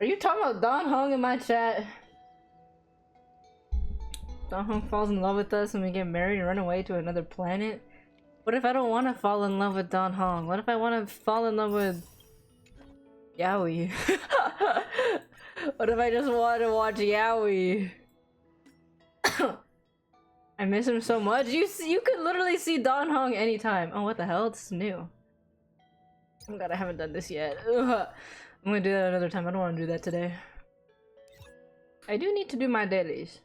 Are you talking about Don Hong in my chat? Don Hong falls in love with us and we get married and run away to another planet? What if I don't want to fall in love with Don Hong? What if I want to fall in love with Yaoi? What if I just want to watch Yaoi? I miss him so much. You could literally see Don Hong anytime. Oh, what the hell? This is new. I'm glad I haven't done this yet. Ugh. I'm gonna do that another time. I don't want to do that today. I do need to do my dailies.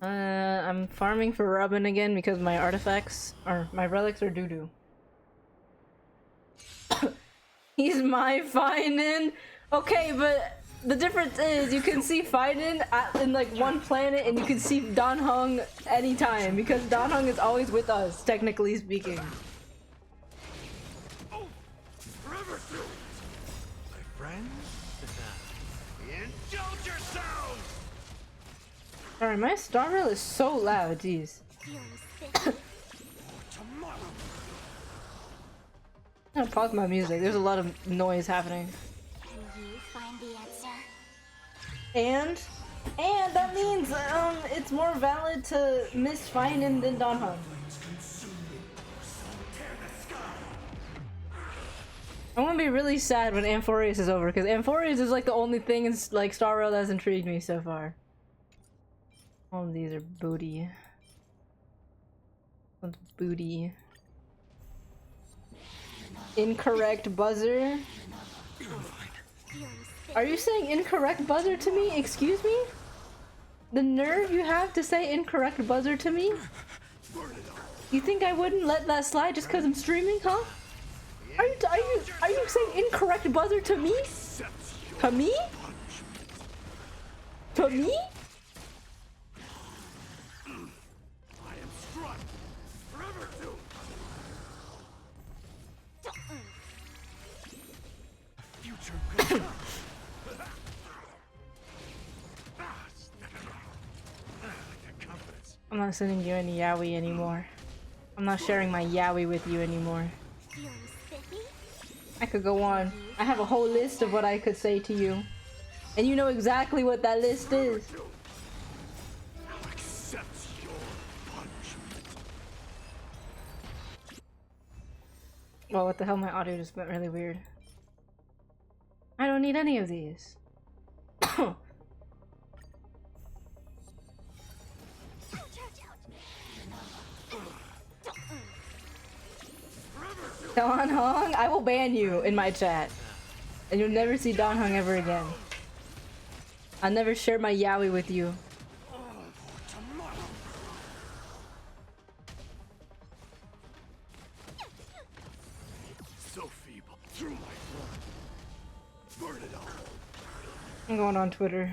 I'm farming for Robin again because my artifacts or my relics are doo-doo. He's my Finan. Okay, but the difference is you can see Finan in like one planet and you can see Don Hong anytime because Don Hong is always with us, technically speaking. Oh, forever through. My friends, indulge yourselves. Alright, my star rail is so loud, jeez. I'm gonna pause my music, there's a lot of noise happening. Can you find the answer? And that means it's more valid to miss Finan than Don Hong. I'm gonna be really sad when Amphorius is over because Amphorius is like the only thing in like Star Rail that's intrigued me so far. All of these are booty. What's booty? Incorrect buzzer? Are you saying incorrect buzzer to me? Excuse me? The nerve you have to say incorrect buzzer to me? You think I wouldn't let that slide just because I'm streaming, huh? Are you saying incorrect buzzer to me? To me? To me? I'm not sending you any yaoi anymore. I'm not sharing my yaoi with you anymore. I could go on. I have a whole list of what I could say to you. And you know exactly what that list is. Well, what the hell? My audio just went really weird. I don't need any of these. Don Hong? I will ban you in my chat. And you'll never see Don Hong ever again. I'll never share my yaoi with you. So feeble. Through my blood. Burn it all. I'm going on Twitter.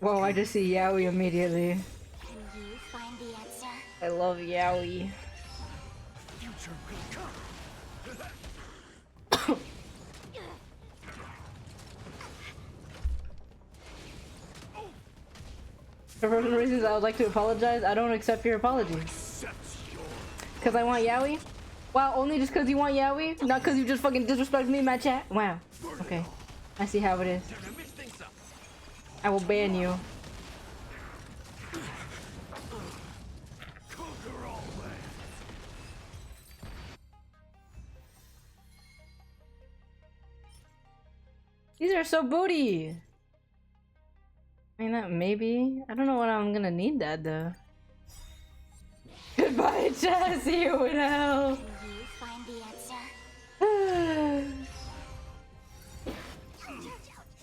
Whoa, I just see yaoi immediately. Can you find the answer? I love yaoi. Future will come. For some reasons I would like to apologize. I don't accept your apology. Cause I want yaoi? Wow, only just cause you want yaoi? Not cause you just fucking disrespect me in my chat? Wow. Okay. I see how it is. I will ban you. These are so booty. I mean, that maybe. I don't know what I'm gonna need that though. Goodbye, chat. See you in hell. Can you find the answer?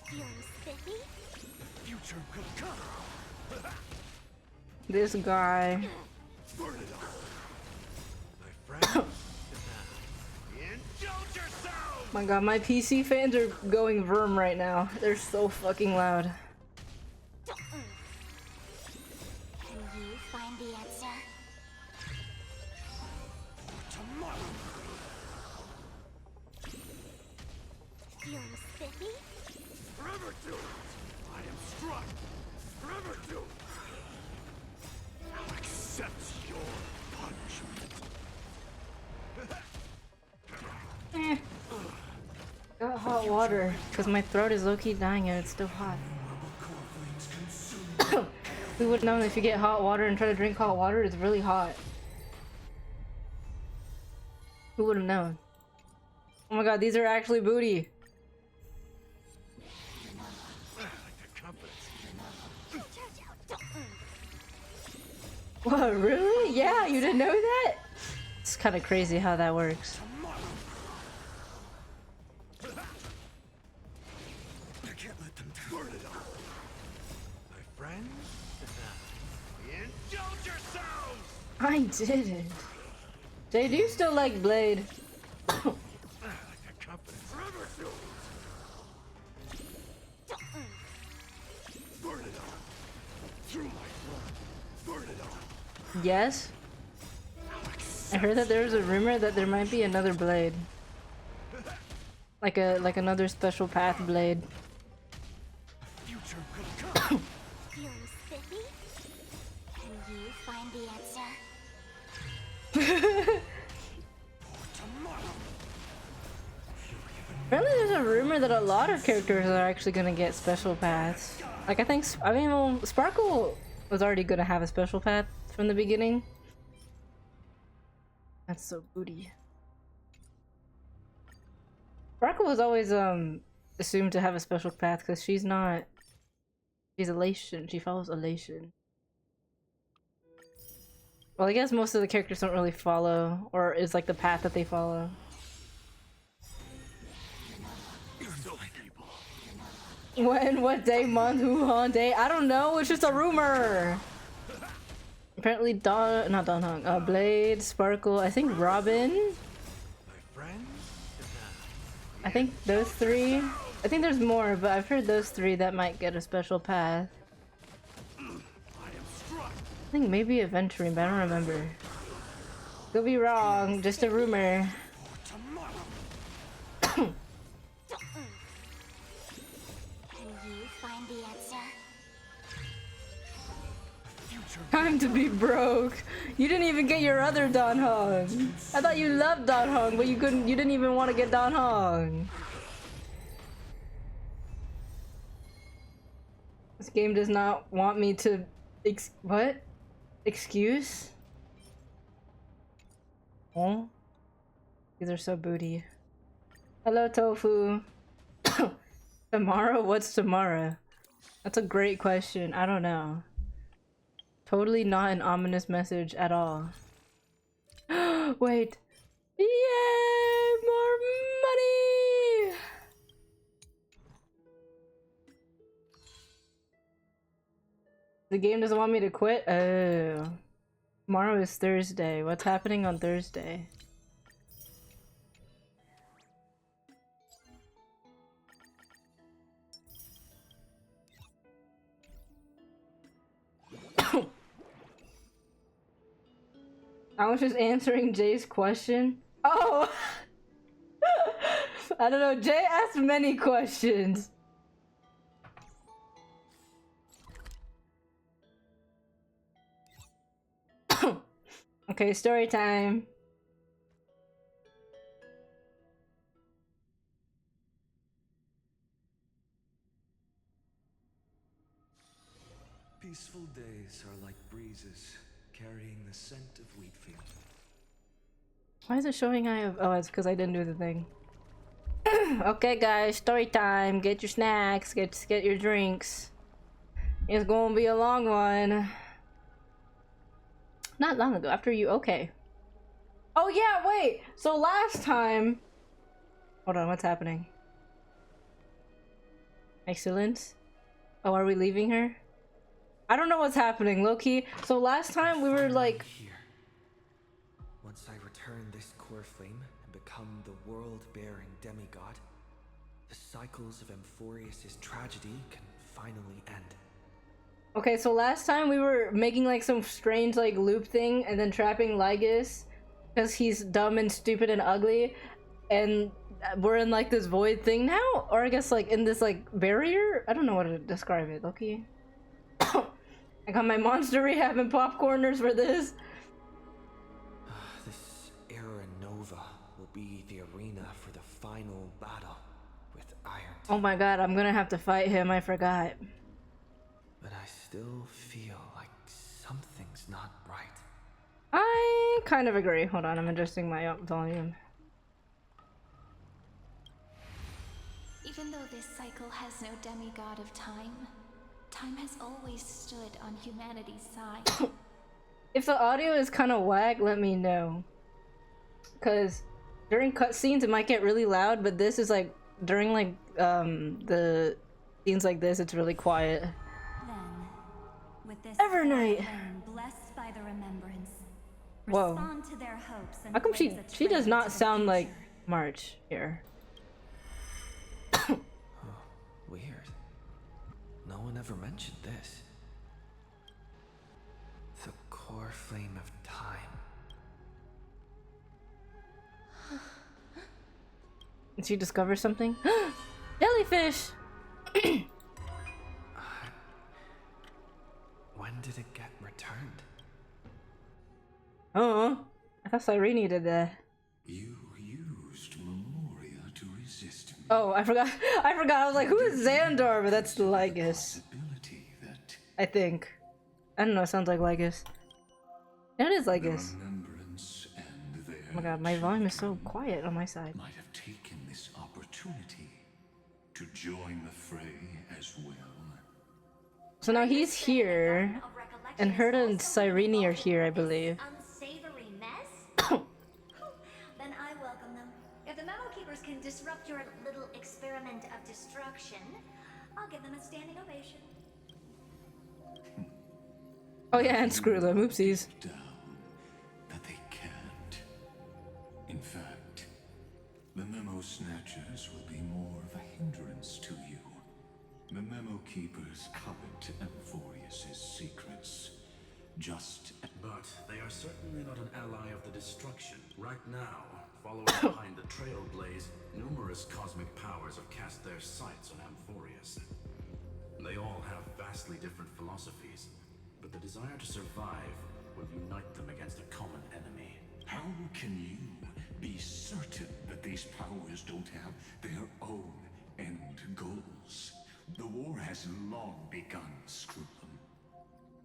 Feeling spiffy? Future will come. This guy. Burn it all. My friend. Indulge yourself. My god, my PC fans are going verm right now. They're so fucking loud. Can you find the answer? Tomorrow. Feeling spiffy? Forever do. I am struck. Forever do. I'll accept your punishment. Got hot water because my throat is low-key dying and it's still hot. We would know if you get hot water and try to drink hot water, it's really hot. Who would have known? Oh my god, these are actually booty. What, really? Yeah, you didn't know that? It's kind of crazy how that works. I can't let them burn it all. My friends, indulge yourselves. I didn't. Jay, do you still like Blade? Like a confidence. Forever to burn it all. Through my blood, burn it all. Yes. I heard that there was a rumor that there might be another Blade. Like another special path Blade. Future will come. Feeling spiffy? Can you find the answer? Tomorrow. Apparently there's a rumor that a lot of characters are actually gonna get special paths. Like well, Sparkle was already gonna have a special path from the beginning. That's so booty. Sparkle was always assumed to have a special path because she's elation. She follows elation. Well, I guess most of the characters don't really follow, or is like the path that they follow. When, what day, month, who, on day? I don't know. It's just a rumor. Apparently, Blade, Sparkle. I think Robin. My friends, I think those three. I think there's more, but I've heard those three that might get a special path. I am struck. I think maybe Adventuring, but I don't remember. Could be wrong. Just a rumor. Tomorrow. Can you find the answer? Time to be broke. You didn't even get your other Dan Hong. I thought you loved Dan Hong, but you couldn't. You didn't even want to get Dan Hong. This game does not want me to. What? Excuse? Oh, these are so booty. Hello, Tofu. Tomorrow? What's tomorrow? That's a great question. I don't know. Totally not an ominous message at all. Wait. Yay! More money! The game doesn't want me to quit? Oh. Tomorrow is Thursday. What's happening on Thursday? I was just answering Jay's question. Oh! I don't know. Jay asked many questions. Okay, story time. Peaceful days are like breezes, carrying the scent of wheat field. Why is it showing I have... Oh, it's because I didn't do the thing. Okay, guys, story time. Get your snacks. Get your drinks. It's gonna be a long one. Not long ago. After you... Okay. Oh, yeah, wait. So last time... Hold on, what's happening? Excellent. Oh, are we leaving her? I don't know what's happening, low-key. So last time we were like... Here. Once I return this core flame and become the world-bearing demigod, the cycles of Amphorius' tragedy can finally end. Okay, so last time we were making like some strange like loop thing and then trapping Lygus because he's dumb and stupid and ugly, and we're in like this void thing now, or I guess like in this like barrier. I don't know what to describe it. Loki. I got my monster rehab and popcorners for this. This era Nova will be the arena for the final battle with Oh my god, I'm gonna have to fight him, I forgot. But I still feel like something's not right. I kind of agree. Hold on, I'm adjusting my volume. Even though this cycle has no demigod of time, time has always stood on humanity's side. If the audio is kind of whack, let me know. Because during cutscenes it might get really loud, but this is like, during like, the scenes like this, it's really quiet. Then, with this Evernight. flame blessed by the remembrance, Whoa. respond to their hopes and How come blaze a she does trail not to the sound like future. March here? Weird. No one ever mentioned this. The core flame of time. Did she discover something? Jellyfish! When did it get returned? Oh, I thought Cyrene did that. You used Memoria to resist me. Oh, I forgot. I forgot. I was like, who is Xandor? But that's Lygus, Possibility that I think. I don't know. It sounds like Lygus. Yeah, it is the Lygus. remembrance and their Oh my god, my volume is so quiet on my side. might have taken this opportunity to join the fray as well. So now he's here, and Herta and Cyrene are here, I believe. Unsavory mess? Then I welcome them. If the Memo Keepers can disrupt your little experiment of destruction, I'll give them a standing ovation. Oh yeah, and screw them. Oopsies. Down that they can't. In fact, the Memo Snatchers will be more of a hindrance to you. The Memo Keepers covet Amphorius's secrets. But they are certainly not an ally of the destruction. Right now, following behind the Trailblaze, numerous cosmic powers have cast their sights on Amphorius. They all have vastly different philosophies, but the desire to survive will unite them against a common enemy. How can you be certain that these powers don't have their own end goals? The war has long begun, Screw'em.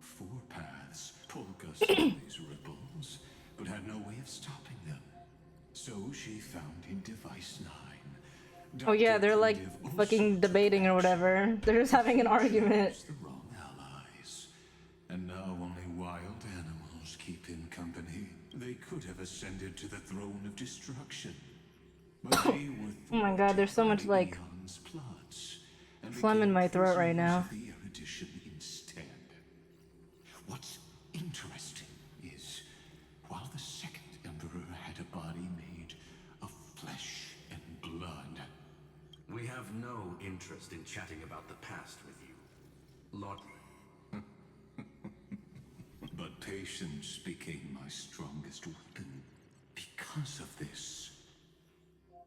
Four paths pulled us through these ripples, but had no way of stopping them. So she found in Device 9. Oh yeah, they're like fucking debating or whatever. They're just having an argument. The wrong allies. And now only wild animals keep in company. They could have ascended to the throne of destruction. But they were Oh my god, there's so much like Eon's plots, and phlegm in became my throat right prisoners now. of the erudition instead. What's interesting is, while the second emperor had a body made of flesh and blood, We have no interest in chatting about the past with you. Lord... but patience became my strongest weapon. Because of this,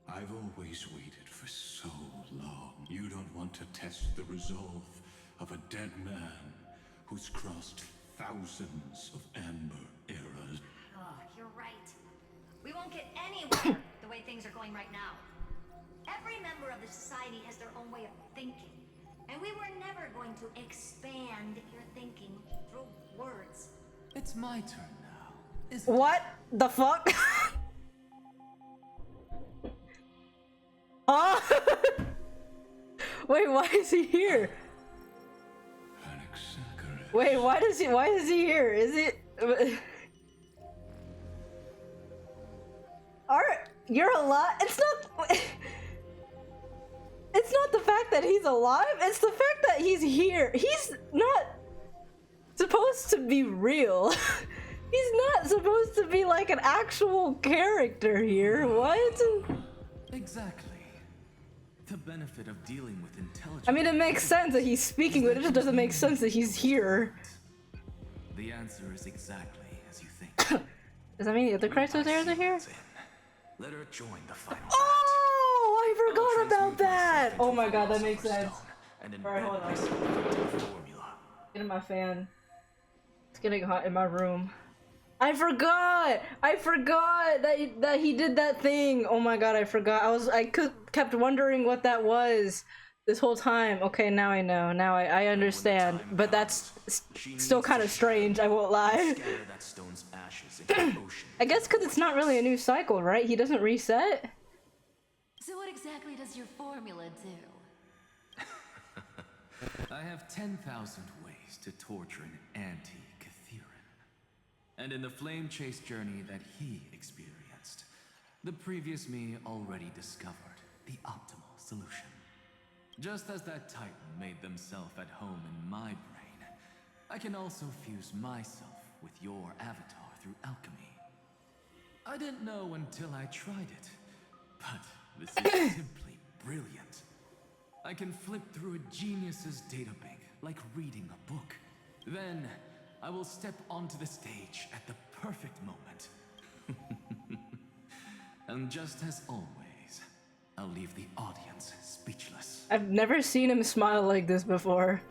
I've always waited for so long. You don't want to test the resolve of a dead man who's crossed thousands of amber eras. Oh, you're right. We won't get anywhere the way things are going right now. Every member of the society has their own way of thinking. And we were never going to expand your thinking through words. It's my turn now. What the fuck? Oh! Wait, why is he here? Wait, why is he here? Is it you're alive? It's not the fact that he's alive, it's the fact that he's here. He's not supposed to be real. He's not supposed to be like an actual character here. What? Exactly. The benefit of dealing with intelligence. I mean, it makes sense that he's speaking, but it just doesn't make sense that he's here. The answer is exactly as you think. Does that mean the other Chrysoters are here? Let her join the final Oh, I forgot about that! Oh my god, that makes sense. Alright, hold on. formula. Get in my fan. It's getting hot in my room. I forgot that he did that thing. Oh my god, I forgot. Kept wondering what that was this whole time. Okay, now I know. Now I understand. But that's still kind of strange, I won't lie. Scatter that stone's ashes into the ocean. I guess because it's not really a new cycle, right? He doesn't reset? So what exactly does your formula do? I have 10,000 ways to torture an anti-Catheran. And in the flame chase journey that he experienced, the previous me already discovered the optimal solution. Just as that Titan made themselves at home in my brain, I can also fuse myself with your avatar through alchemy. I didn't know until I tried it, but this is simply brilliant. I can flip through a genius's databank like reading a book. Then, I will step onto the stage at the perfect moment. And just as always, I'll leave the audience speechless. I've never seen him smile like this before.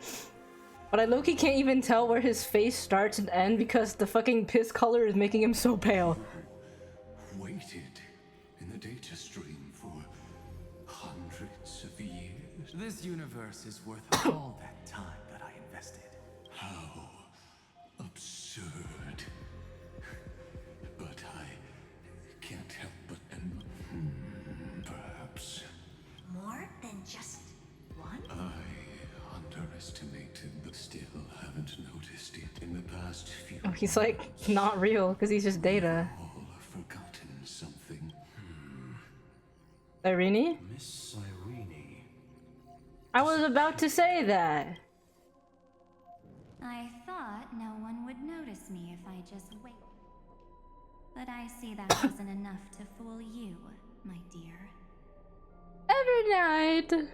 But I low-key can't even tell where his face starts and ends because the fucking piss color is making him so pale. Waited in the data stream for hundreds of years. This universe is worth all that time that I invested. How absurd. But I can't help but perhaps More than just one? I underestimated, but still haven't noticed it in the past few. Oh, he's like not real because he's just data. All forgotten something. Irene? Miss Irene. I was about to say that. I thought no one would notice me if I just wait. But I see that wasn't enough to fool you, my dear. Every night.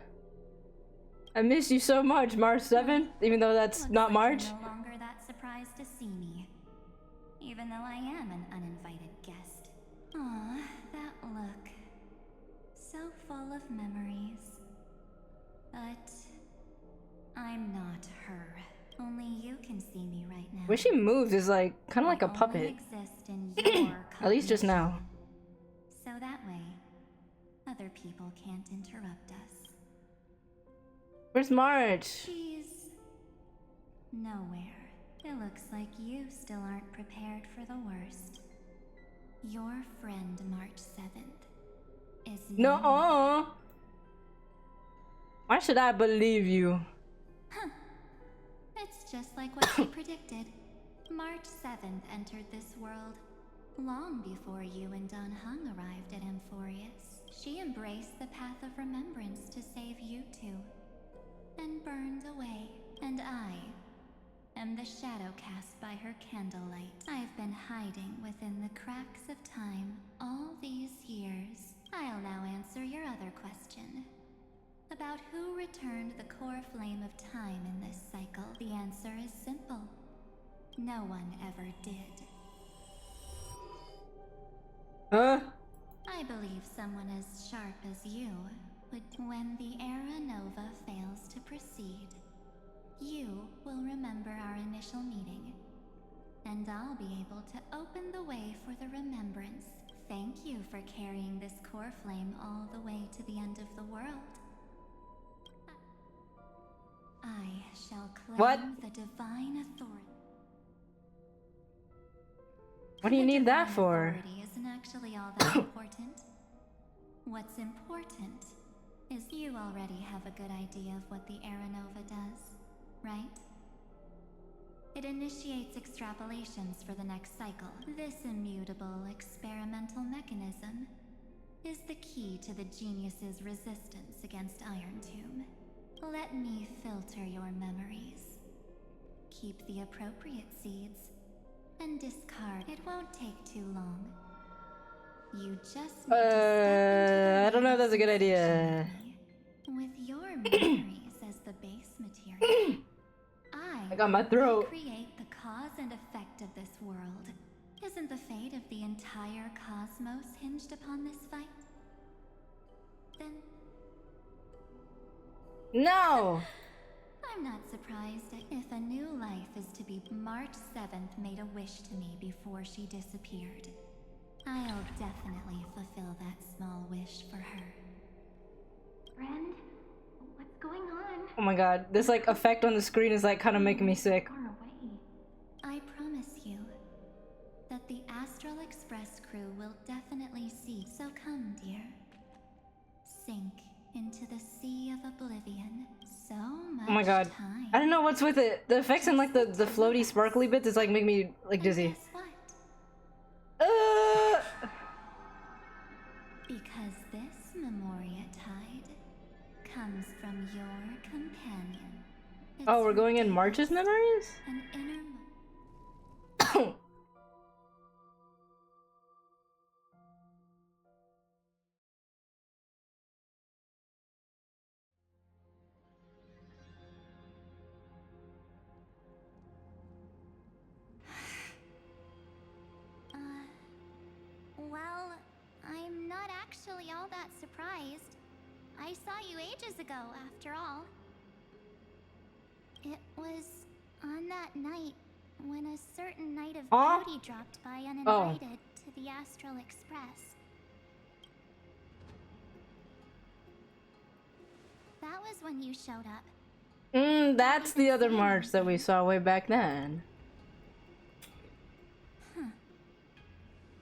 I miss you so much, March 7th, even though that's Looks not like March. you're no longer that surprised to see me, even though I am an uninvited guest. Aw, that look. So full of memories. But I'm not her. Only you can see me right now. When she moves is like kind of like a I only puppet. exist in your At least just now. So that way, other people can't interrupt us. Where's March? She's nowhere. It looks like you still aren't prepared for the worst. Your friend March 7th is No. Why should I believe you? Huh. It's just like what she predicted. March 7th entered this world long before you and Don Hung arrived at Amphorius. She embraced the path of remembrance to save you two, and burned away. And I am the shadow cast by her candlelight. I've been hiding within the cracks of time all these years. I'll now answer your other question. About who returned the core flame of time in this cycle, the answer is simple. No one ever did. Huh? I believe someone as sharp as you would. When the Era Nova fails to proceed, you will remember our initial meeting, and I'll be able to open the way for the remembrance. Thank you for carrying this core flame all the way to the end of the world. I shall claim What? the divine authority. What do you need that Divine for? authority isn't actually all that important. What's important is you already have a good idea of what the Era Nova does, right? It initiates extrapolations for the next cycle. This immutable experimental mechanism is the key to the genius's resistance against Iron Tomb. Let me filter your memories. Keep the appropriate seeds and discard. It won't take too long. You just need to step I don't know if that's a good into the idea. with your memories as the base material. I got my throat. Create the cause and effect of this world. Isn't the fate of the entire cosmos hinged upon this fight? Then No! I'm not surprised if a new life is to be March 7th made a wish to me before she disappeared. I'll definitely fulfill that small wish for her. Friend, what's going on? Oh my god, this like effect on the screen is like kind of making me sick. Far away. I promise you that the Astral Express crew will definitely see. So come, dear. Sink into the sea of oblivion. So much Oh my god, time. I don't know what's with it. The effects and like the floaty sparkly bits is like make me like And dizzy. guess what? Because this Memoria Tide comes from your companion. Oh, we're It's going in her March's deepest memories? and inner Well, I'm not actually all that surprised. I saw you ages ago, after all. It was on that night when a certain Knight of Huh? Beauty dropped by uninvited to the Astral Express. That was when you showed up. That's the other March that we saw way back then.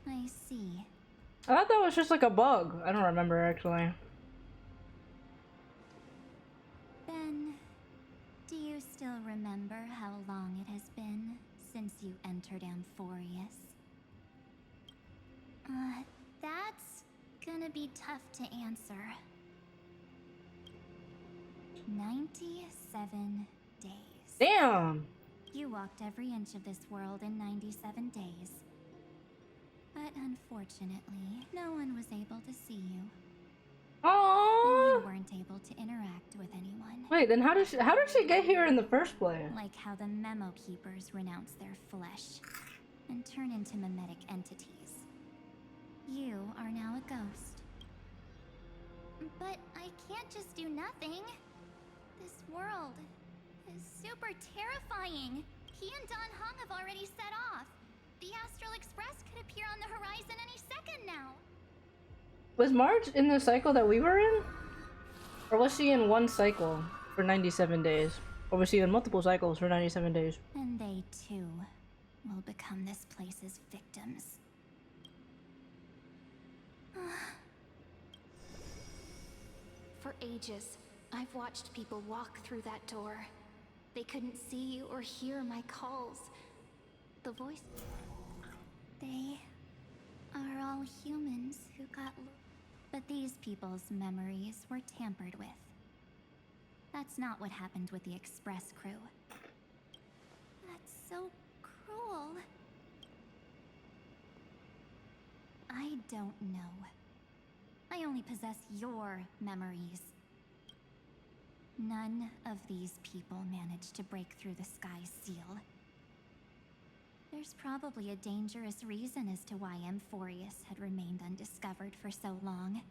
I see. I thought that was just like a bug. I don't remember actually. Ben, do you still remember how long it has been since you entered Amphorius? That's gonna be tough to answer. 97 days. Damn! You walked every inch of this world in 97 days. But unfortunately, no one was able to see you. And Aww! you weren't able to interact with anyone. Wait, then how did she get here in the first place? Like how the Memo Keepers renounce their flesh and turn into mimetic entities. You are now a ghost. But I can't just do nothing. This world is super terrifying. He and Don Hung have already set off. The Astral Express could appear on the horizon any second now. Was March in the cycle that we were in? Or was she in one cycle for 97 days? Or was she in multiple cycles for 97 days? And they too will become this place's victims. For ages, I've watched people walk through that door. They couldn't see or hear my calls. The voice... They are all humans who got but these people's memories were tampered with. That's not what happened with the Express crew. That's so cruel. I don't know. I only possess your memories. None of these people managed to break through the sky's seal. There's probably a dangerous reason as to why Amphorius had remained undiscovered for so long.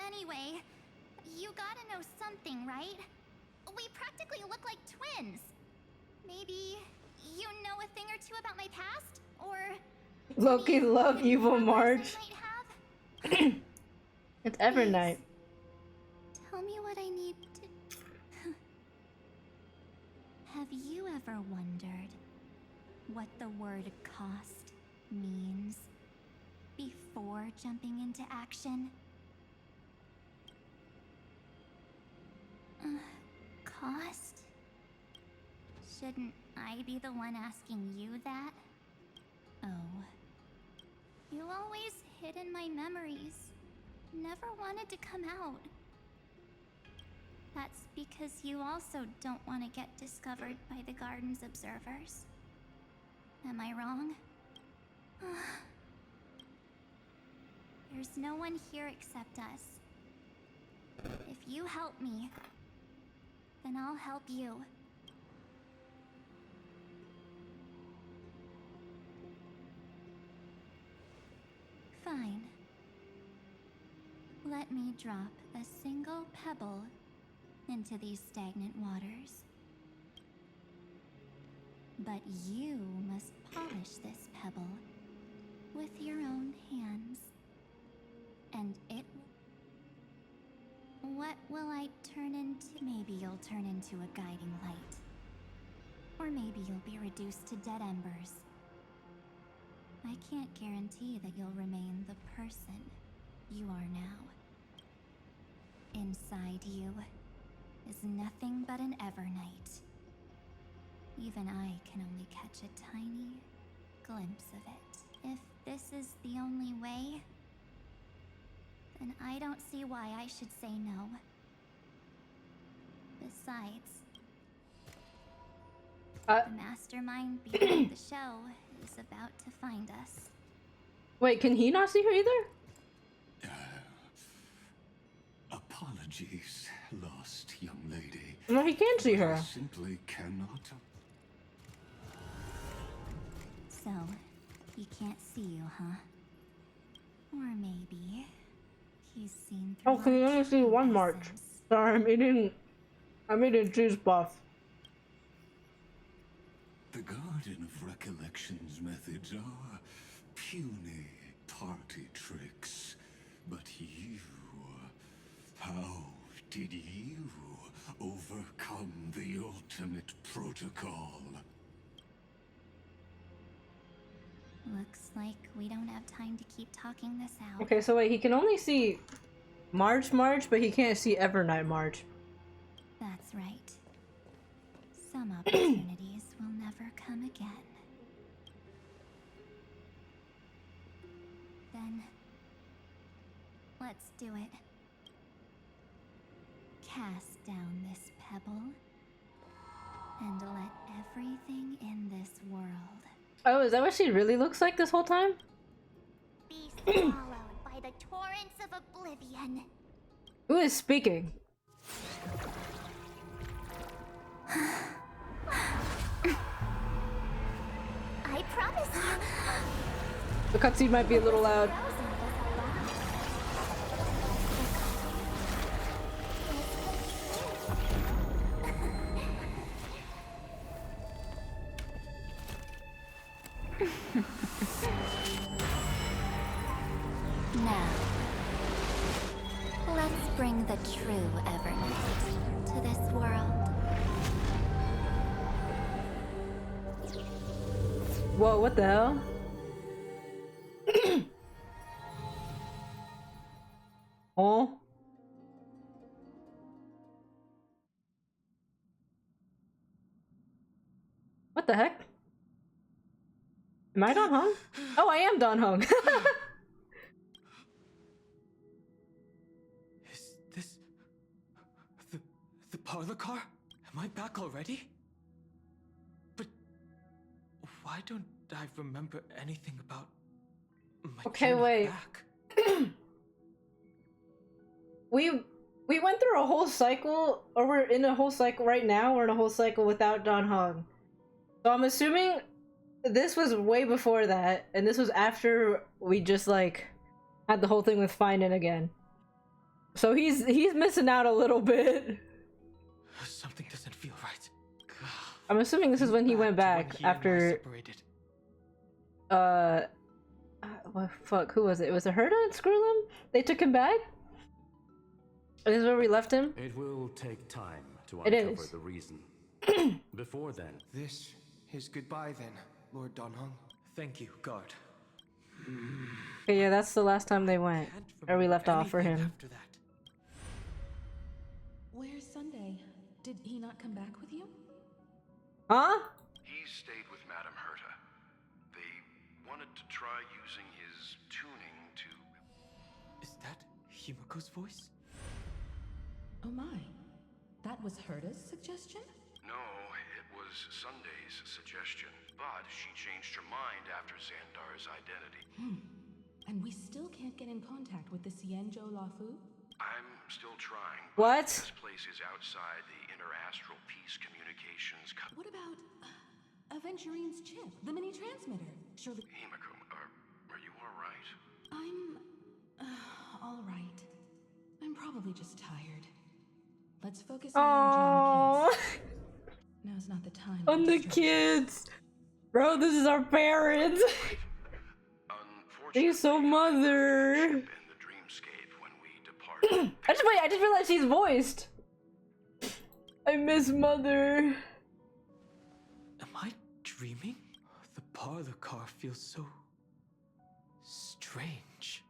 Anyway, you gotta know something, right? We practically look like twins. Maybe you know a thing or two about my past? Or... Loki love maybe evil powers I March. might have? It's every night. Tell me what I need to... Have you ever wondered what the word cost means before jumping into action? Cost? Shouldn't I be the one asking you that? Oh, You always hid in my memories. Never wanted to come out. That's because you also don't want to get discovered by the Garden's observers. Am I wrong? There's no one here except us. If you help me, then I'll help you. fine. Let me drop a single pebble into these stagnant waters. But you must polish this pebble with your own hands. And it... What will I turn into? Maybe you'll turn into a guiding light. Or maybe you'll be reduced to dead embers. I can't guarantee that you'll remain the person you are now. Inside you is nothing but an Evernight. Even I can only catch a tiny glimpse of it. If this is the only way, then I don't see why I should say no. Besides, the mastermind behind the show is about to find us. Wait, can he not see her either? Apologies, lost young lady. No, he can see her. I simply cannot. So, he can't see you, huh? Or maybe he's seen through. Oh, can you only see one march? Sorry, I'm eating juice buff. The Garden of Recollection's methods are puny party tricks. But you, how did you overcome the ultimate protocol? Looks like we don't have time to keep talking this out. Okay, so wait, he can only see March, but he can't see Evernight March. That's right. Some opportunities will never come again. Then, let's do it. Cast down this pebble, and let everything in this world... Oh, is that what she really looks like this whole time? Be swallowed by the torrents of oblivion. Who is speaking? I promise you. The cutscene might be a little loud. Now, let's bring the true Evernight to this world. Whoa, what the hell? Oh. What the heck? Am I Don Hung? Oh, I am Don Hung. Is this the parlor car? Am I back already? But why don't I remember anything about my Okay, journey wait. back? We went through a whole cycle, or we're in a whole cycle right now. We're in a whole cycle without Don Hung. So I'm assuming this was way before that, and this was after we just like had the whole thing with Finan again. So he's missing out a little bit. Something doesn't feel right. I'm assuming this is when he went back after. Well, fuck, who was it? Was it Herta and Skrullum? They took him back? This is where we left him? It will take time to It uncover is. the reason. Before then, This is goodbye then, Lord Don Hung. Thank you, guard. Okay, yeah, that's the last time they went. Or we left off for him. After that. Where's Sunday? Did he not come back with you? Huh? He stayed with Madame Herta. They wanted to try using his tuning to... Is that Himiko's voice? Oh my. That was Herta's suggestion? No, it was Sunday's suggestion. But she changed her mind after Xandar's identity. And we still can't get in contact with the Xianzhou Lafu? I'm still trying. What? This place is outside the interastral peace communications... What about Aventurine's chip, the mini transmitter? Surely... Himiko, are you alright? I'm... all right. probably just tired. Let's focus on the kids. Now's not the time. On the kids. Bro, this is our parents. He's so mother. I just realized she's voiced. I miss mother. Am I dreaming? The parlor car feels so strange.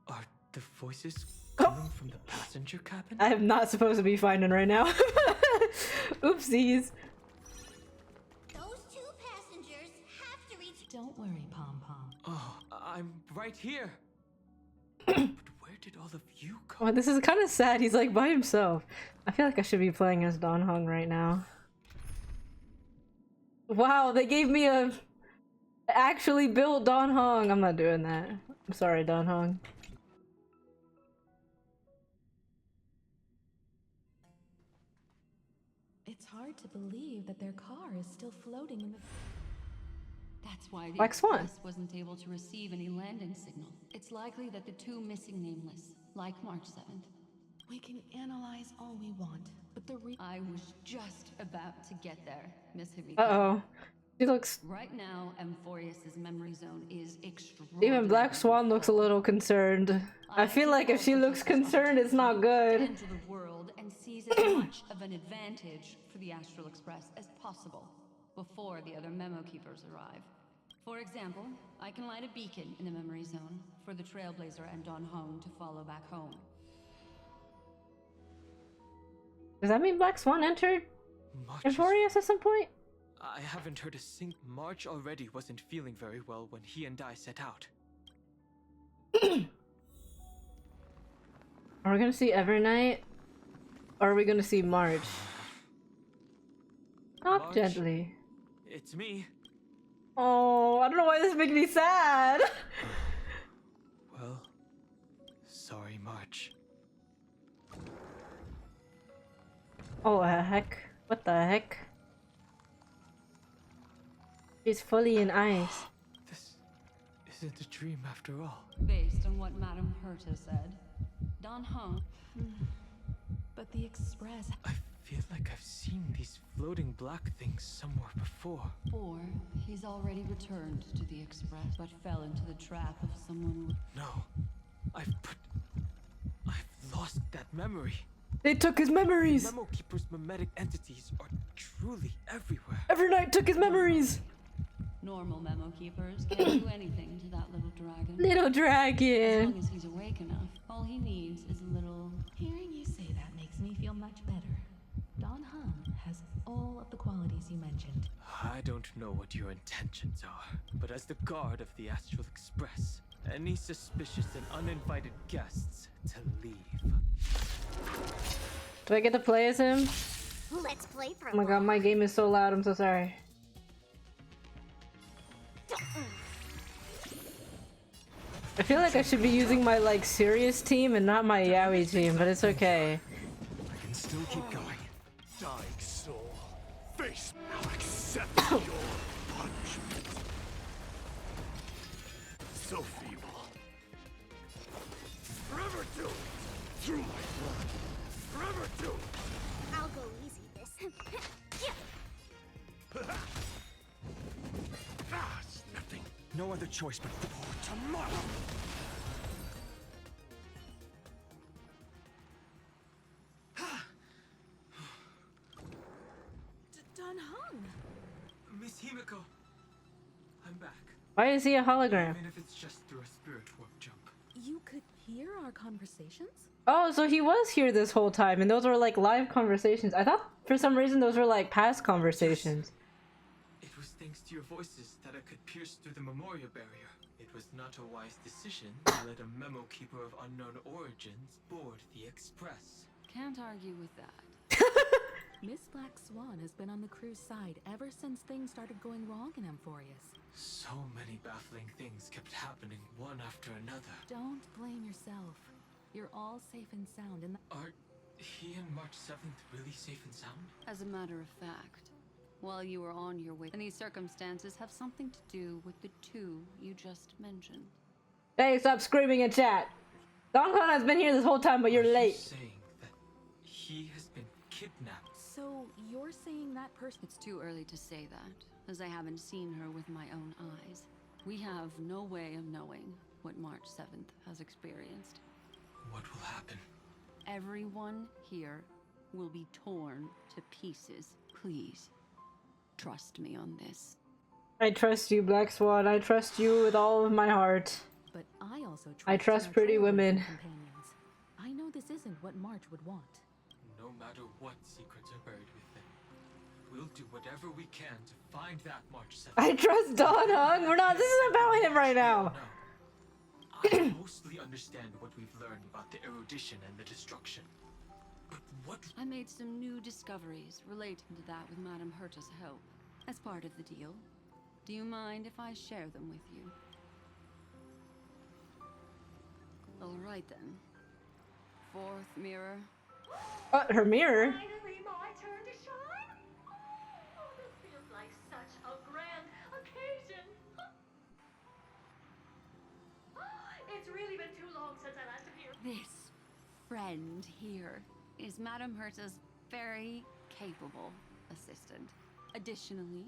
Are the voices coming from the passenger cabin? I am not supposed to be finding right now. Oopsies. Those two passengers have to reach. Don't worry, Pom Pom. Oh, I'm right here. But where did all of you come? Oh, this is kind of sad. He's like by himself. I feel like I should be playing as Don Hong right now. Wow, they gave me a actually built Don Hong. I'm not doing that. I'm sorry, Don Hong. It's hard to believe that their car is still floating in the... That's why the Black Swan Express wasn't able to receive any landing signal. It's likely that the two missing nameless, like March 7th. We can analyze all we want, but the I was just about to get there, Miss Hibiki. Uh-oh. She looks... Right now, Amphorius's memory zone is extraordinary. Even Black Swan looks a little concerned. I feel like if she looks concerned, it's not good. Into the world and sees as much of an advantage for the Astral Express as possible before the other memo keepers arrive. For example, I can light a beacon in the memory zone for the Trailblazer and Don Hong to follow back home. Does that mean Black Swan entered Amphorius at some point? I haven't heard a single... March already wasn't feeling very well when he and I set out. Are we gonna see Evernight? Or are we gonna see March? Talk March, gently. It's me. Oh, I don't know why this makes me sad. Well, sorry, March. Oh, heck. What the heck? She's fully in ice. This isn't a dream after all. Based on what Madame Herta said, Don Hong... But the Express... I feel like I've seen these floating black things somewhere before. Or he's already returned to the Express, but fell into the trap of someone with... No. I've lost that memory. They took his memories! The Memo Keeper's mimetic entities are truly everywhere. Evernight took his memories! Normal memo keepers can't do anything to that little dragon. Little dragon! As long as he's awake enough, all he needs is a little... Hearing you say that makes me feel much better. Don Hong has all of the qualities you mentioned. I don't know what your intentions are, but as the guard of the Astral Express, any suspicious and uninvited guests to leave. Do I get to play as him? Let's play for Oh my god, my game is so loud, I'm so sorry. I feel like I should be using my like serious team and not my yaoi team, but it's okay. I can still keep going. Dying soul, face now accept your punishment. So feeble. Forever do it. Through my blood. Forever do it. I'll go easy this. Ah, it's nothing. No other choice but for tomorrow. Don Hong! Miss Himiko, I'm back. Why is he a hologram? Even if it's just through a spirit warp jump. You could hear our conversations? Oh, so he was here this whole time, and those were like live conversations. I thought for some reason those were like past conversations. It was thanks to your voices that I could pierce through the memorial barrier. It was not a wise decision to let a memo keeper of unknown origins board the Express. Can't argue with that. Miss Black Swan has been on the crew's side ever since things started going wrong in Amphorius. So many baffling things kept happening one after another. Don't blame yourself. You're all safe and sound and Are he and March 7th really safe and sound? As a matter of fact, while you were on your way, and these circumstances have something to do with the two you just mentioned. Hey, stop screaming in chat! Don Juan has been here this whole time, but you're late. Saying that he has been kidnapped. So you're saying that person? It's too early to say that, as I haven't seen her with my own eyes. We have no way of knowing what March 7th has experienced. What will happen? Everyone here will be torn to pieces. Please, trust me on this. I trust you, Black Swan. I trust you with all of my heart. But I also trust I trust our pretty trailblazing women. companions. I know this isn't what March would want. No matter what secrets are buried within, we'll do whatever we can to find that March 7th. I trust Don Hung. We're not. This is about him right now. I mostly understand what we've learned about the erudition and the destruction. But what? I made some new discoveries relating to that with Madame Herta's help, as part of the deal. Do you mind if I share them with you? All right then. Fourth mirror. Her mirror? Finally, my turn to shine. Oh, this feels like such a grand occasion. It's really been too long since I last appeared. This friend here is Madame Herta's very capable assistant. Additionally,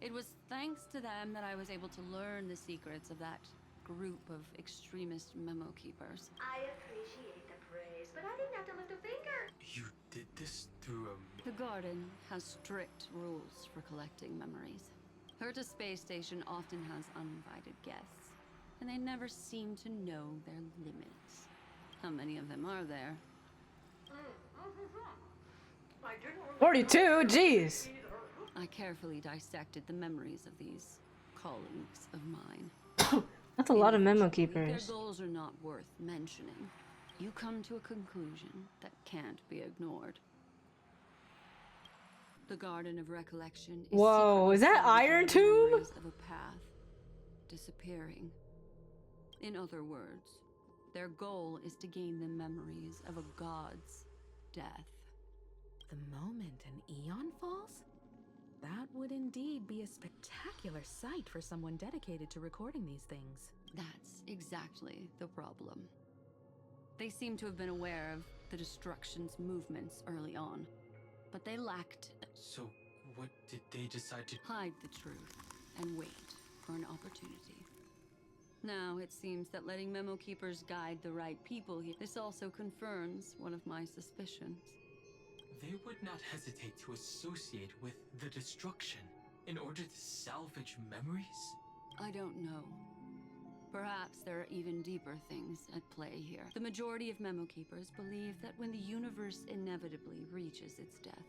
it was thanks to them that I was able to learn the secrets of that group of extremist memo keepers. I appreciate the praise, but I didn't have to lift a finger. You did this through The Garden has strict rules for collecting memories. Herta Space Station often has uninvited guests, and they never seem to know their limits. How many of them are there? 42? Jeez. I carefully dissected the memories of these colleagues of mine. That's a lot of memo Their keepers. goals are not worth mentioning. You come to a conclusion that can't be ignored. The Garden of Recollection is Whoa, is that Iron Tomb? memories of a path disappearing. In other words, their goal is to gain the memories of a god's death. The moment an eon falls? That would indeed be a spectacular sight for someone dedicated to recording these things. That's exactly the problem. They seem to have been aware of the Destruction's movements early on, but they lacked... So, what did they decide to... Hide the truth and wait for an opportunity. Now, it seems that letting memo keepers guide the right people here, this also confirms one of my suspicions. They would not hesitate to associate with the destruction in order to salvage memories? I don't know. Perhaps there are even deeper things at play here. The majority of memo keepers believe that when the universe inevitably reaches its death,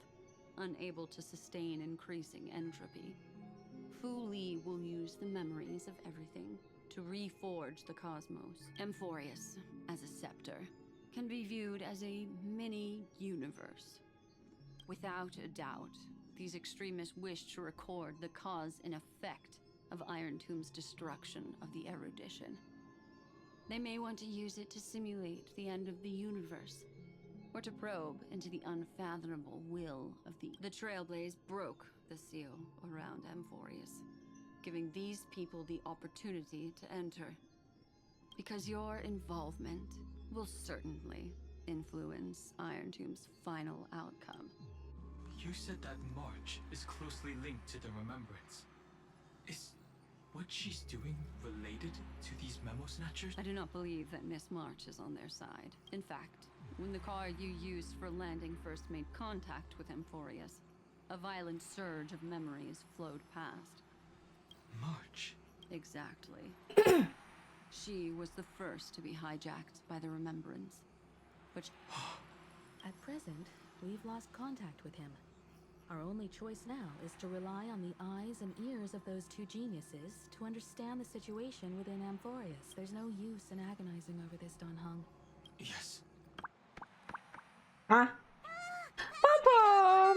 unable to sustain increasing entropy, Fu Li will use the memories of everything to reforge the cosmos. Amphorius, as a scepter, can be viewed as a mini-universe. Without a doubt, these extremists wish to record the cause and effect of Iron Tomb's destruction of the erudition. They may want to use it to simulate the end of the universe, or to probe into the unfathomable will of the Trailblaze broke the seal around Amphorius, giving these people the opportunity to enter. Because your involvement will certainly influence Iron Tomb's final outcome. You said that March is closely linked to the Remembrance. Is what she's doing related to these memo snatchers? I do not believe that Miss March is on their side. In fact, when the car you used for landing first made contact with Amphorius, a violent surge of memories flowed past. March? Exactly. She was the first to be hijacked by the Remembrance. But At present, we've lost contact with him. Our only choice now is to rely on the eyes and ears of those two geniuses to understand the situation within Amphorius. There's no use in agonizing over this, Don Hung. Yes. Huh? Pom-pom!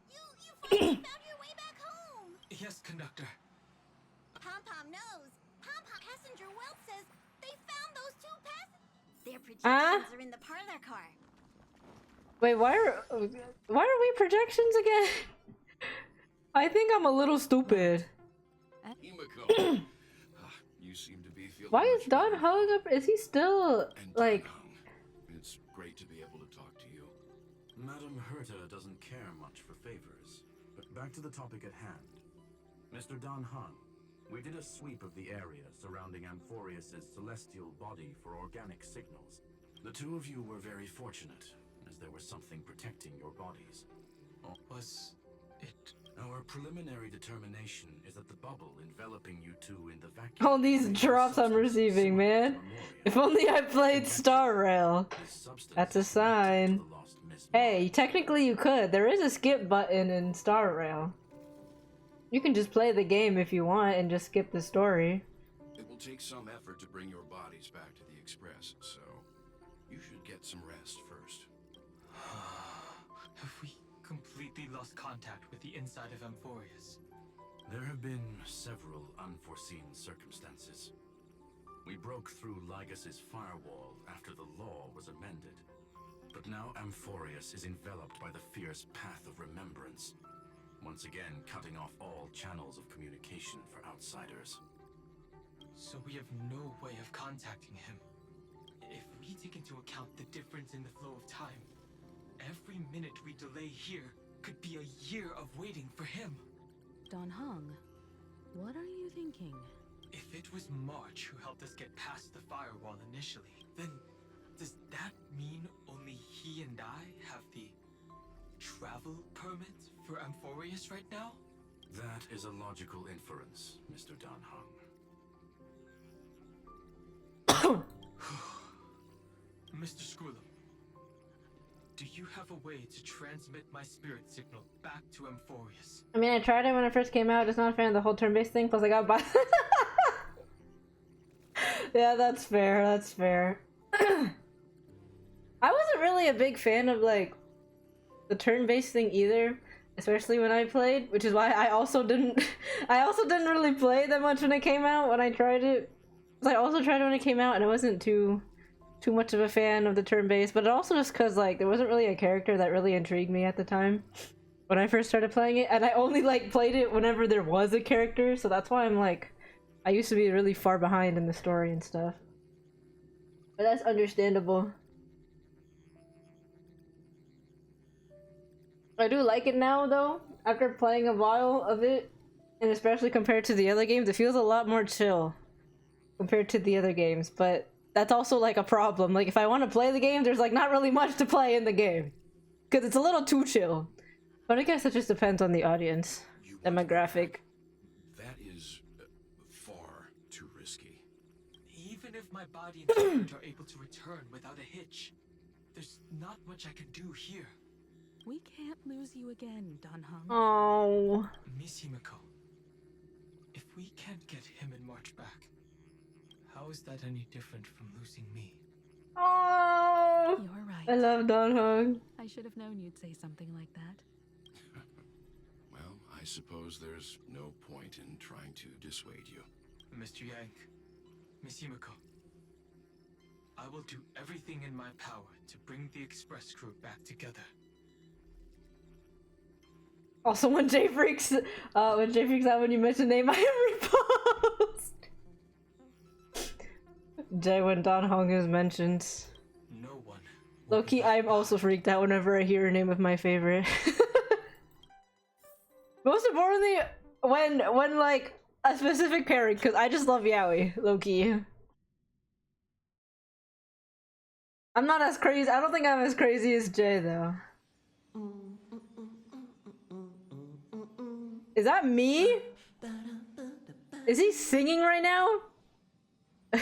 You finally found your way back home! Yes, conductor. Pom-pom knows. Pom-pom passenger Welt says they found those two passengers. Their Huh? projections are in the parlor car. Wait, why are we projections again? I think I'm a little stupid. Himiko, you seem to be feeling Why is much Don better. Hung up? Is he still like able to talk to you. Madame Herta doesn't care much for favors. But back to the topic at hand. Mr. Dan Han, we did a sweep of the area surrounding Amphorius's celestial body for organic signals. The two of you were very fortunate, as there was something protecting your bodies. Was it? Our preliminary determination is that the bubble enveloping you two in the vacuum... All these drops I'm receiving, man. If only I played Star Rail. That's a sign. Hey, technically you could. There is a skip button in Star Rail. You can just play the game if you want and just skip the story. It will take some effort to bring your bodies back to the Express, so you should get some rest first. Have we completely lost contact with the inside of Amphorius? There have been several unforeseen circumstances. We broke through Lygas's firewall after the law was amended. But now Amphorius is enveloped by the fierce path of remembrance, once again cutting off all channels of communication for outsiders. So we have no way of contacting him. If we take into account the difference in the flow of time, every minute we delay here could be a year of waiting for him. Dan Heng, what are you thinking? If it was March who helped us get past the firewall initially, then does that mean only he and I have the travel permit for Amphorius right now? That is a logical inference, Mr. Dan Heng. Mr. Screwlum, do you have a way to transmit my spirit signal back to Amphorius? I mean, I tried it when it first came out. Just not a fan of the whole turn-based thing. Plus, I got by. Yeah, that's fair. That's fair. I wasn't really a big fan of like the turn-based thing either, especially when I played, which is why I also didn't really play that much when it came out. When I tried it, I also tried it when it came out, and I wasn't too much of a fan of the turn-based. But also just because like there wasn't really a character that really intrigued me at the time when I first started playing it, and I only like played it whenever there was a character. So that's why I'm like, I used to be really far behind in the story and stuff. But that's understandable. I do like it now though, after playing a while of it, and especially compared to the other games, it feels a lot more chill compared to the other games, but that's also like a problem. Like if I want to play the game, there's like not really much to play in the game, because it's a little too chill. But I guess it just depends on the audience, demographic. That is far too risky. Even if my body and spirit are able to return without a hitch, there's not much I can do here. We can't lose you again, Dan Heng. Oh. Miss Himiko, if we can't get him and March back, how is that any different from losing me? Oh. You're right. I love Dan Heng. I should have known you'd say something like that. Well, I suppose there's no point in trying to dissuade you. Mr. Yank, Miss Himiko, I will do everything in my power to bring the Express crew back together. Also, when Jay freaks out when you mention name, I repost. Jay, when Dan Heng is mentioned. No one. Low-key, I'm also freaked out whenever I hear a name of my favorite. Most importantly, when like a specific pairing, because I just love Yaoi, low-key. I'm not as crazy. I don't think I'm as crazy as Jay though. Is that me? Is he singing right now? You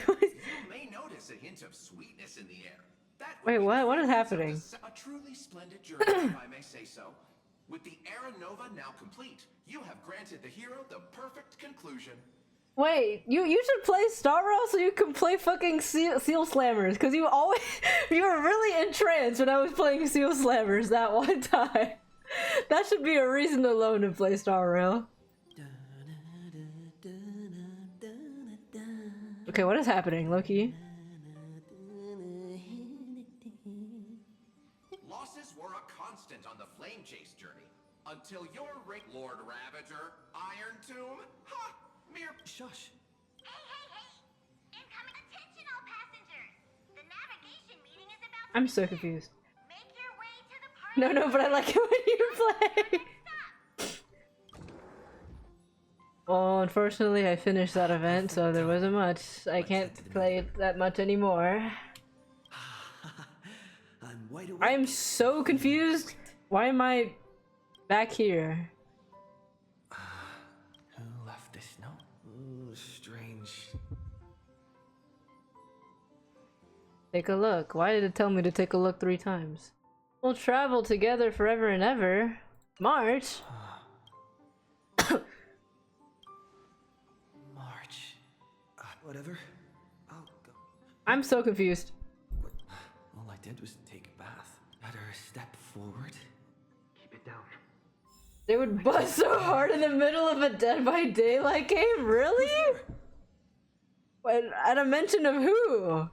may notice a hint of sweetness in the air. That Wait, what? What is happening? A truly splendid journey, if I may say so. With the Era Nova now complete, you have granted the hero the perfect conclusion. Wait, you should play Star Rail so you can play fucking Seal Slammers, because you were really entranced when I was playing Seal Slammers that one time. That should be a reason alone to play Star Rail. Okay, what is happening, Loki? Losses were a constant on the Flame Chase journey, until your Lord Ravager, Iron Tomb, ha! Mere shush. Incoming attention all passengers. The navigation meeting is about I'm so confused. No, but I like it when you play. Well, unfortunately, I finished that event, so there wasn't much. I can't play it that much anymore. I'm so confused. Why am I back here? Who left this note? Ooh, strange. Take a look. Why did it tell me to take a look 3 times? We'll travel together forever and ever. March? March. Whatever. I'll go. I'm so confused. All I did was take a bath. Better step forward. Keep it down. They would buzz so hard in the middle of a Dead by Daylight game? Really? When, at a mention of who?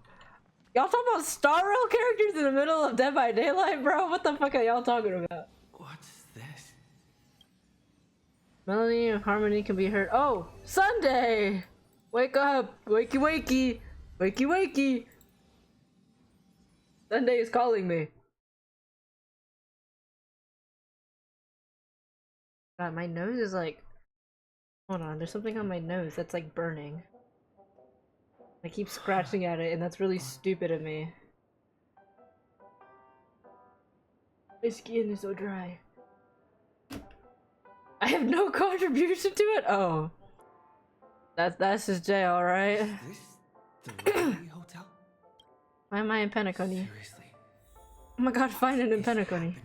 Y'all talking about Star Rail characters in the middle of Dead by Daylight, bro? What the fuck are y'all talking about? What's this? Melody and harmony can be heard. Oh, Sunday! Wake up! Wakey wakey! Wakey wakey! Sunday is calling me. God, my nose is like... Hold on, there's something on my nose that's like burning. I keep scratching at it, and that's really stupid of me. My skin is so dry. I have no contribution to it? Oh. That's just Jay, alright? Is this the Raleigh Hotel? Why am I in Penacony? Seriously. Oh my god, find it in Penacony.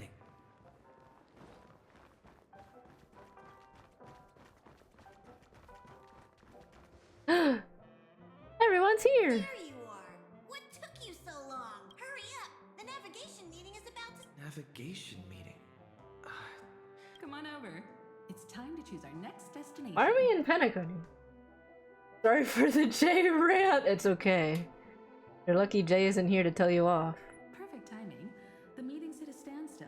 Everyone's here! There you are! What took you so long? Hurry up! The navigation meeting is about to... Navigation meeting? Come on over. It's time to choose our next destination. Why are we in Penacony? Sorry for the Jay rant. It's okay. You're lucky Jay isn't here to tell you off. Perfect timing. The meeting's at a standstill.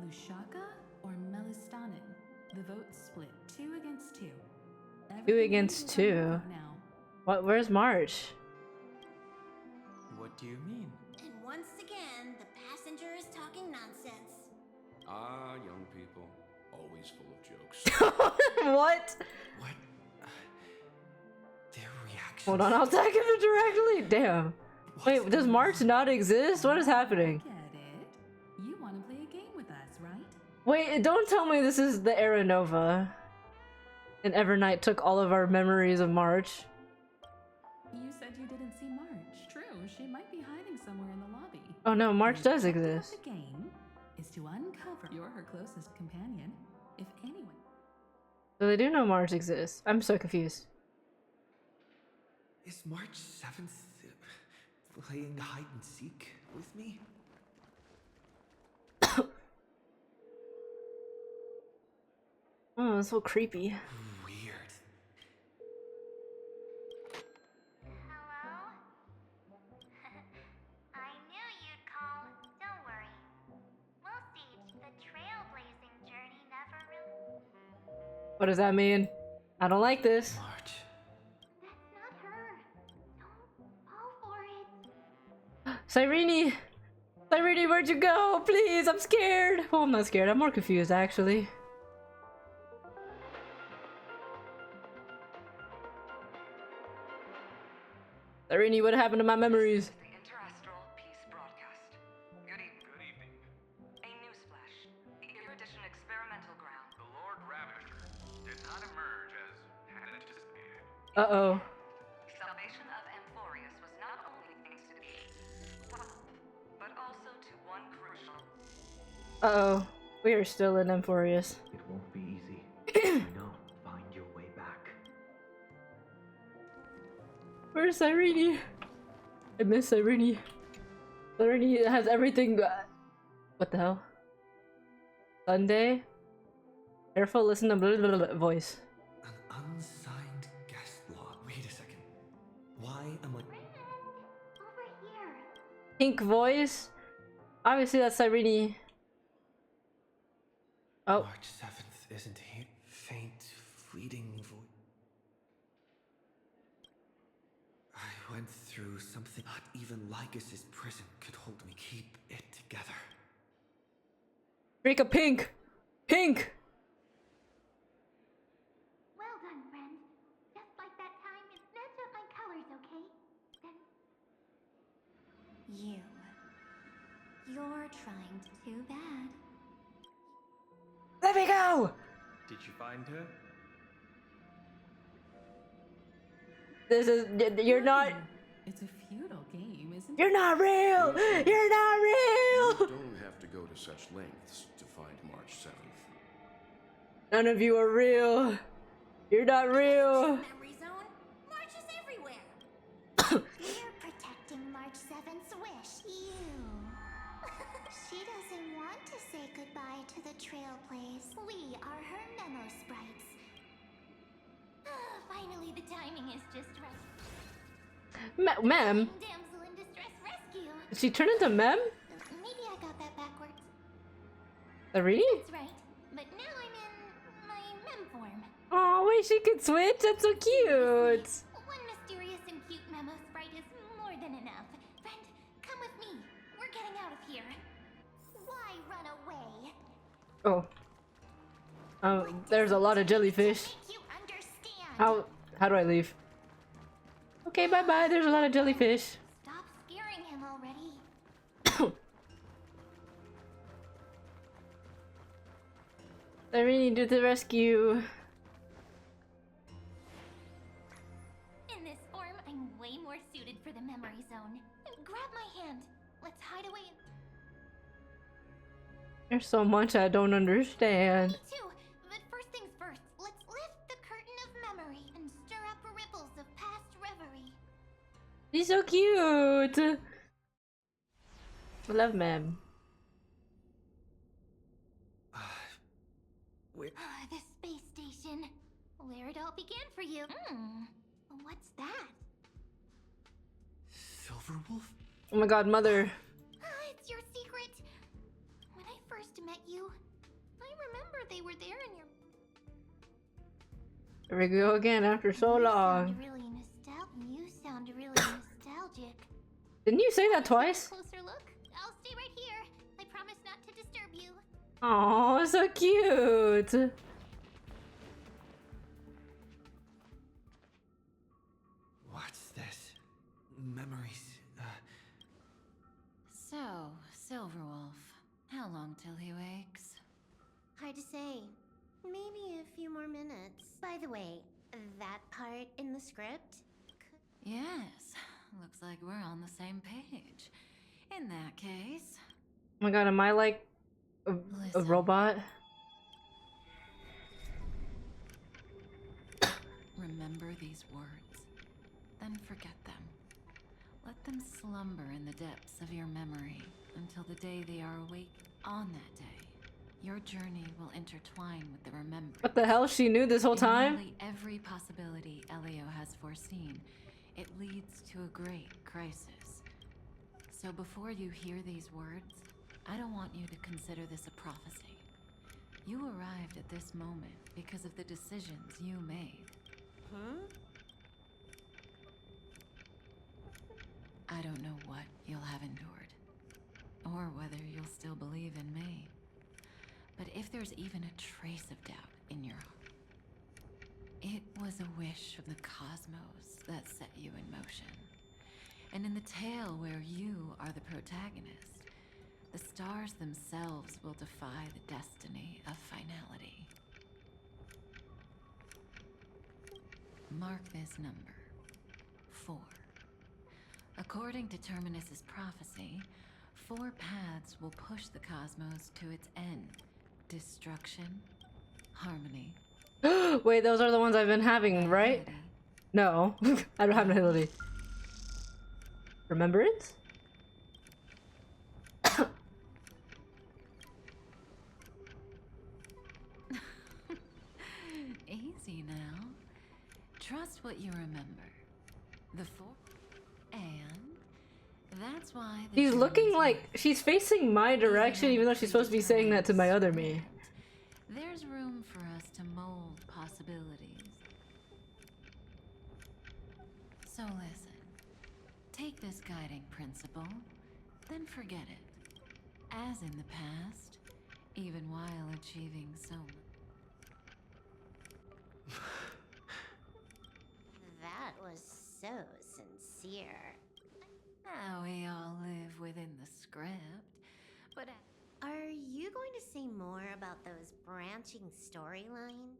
Lushaka or Melistanen? The vote's split 2 against 2. 2 against 2? Now. What? Where's March? What do you mean? And once again, the passenger is talking nonsense. Ah, young people. Always full of jokes. What? What? Their reaction. Hold on, I'll tag him directly. Damn. Wait, does March not exist? What is happening? Get it? You want to play a game with us, right? Wait, don't tell me this is the Era Nova. And Evernight took all of our memories of March. You said you didn't see March. True, she might be hiding somewhere in the lobby. Oh no, March The does objective of exist. The game is to uncover. You're her closest companion. If anyone. So they do know March exists. I'm so confused. Is March 7th playing hide and seek with me? Oh, it's so creepy. Weird. Hello? I knew you'd call. Don't worry. We'll see. The trailblazing journey never really... What does that mean? I don't like this. March. That's not her. Don't fall for it. Cyrene! Cyrene, where'd you go? Please, I'm scared. Oh, I'm not scared. I'm more confused, actually. Cyrene, what happened to my memories? The Interastral Peace Broadcast. Good evening. Good evening. A newsflash. The Erudition Experimental Ground. The Lord Ravager did not emerge as had anticipated. Uh-oh. Salvation of Amphorius was not only thanks to the but also to one crucial. Uh-oh. We are still in Amphorius. It won't be easy. I know. Find your way back. Where's Cyrene? I miss Cyrene. Cyrene has everything. What the hell? Sunday? Careful, listen to blah, blah, blah, voice. An unsigned guest log. Wait a second. Why am I... Over here. Pink voice? Obviously that's Cyrene. Oh. March 7th isn't here. Faint, fleeting voice. I went through something not even Lycus's prison could hold me. Keep it together. Drink a pink. Pink. Well done, friend. Just like that time, it matched up my colors, okay? Then You're trying too bad. Let me go. Did you find her? This is you're not. It's a feudal game, isn't it? You're not real. You're not real. You don't have to go to such lengths to find March 7th. None of you are real. You're not real. Memory zone? March is everywhere. we're protecting March 7th's wish. She doesn't want to say goodbye to the Trailblaze. We are her memo sprites. Finally, the timing is just right. Mem? Damsel in distress rescue. Did she turn into Mem? Maybe I got that backwards. Really? That's right. But now I'm in my mem form. Oh, wait, she could switch? That's so cute. One mysterious and cute memo sprite is more than enough. Friend, come with me. We're getting out of here. Why run away? Oh. Oh, there's a lot of jellyfish. How do I leave? Okay, bye-bye. There's a lot of jellyfish. Stop scaring him already. I really need to rescue. In this form, I'm way more suited for the memory zone. Grab my hand. Let's hide away. There's so much I don't understand. Me too. But first things first, let's lift the curtain of memory and stir up ripples of past reverie. She's so cute. I love Mem. The space station. Where it all began for you. What's that? Silverwolf? Oh my god, Mother. It's your secret. When I first met you, I remember they were there in your... Here we go again after so long. You sound really nostalgic. Didn't you say that twice? Closer look. I'll stay right here. I promise not to disturb you. Oh, so cute. What's this? Memories. So, Silverwolf, how long till he wakes? Hard to say. Maybe a few more minutes. By the way, that part in the script? Yes, looks like we're on the same page. In that case... Oh my god, am I like a robot? Remember these words, then forget them. Let them slumber in the depths of your memory until the day they are awake. On that day, your journey will intertwine with the remembrance. What the hell? She knew this whole time? In nearly every possibility Elio has foreseen, it leads to a great crisis. So before you hear these words, I don't want you to consider this a prophecy. You arrived at this moment because of the decisions you made. I don't know what you'll have endured, or whether you'll still believe in me. But if there's even a trace of doubt in your heart, it was a wish of the cosmos that set you in motion. And in the tale where you are the protagonist, the stars themselves will defy the destiny of finality. Mark this number, 4. According to Terminus's prophecy, 4 paths will push the cosmos to its end. Destruction, harmony. Wait, those are the ones I've been having, right? No, I don't have nihility. Remembrance? Easy now. Trust what you remember. The 4. And that's why She's looking like she's facing my direction, even though she's supposed to be saying that to my other me. there's room for us to mold possibilities. So listen. Take this guiding principle, then forget it. As in the past, even while achieving so much. That was so sincere. We all live within the script, but Are you going to say more about those branching storylines?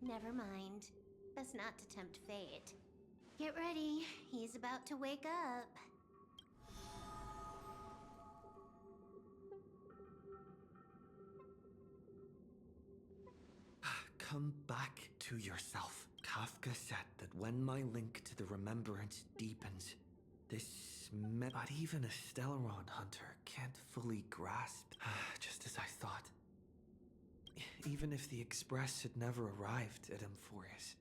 Never mind. Best not to tempt fate. Get ready. He's about to wake up. Come back to yourself. Kafka said that when my link to the remembrance deepens, but even a Stellaron hunter can't fully grasp, just as I thought. Even if the Express had never arrived at Amphorius.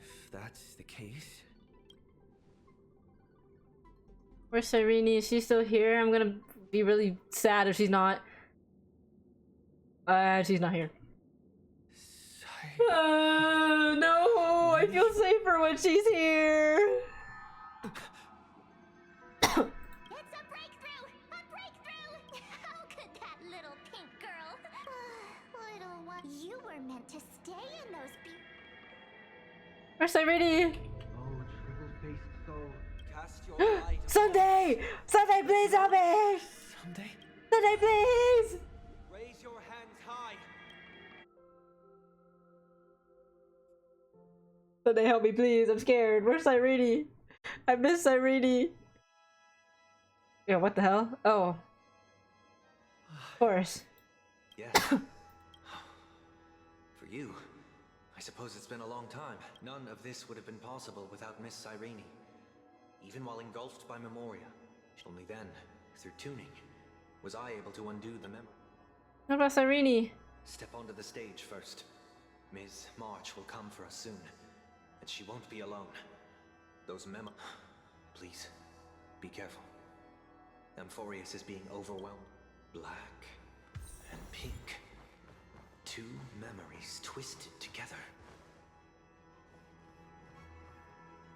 If that's the case... Where's Cyrene? Is she still here? I'm gonna be really sad if she's not. She's not here. No, I feel safer when she's here. It's a breakthrough! A breakthrough! How could that little pink girl? Little one, you were meant to stay in those Where's Cyrene? Oh, triple-faced soul. Cast your light. Sunday! Sunday, please help me! Sunday? Sunday, please! Raise your hands high. Sunday, help me, please. I'm scared. Where's Cyrene? I miss Cyrene. Yeah, what the hell? Oh. Of course. Yes. For you, I suppose it's been a long time. None of this would have been possible without Miss Cyrene. Even while engulfed by Memoria. Only then, through tuning, was I able to undo the memory. What about Cyrene? Step onto the stage first. Ms. March will come for us soon. And she won't be alone. Those memo... Please, be careful. Amphorius is being overwhelmed. Black and pink. Two memories twisted together.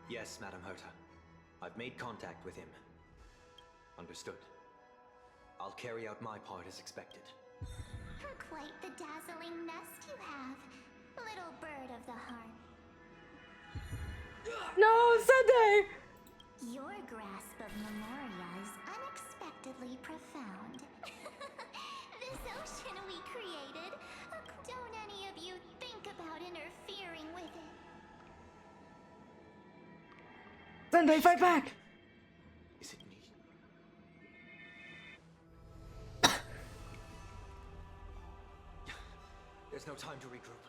Yes, Madam Herta. I've made contact with him. Understood. I'll carry out my part as expected. Quite the dazzling nest you have, little bird of the heart. No, Sunday! Your grasp of Memoria is unexpectedly profound. This ocean we created, don't any of you think about interfering with it? Sunday, fight back! Is it me? There's no time to regroup.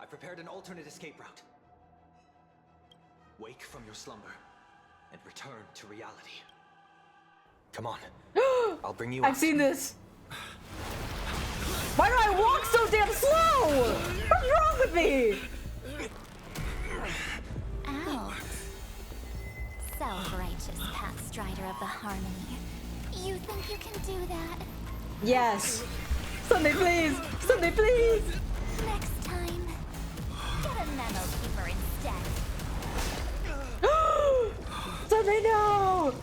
I prepared an alternate escape route. Wake from your slumber and return to reality. Come on. I'll bring you I've out. seen this. Why do I walk so damn slow? What's wrong with me? Ow. Self-righteous path strider of the harmony. You think you can do that? Yes. Sunday, please. Sunday, please. Next time, get a memo keeper instead. Sunday, no!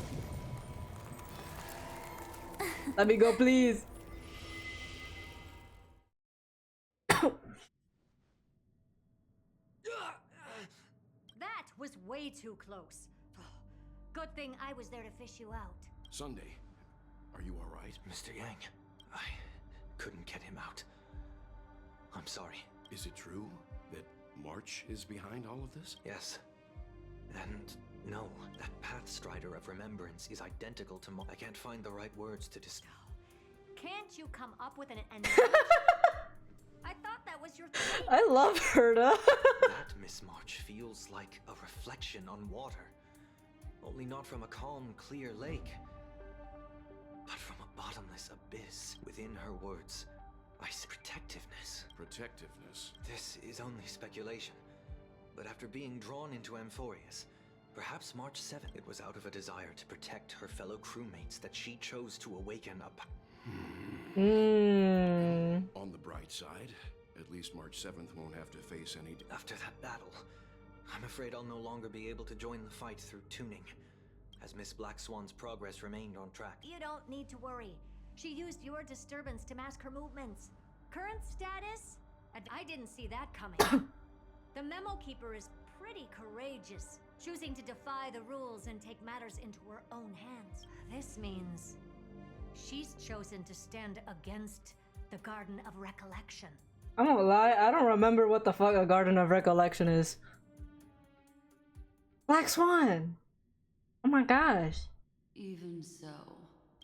Let me go, please. That was way too close. Good thing I was there to fish you out. Sunday, are you all right? Mr. Yang, I couldn't get him out. I'm sorry. Is it true that March is behind all of this? Yes. And no, that path strider of remembrance is identical to I can't find the right words to describe. Can't you come up with an I thought that was your thing. I love Herta. That Miss March feels like a reflection on water. Only not from a calm, clear lake, but from a bottomless abyss. Within her words, I see protectiveness. Protectiveness? This is only speculation. But after being drawn into Amphorius, perhaps March 7th, it was out of a desire to protect her fellow crewmates that she chose to awaken a... On the bright side, at least March 7th won't have to face any... After that battle, I'm afraid I'll no longer be able to join the fight through tuning, as Miss Black Swan's progress remained on track. You don't need to worry. She used your disturbance to mask her movements. Current status? I didn't see that coming. The Memo Keeper is pretty courageous, choosing to defy the rules and take matters into her own hands. This means she's chosen to stand against the Garden of Recollection. I'm gonna lie, I don't remember what the fuck a Garden of Recollection is. Black Swan! Oh my gosh. Even so,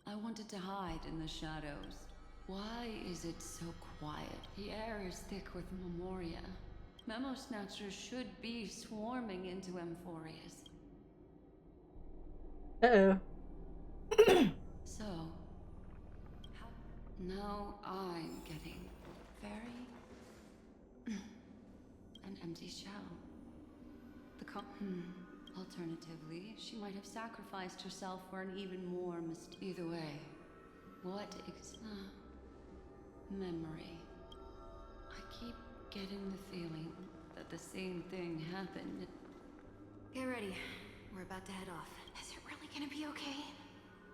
I wanted to hide in the shadows. Why is it so quiet? The air is thick with Memoria. Memo Snatchers should be swarming into Amphorius. Uh-oh. So, now I'm getting very... an empty shell. Alternatively, she might have sacrificed herself for an even more Either way, what memory. I keep getting the feeling that the same thing happened. Get ready. We're about to head off. Is it really gonna be okay?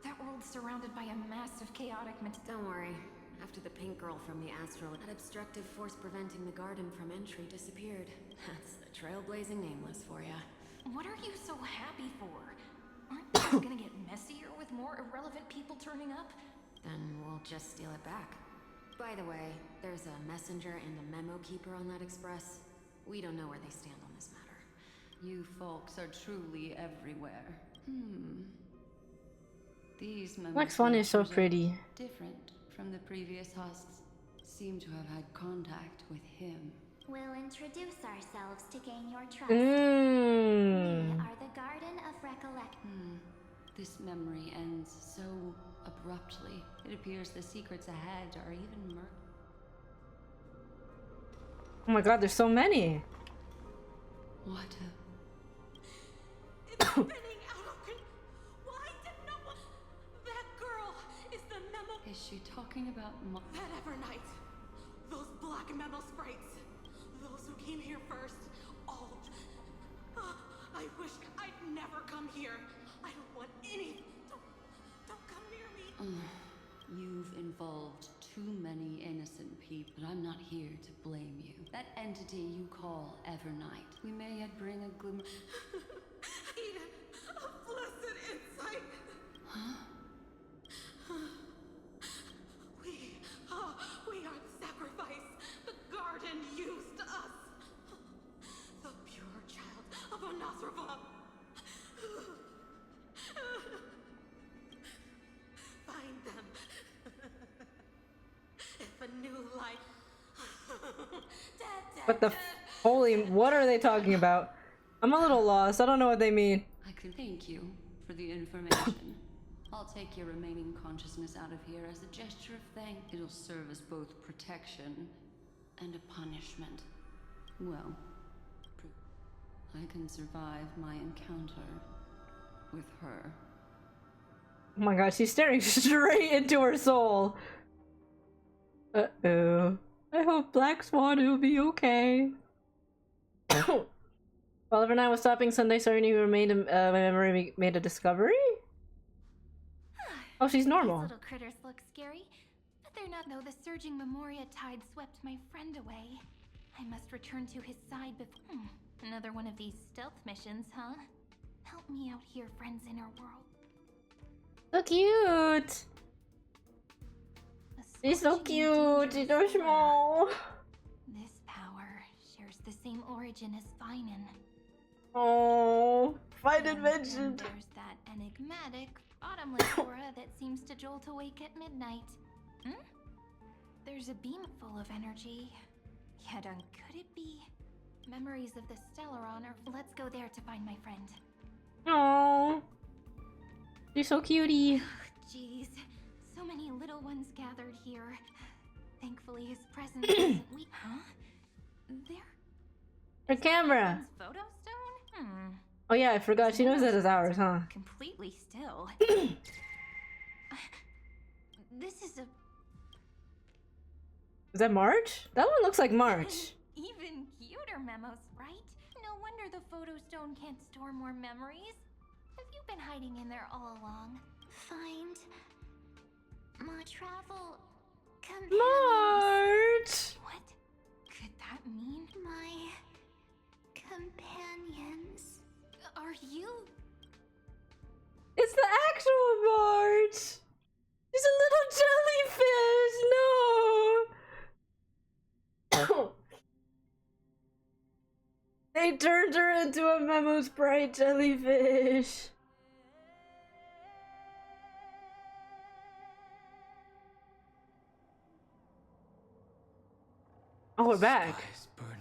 That world's surrounded by a massive chaotic Don't worry. After the pink girl from the astral, that obstructive force preventing the garden from entry disappeared. That's the trailblazing nameless for ya. What are you so happy for? Aren't things gonna get messier with more irrelevant people turning up? Then we'll just steal it back. By the way, there's a messenger and a memo keeper on that express. We don't know where they stand on this matter. You folks are truly everywhere. These Black Swan is so pretty. Different from the previous husks. Seem to have had contact with him. We'll introduce ourselves to gain your trust. Mm. We are the Garden of Recollection. This memory ends so abruptly. It appears the secrets ahead are even murky. Oh my god, there's so many. What It's spinning out of control. Why did no one... That girl is the memo... Is she talking about That Evernight. Those black memo sprites. Those who came here first. All... I wish I'd never come here. I don't want any... Don't come near me. You've involved too many innocent people, but I'm not here to blame you. That entity you call Evernight, we may yet bring a glimmer... Eden, a blessed insight. Huh? We are the sacrifice the garden used us. The pure child of Onasrava. Find them. If a new life. What the holy, what are they talking about? I'm a little lost. I don't know what they mean. I can thank you for the information. I'll take your remaining consciousness out of here as a gesture of thanks. It'll serve as both protection and a punishment. Well, I can survive my encounter with her. Oh my god, she's staring straight into her soul. Uh-oh. I hope Black Swan will be okay. While Evernight was stopping Sunday, Serenity remained my memory made a discovery? Oh, she's normal. These little critters look scary, but they're not though the surging Memoria tide swept my friend away. I must return to his side before... Another one of these stealth missions, huh? Help me out here, friends in our world. So cute! She's so cute! She's so small! This power shares the same origin as Finan. Oh, Finan mentioned. There's that enigmatic, bottomless aura that seems to jolt awake at midnight. There's a beam full of energy. Yet could it be memories of the Stellaron? Or let's go there to find my friend. Oh, you're so cutie. Jeez, so many little ones gathered here. Thankfully, his presence isn't weak. Huh? There. Her camera. Photo stone? Oh yeah, I forgot. She knows that is ours, huh? Completely still. This is a... Is that March? That one looks like March. Even cuter memos, right? No wonder wonder the photo stone can't store more memories. Have you been hiding in there all along? Find more travel companions. March! What could that mean? My companions. Are you? It's the actual March! She's a little jellyfish! No! They turned her into a Memo Sprite jellyfish. Oh, we're back. Sky is burning.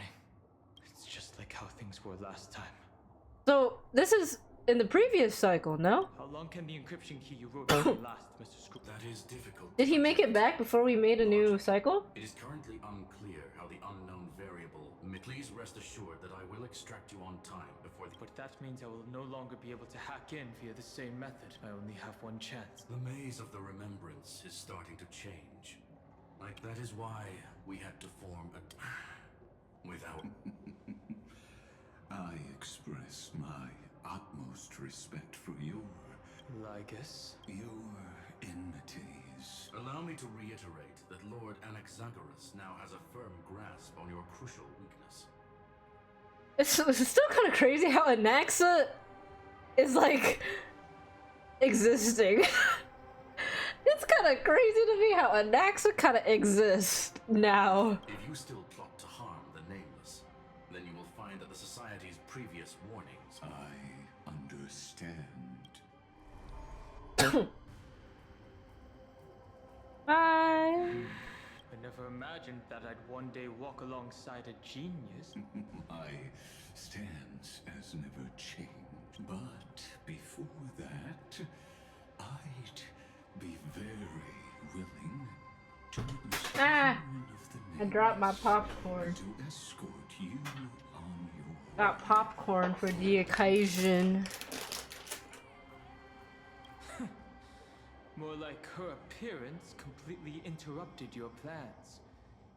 It's just like how things were last time. So, this is in the previous cycle, no? How long can the encryption key you wrote down last, Mr. Scrooge? That is difficult. Did he make it back before we made a new cycle? It is currently unclear how the unknown variable. Please rest assured that I will extract you on time before the. But that means I will no longer be able to hack in via the same method. I only have one chance. The maze of the remembrance is starting to change. Like that is why we had to form a. Without. I express my utmost respect for your enmities. Allow me to reiterate that Lord Anaxagoras now has a firm grasp on your crucial weakness. It's still kind of crazy how Anaxa is like existing. It's kind of crazy to me how Anaxa kind of exists now. If you still plot to harm the Nameless, then you will find that the Society's previous warnings. I understand. Bye. I never imagined that I'd one day walk alongside a genius. My stance has never changed. But before that, I'd be very willing to I dropped my popcorn. to escort you on your Got popcorn for the occasion. More like her appearance completely interrupted your plans,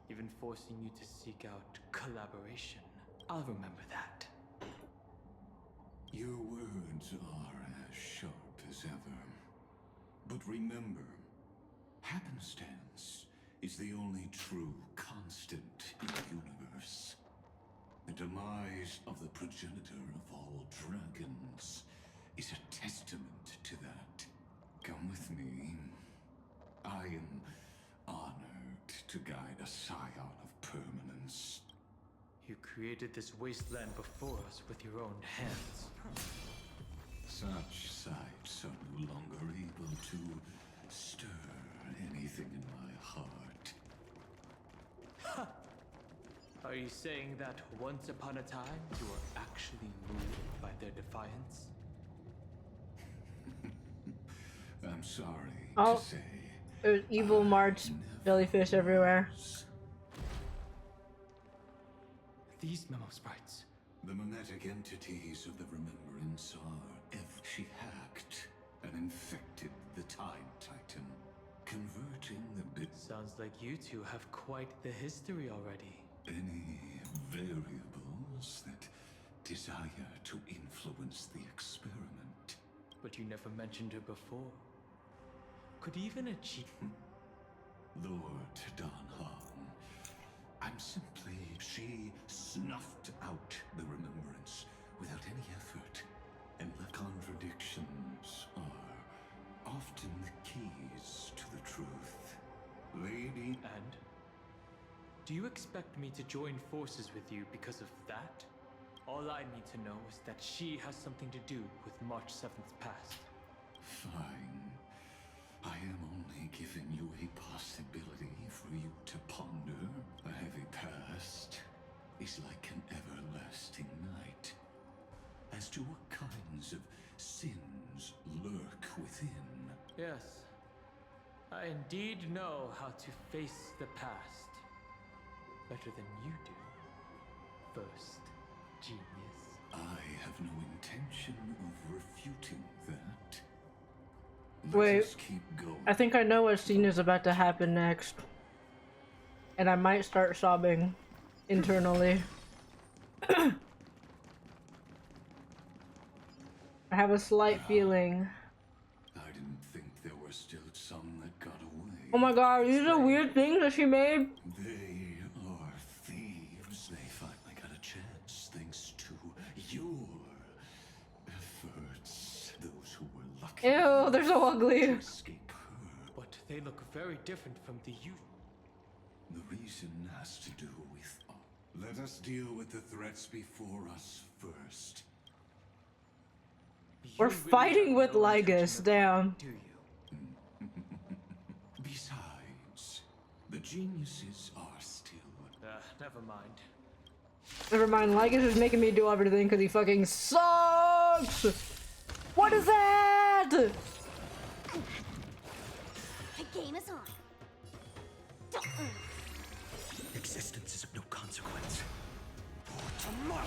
even forcing you to seek out collaboration. I'll remember that. Your words are as sharp as ever. But remember, happenstance is the only true constant in the universe. The demise of the progenitor of all dragons is a testament to that. Come with me. I am honored to guide a scion of permanence. You created this wasteland before us with your own hands. Such sights are no longer able to stir anything in my heart. Are you saying that once upon a time you were actually moved by their defiance? I'm sorry Oh, to say. there's evil March jellyfish everywhere. These memo sprites. The mimetic entities of the remembrance are she hacked and infected the Time Titan, converting the bit. Sounds like you two have quite the history already. Any variables that desire to influence the experiment. But you never mentioned her before. Could even a Lord Don Hong, I'm simply. She snuffed out the remembrance without any effort, and the contradictions are often the keys to the truth. Lady. And? Do you expect me to join forces with you because of that? All I need to know is that she has something to do with March 7th past. Fine. I am only giving you a possibility for you to ponder. A heavy past is like an everlasting night. As to what kinds of sins lurk within. Yes. I indeed know how to face the past. Better than you do. First, genius. I have no intention of refuting that. Wait, Let us keep going. I think I know what scene is about to happen next. And I might start sobbing internally. I have a slight feeling. I didn't think there were still some that got away. Oh my god, these are weird things that she made. They are thieves. They finally got a chance thanks to your efforts. Those who were lucky. Ew, they're so ugly. To escape her. But they look very different from the usual. The reason has to do with let us deal with the threats before us first. We're fighting with Lygus, damn. Besides, the geniuses are still. Never mind. Never mind, Lygus is making me do everything because he fucking sucks! What is that? The game is on. Existence is of no consequence. For tomorrow!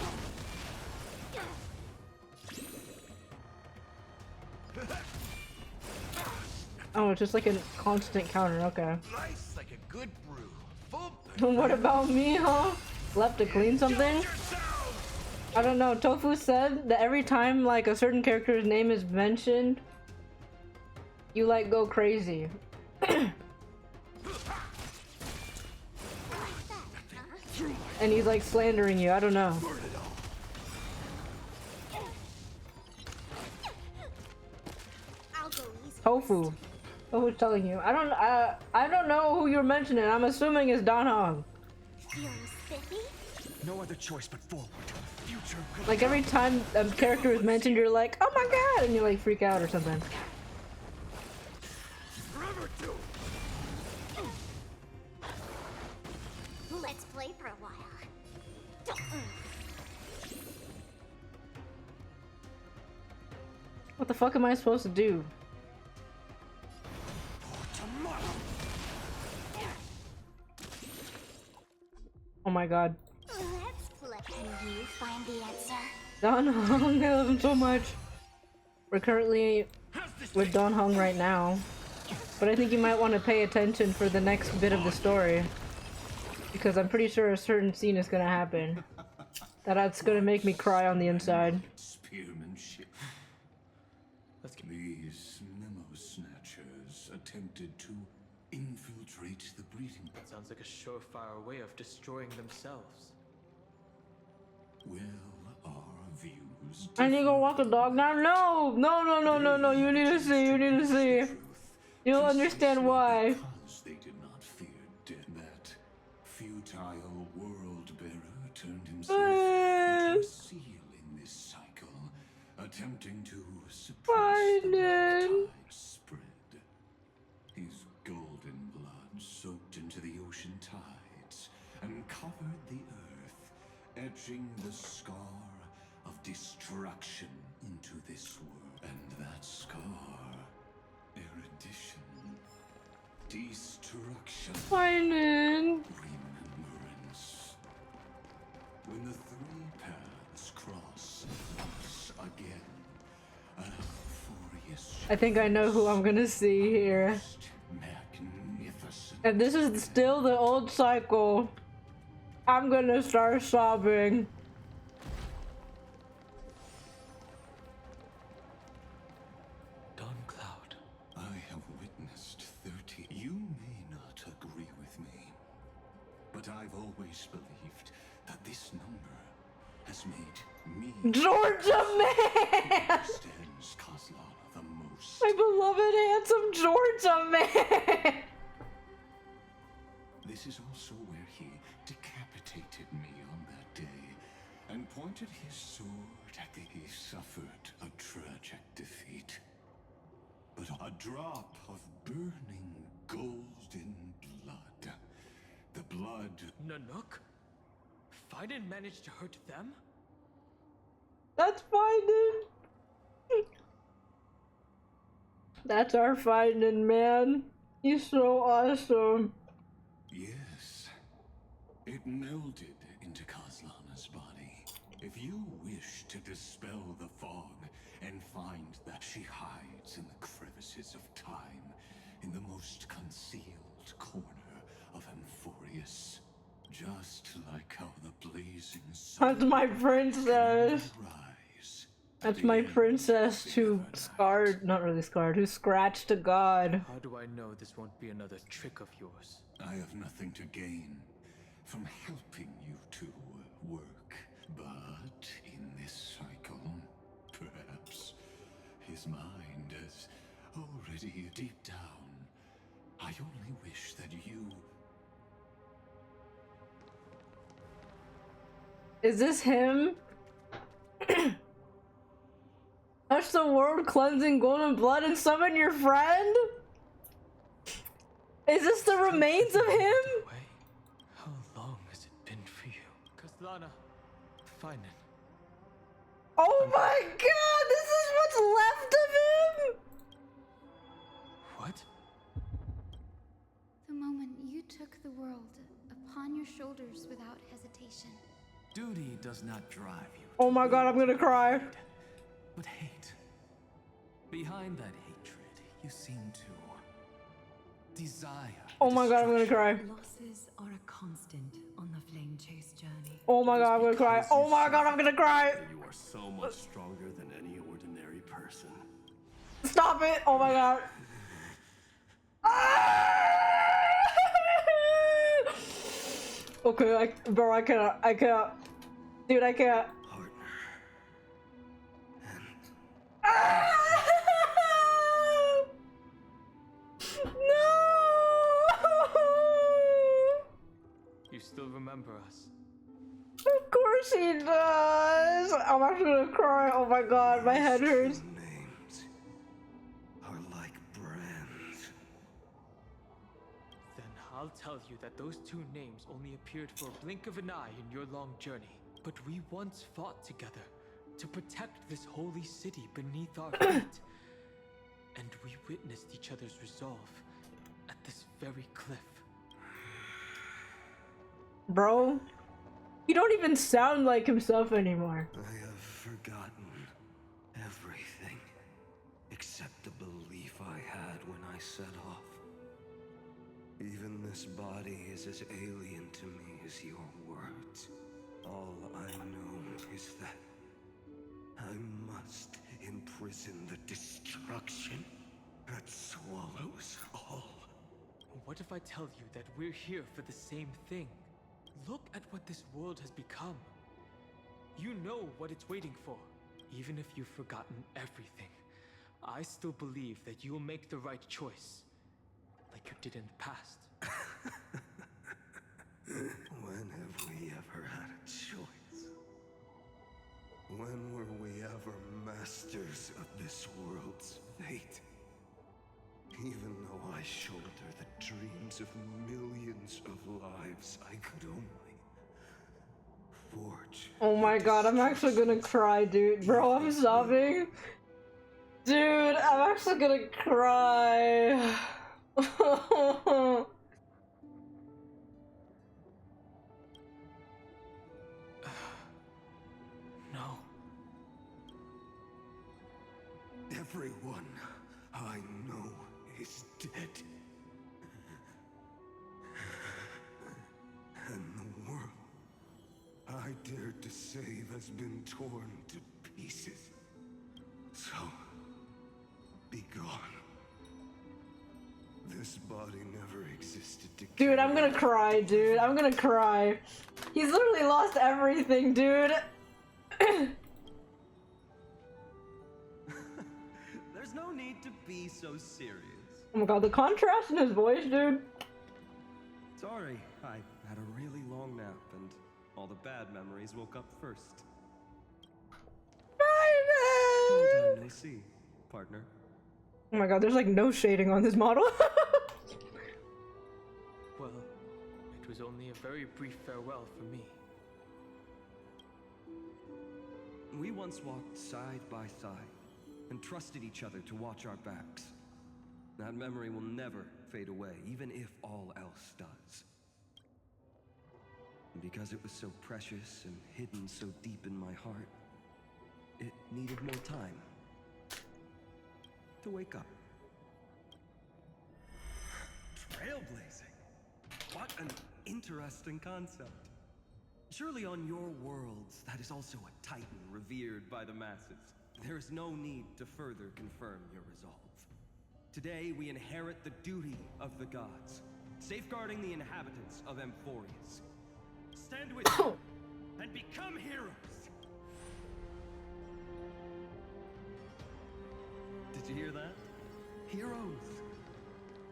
Oh, it's just like a constant counter, okay. Nice like a good brew. Full What about me, huh? Left to clean something? I don't know, Tofu said that every time like a certain character's name is mentioned, you like go crazy. And he's like slandering you, I don't know. Tofu. Tofu's telling you. I don't know who you're mentioning. I'm assuming it's Don Hong. No other choice but forward. Future. Like every time a character is mentioned, you're like, oh my god, and you like freak out or something. Let's play for a while. What the fuck am I supposed to do? Oh my god. Let's play. Can you find the answer? Don Hong, I love him so much. We're currently with Don Hong right now. But I think you might want to pay attention for the next bit of the story. Because I'm pretty sure a certain scene is gonna happen. That's gonna make me cry on the inside. Spearmanship. These memo snatchers attempted to infiltrate the breeding. That sounds like a surefire way of destroying themselves. Well, our views. I need to go walk the dog now. No, no, no, no, no, no. You need to see. You need to see. You'll understand why. Because they did not fear death. That futile world bearer turned himself into a seal in this cycle, attempting to suppress the tide spread. His golden blood soaked into the ocean tides and covered the earth, etching the scar of destruction into this world. And that scar, erudition, destruction, Finding. remembrance. When the three paths cross once again, an euphorious I think I know who I'm gonna see here. magnificent. And this is still the old cycle. I'm gonna start sobbing. Don Cloud, I have witnessed 30. You may not agree with me, but I've always believed that this number has made me Georgia man! Stands Kozlana the most. My beloved handsome Georgia man! This is also where he decapitated me on that day and pointed his sword at the. He suffered a tragic defeat. But a drop of burning golden blood. The blood. Nanook? Fiden managed to hurt them? That's Fiden. That's our Fiden, man. He's so awesome. Yes. It melded into Kozlana's body. If you wish to dispel the fog and find that she hides in the crevices of time, in the most concealed corner of Amphorius, just like how the blazing sun That's my princess. rise, That's my princess who scarred, not really scarred, who scratched a god. How do I know this won't be another trick of yours? I have nothing to gain from helping you to work. But in this cycle, perhaps his mind is already deep down. I only wish that you... Is this him? Touch the world, cleansing golden blood, and summon your friend? Is this the remains of him? How long has it been for you? Kaslana, find it. Oh my god, this is what's left of him? What? The moment you took the world upon your shoulders without hesitation. Duty does not drive you. Oh my god, I'm gonna cry. But hate. Behind that hatred, you seem to desire. Oh my god, I'm gonna cry. Losses are a constant on the flame chase journey. Oh my god, I'm gonna cry. Oh my god, I'm gonna cry. You are so much stronger than any ordinary person. Stop it. Oh my god. Okay, bro, I can't. Dude, I can't. No! You still remember us? Of course he does! I'm actually gonna cry. Oh my god, my head hurts. Names are like brands. Then I'll tell you that those two names only appeared for a blink of an eye in your long journey. But we once fought together to protect this holy city beneath our feet. And we witnessed each other's resolve at this very cliff. Bro, you don't even sound like himself anymore. I have forgotten everything except the belief I had when I set off. Even this body is as alien to me as your words. All I know is that I must imprison the destruction that swallows all. What if I tell you that we're here for the same thing? Look at what this world has become. You know what it's waiting for. Even if you've forgotten everything, I still believe that you'll make the right choice. Like you did in the past. When have we ever had a choice? When were we ever masters of this world's fate? Even though I shoulder the dreams of millions of lives, I could only forge. Oh my god, I'm actually gonna cry, dude. Bro, I'm sobbing. Dude, I'm actually gonna cry. No. Everyone I know is dead. And the world I dared to save has been torn to pieces. So, be gone. This body never existed to Dude, I'm gonna cry, dude. I'm gonna cry. He's literally lost everything, dude. There's no need to be so serious. Oh my god, the contrast in his voice, dude. Sorry, I had a really long nap and all the bad memories woke up first. Long time no see, partner. Oh my god, there's like no shading on this model. Well, it was only a very brief farewell for me. We once walked side by side and trusted each other to watch our backs. That memory will never fade away, even if all else does. And because it was so precious and hidden so deep in my heart, it needed more time to wake up. Trailblazing. What an interesting concept. Surely on your worlds, that is also a titan revered by the masses. There is no need to further confirm your resolve. Today we inherit the duty of the gods, safeguarding the inhabitants of Amphorius. Stand with me and become heroes! Did you hear that? Heroes!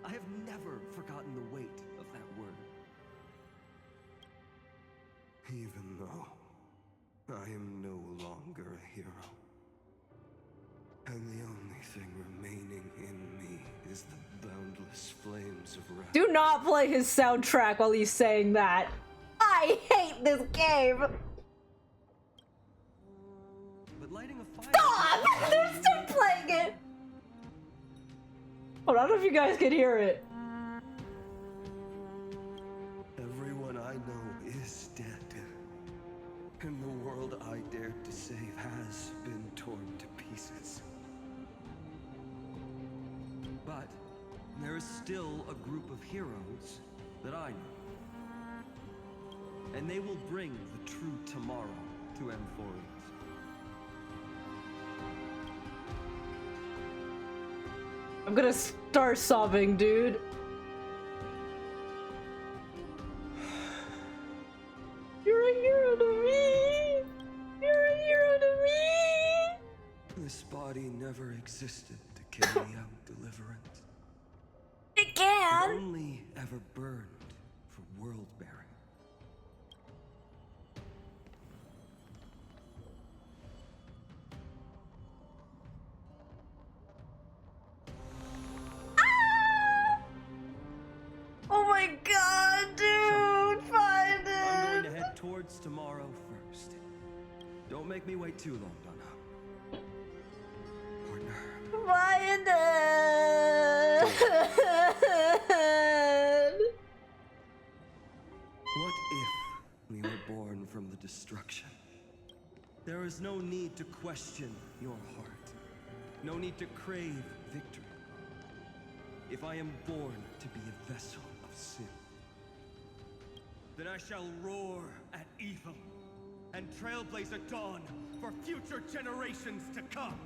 I have never forgotten the weight of that word. Even though I am no longer a hero, and the only thing remaining in me is the boundless flames of wrath. Do not play his soundtrack while he's saying that. I hate this game. But lighting a fire. Stop! Stop playing it. Oh, I don't know if you guys can hear it. Everyone I know is dead, and the world I dared to save has been torn to pieces. But there is still a group of heroes that I know. And they will bring the true tomorrow to Amphorius. I'm gonna start sobbing, dude. You're a hero to me! You're a hero to me! This body never existed to carry out deliverance. It can! It only ever burned for world bearing. Oh my god, dude! Find it! I'm going to head towards tomorrow first. Don't make me wait too long, Donna. Partner. Find it! What if we were born from the destruction? There is no need to question your heart. No need to crave victory. If I am born to be a vessel of sin, then I shall roar at evil and trailblaze a dawn for future generations to come.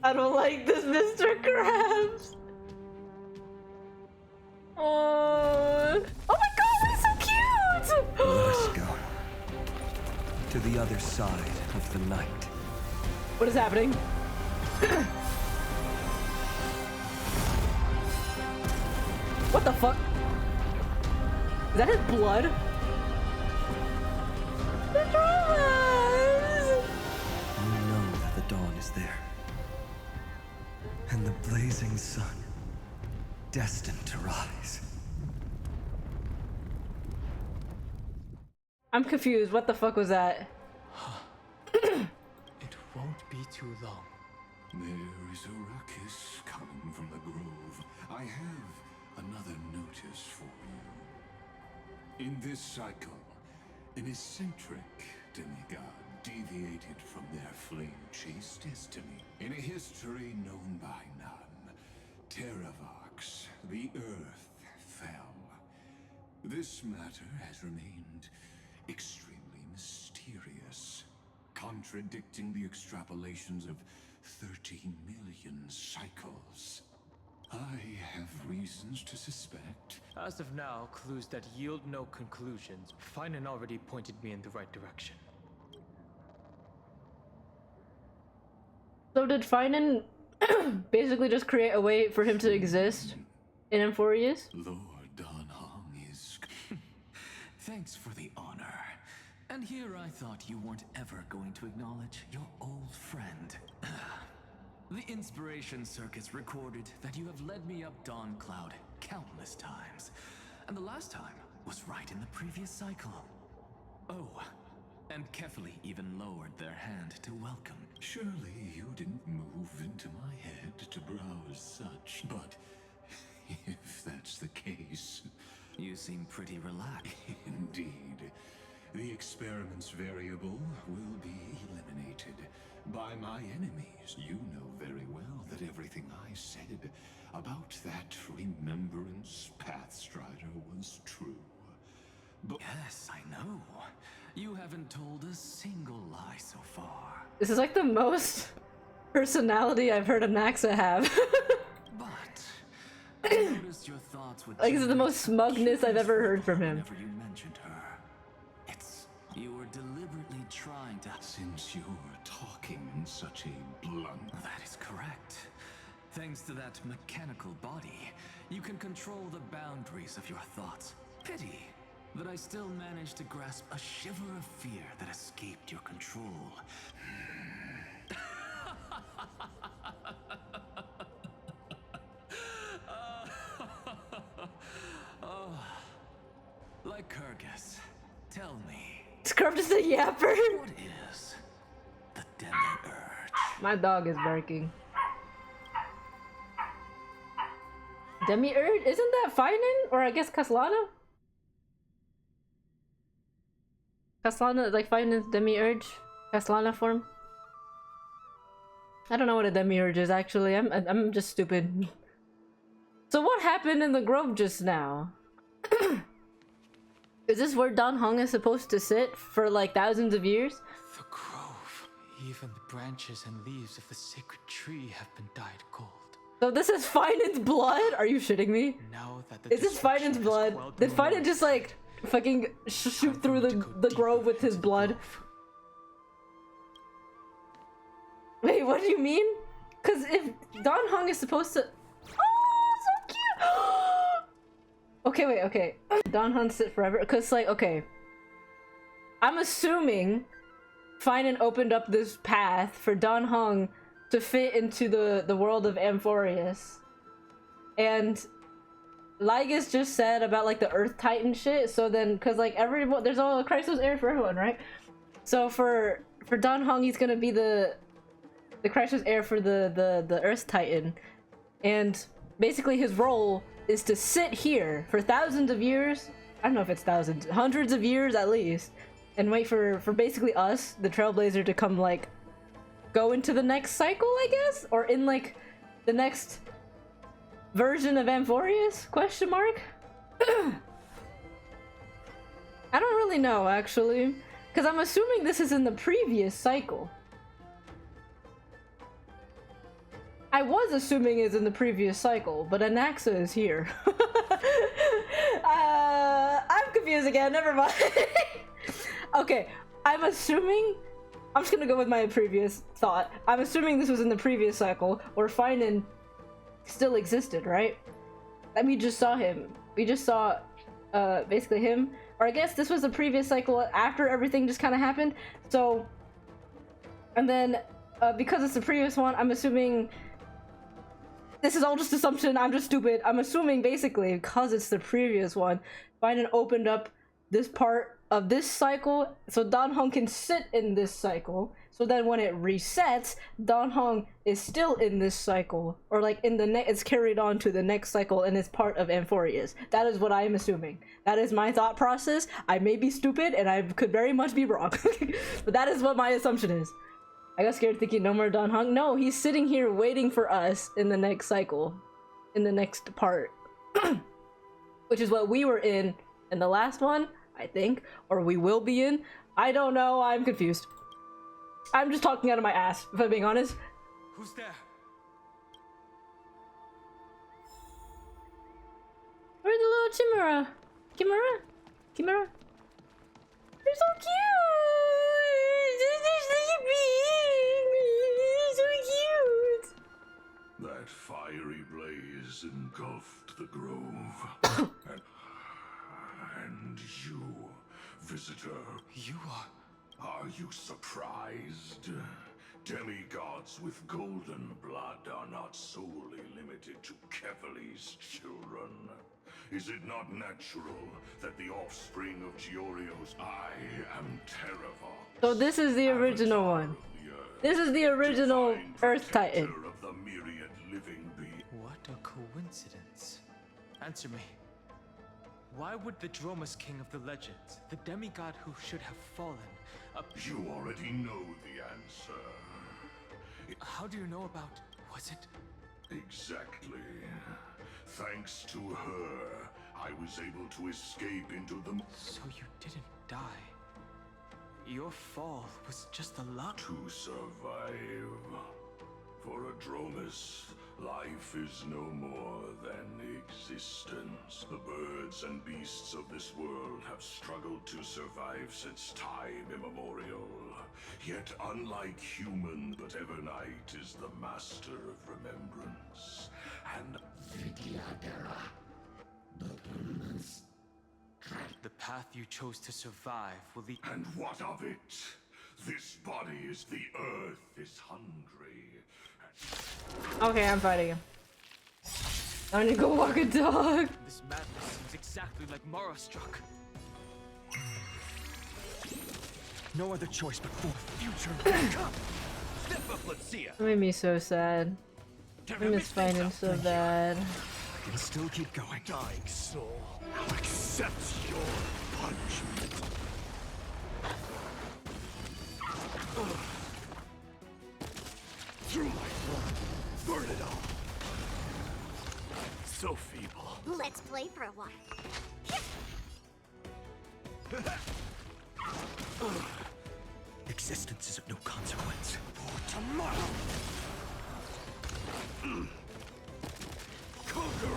I don't like this, Mr. Krabs. Oh my god, that's so cute! Let us go to the other side of the night. What is happening? What the fuck? Is that his blood? The dramas! You know that the dawn is there. And the blazing sun, destined to rise. I'm confused. What the fuck was that? It won't be too long. There is a ruckus coming from the grove. I have another notice for you. In this cycle, an eccentric demigod deviated from their flame-chased destiny. In a history known by none, Terravox, the Earth, fell. This matter has remained extremely mysterious, contradicting the extrapolations of 30 million cycles. I have reasons to suspect. As of now, clues that yield no conclusions. Finan already pointed me in the right direction. So did Finan basically just create a way for him to exist in Amphorius? Lord Don Hong is... Thanks for the honor. And here I thought you weren't ever going to acknowledge your old friend. The Inspiration Circus recorded that you have led me up Dawn Cloud countless times. And the last time was right in the previous cycle. Oh, and carefully even lowered their hand to welcome. Surely you didn't move into my head to browse such, but if that's the case... You seem pretty relaxed. Indeed. The experiment's variable will be eliminated by my enemies. You know very well that everything I said about that remembrance Pathstrider was true. But yes, I know. You haven't told a single lie so far. This is like the most personality I've heard a Naxa have. I noticed your thoughts would Like, this is the most smugness I've ever heard from him. whenever you mentioned her. You were deliberately trying to. Since you're talking in such a blunt... That is correct. Thanks to that mechanical body, you can control the boundaries of your thoughts. Pity that I still managed to grasp a shiver of fear that escaped your control. Oh, like Kyrgyz, tell me. Scrub just a yapper. What is the demi-urge? My dog is barking. Demi-urge? Isn't that Finan? Or I guess Kaslana? Kaslana, like Finan's demi-urge? Kaslana form? I don't know what a demi-urge is actually. I'm just stupid. So what happened in the grove just now? Is this where Dan Heng is supposed to sit for like thousands of years? The grove. Even the branches and leaves of the sacred tree have been dyed gold. So this is Finan's blood? Are you shitting me? Now that the Is this Finan's blood? Did Finan just like fucking shoot through the grove with his blood? Wait, what do you mean? Cause if Dan Heng is supposed to... Oh, so cute! Okay, wait, okay. Dan Heng sit forever? Cause like, okay. I'm assuming Finan opened up this path for Dan Heng to fit into the world of Amphorius. And Lygus just said about like the Earth Titan shit, so then, cause like everyone, there's all Chrysos air for everyone, right? So for Dan Heng, he's gonna be the Chrysos heir for the Earth Titan, and basically his role is to sit here for thousands of years. I don't know if it's thousands, hundreds of years at least, and wait for basically us, the Trailblazer, to come like go into the next cycle, I guess, or in like the next version of Amphorius? Question mark. I don't really know actually, because I'm assuming this is in the previous cycle. I was assuming it's in the previous cycle, but Anaxa is here. I'm confused again, never mind. Okay, I'm assuming... I'm just gonna go with my previous thought. I'm assuming this was in the previous cycle, where Finan still existed, right? And we just saw him. We just saw, basically him. Or I guess this was the previous cycle after everything just kind of happened. So... And then, because it's the previous one, I'm assuming... This is all just assumption, I'm just stupid. I'm assuming basically because it's the previous one, Finan opened up this part of this cycle so Dan Heng can sit in this cycle. So then when it resets, Dan Heng is still in this cycle. Or like in the it's carried on to the next cycle and it's part of Amphorius. That is what I am assuming. That is my thought process. I may be stupid and I could very much be wrong. But that is what my assumption is. I got scared thinking no more Dan Heng. No, he's sitting here waiting for us in the next cycle. In the next part. Which is what we were in the last one, I think. Or we will be in. I don't know, I'm confused. I'm just talking out of my ass, if I'm being honest. Who's there? Where's the little Chimera? Chimera? They're so cute! That fiery blaze engulfed the grove. and you, visitor. You are... Are you surprised? Demigods with golden blood are not solely limited to Kefali's children. Is it not natural that the offspring of Giorio's I am Terravon? So this is the original one. This is the original Earth Titan. Of the myriad living beings. What a coincidence. Answer me. Why would the Dromus King of the legends, the demigod who should have fallen, You already know the answer. How do you know about... was it... Exactly. Thanks to her, I was able to escape into the... So you didn't die. Your fall was just a luck. To survive. For Adromus, life is no more than existence. The birds and beasts of this world have struggled to survive since time immemorial. Yet unlike human, but Evernight is the master of remembrance. And the path you chose to survive will lead. And what of it? This body is the earth is hungry. Okay, I'm fighting him. I need to go walk a dog. This madness seems exactly like Mara struck. No other choice but for future. Come! Step up, let's see ya! That made me so sad. I miss fighting so bad. I can still keep going. Dying soul, I'll accept your punishment. Through my blood, burn it all. So feeble. Let's play for a while. Existence is of no consequence. For tomorrow.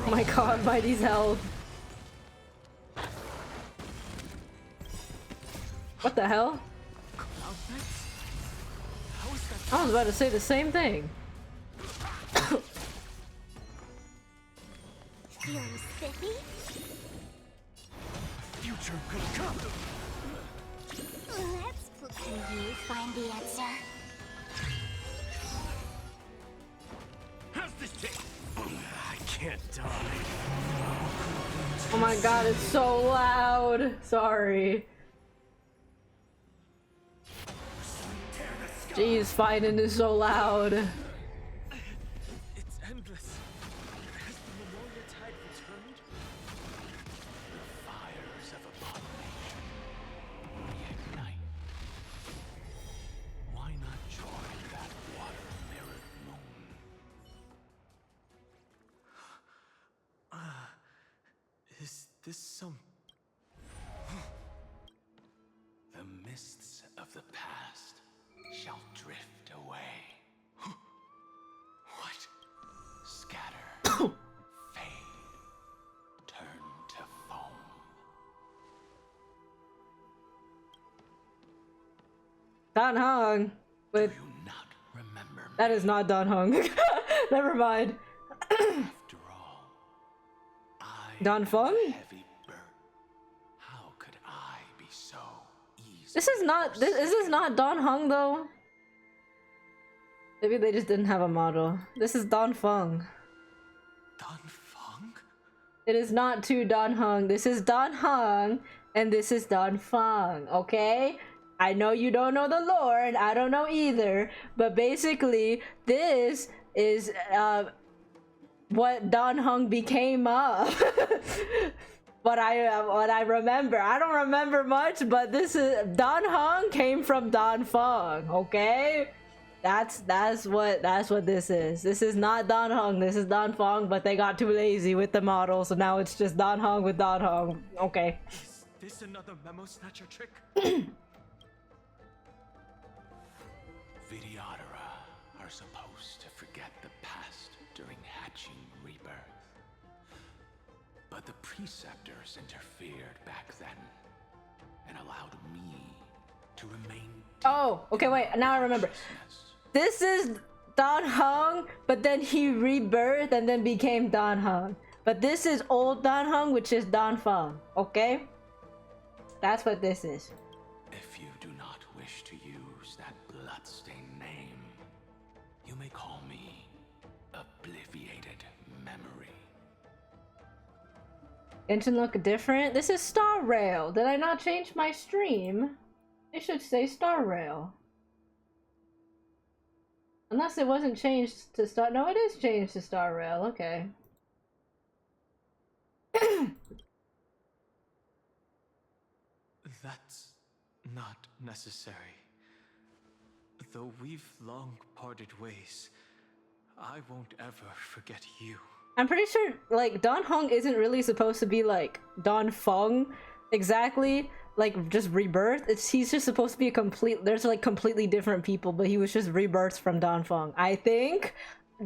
Oh my god, Mighty's health. What the hell? I was about to say the same thing. Feeling spiffy? Future could come. Let's put. Can you find the answer? How's this take? I can't die. Oh my god, it's so loud. Sorry. Jeez, fighting is so loud. It's endless. Has the memorial tide returned? The fires of abomination reignite. Why not join that water-mirrored moon? Is this some... The mists of the past shall drift away. What? Scatter, fade, turn to foam. Don Hong. With... Do you not remember me? That is not Don Hong. Never mind. After all, I Don Fung? heavy burden. How could I be so easy? This is not Don Hong though. Maybe they just didn't have a model. This is Don Fung. Don Fung? It is not two Don Hung. This is Don Hung and this is Don Fung, okay? I know you don't know the lore and I don't know either, but basically this is what Don Hung became of. what I remember. I don't remember much, but this is Don Hung came from Don Fung, okay? That's what this is. This is not Don Hung, this is Don Fung, but they got too lazy with the model, so now it's just Don Hung with Don Hung. Okay. Is this another memo snatcher trick? Vtuber are supposed to forget the past during hatching rebirth. But the preceptors interfered back then and allowed me to remain. Oh, okay, wait, now I remember. This is Don Hung, but then he rebirthed and then became Don Hung. But this is old Don Hung, which is Don Fung, okay? That's what this is. If you do not wish to use that bloodstained name, you may call me Obliviated Memory. Engine look different? This is Star Rail. Did I not change my stream? It should say Star Rail. Unless it wasn't changed to Star... No, it is changed to Star Rail. Okay. That's not necessary. Though we've long parted ways, I won't ever forget you. I'm pretty sure, like, Don Hung isn't really supposed to be, like, Don Fung exactly. like just rebirth. He's just supposed to be a complete. There's like completely different people, but he was just rebirthed from Danfeng. I think.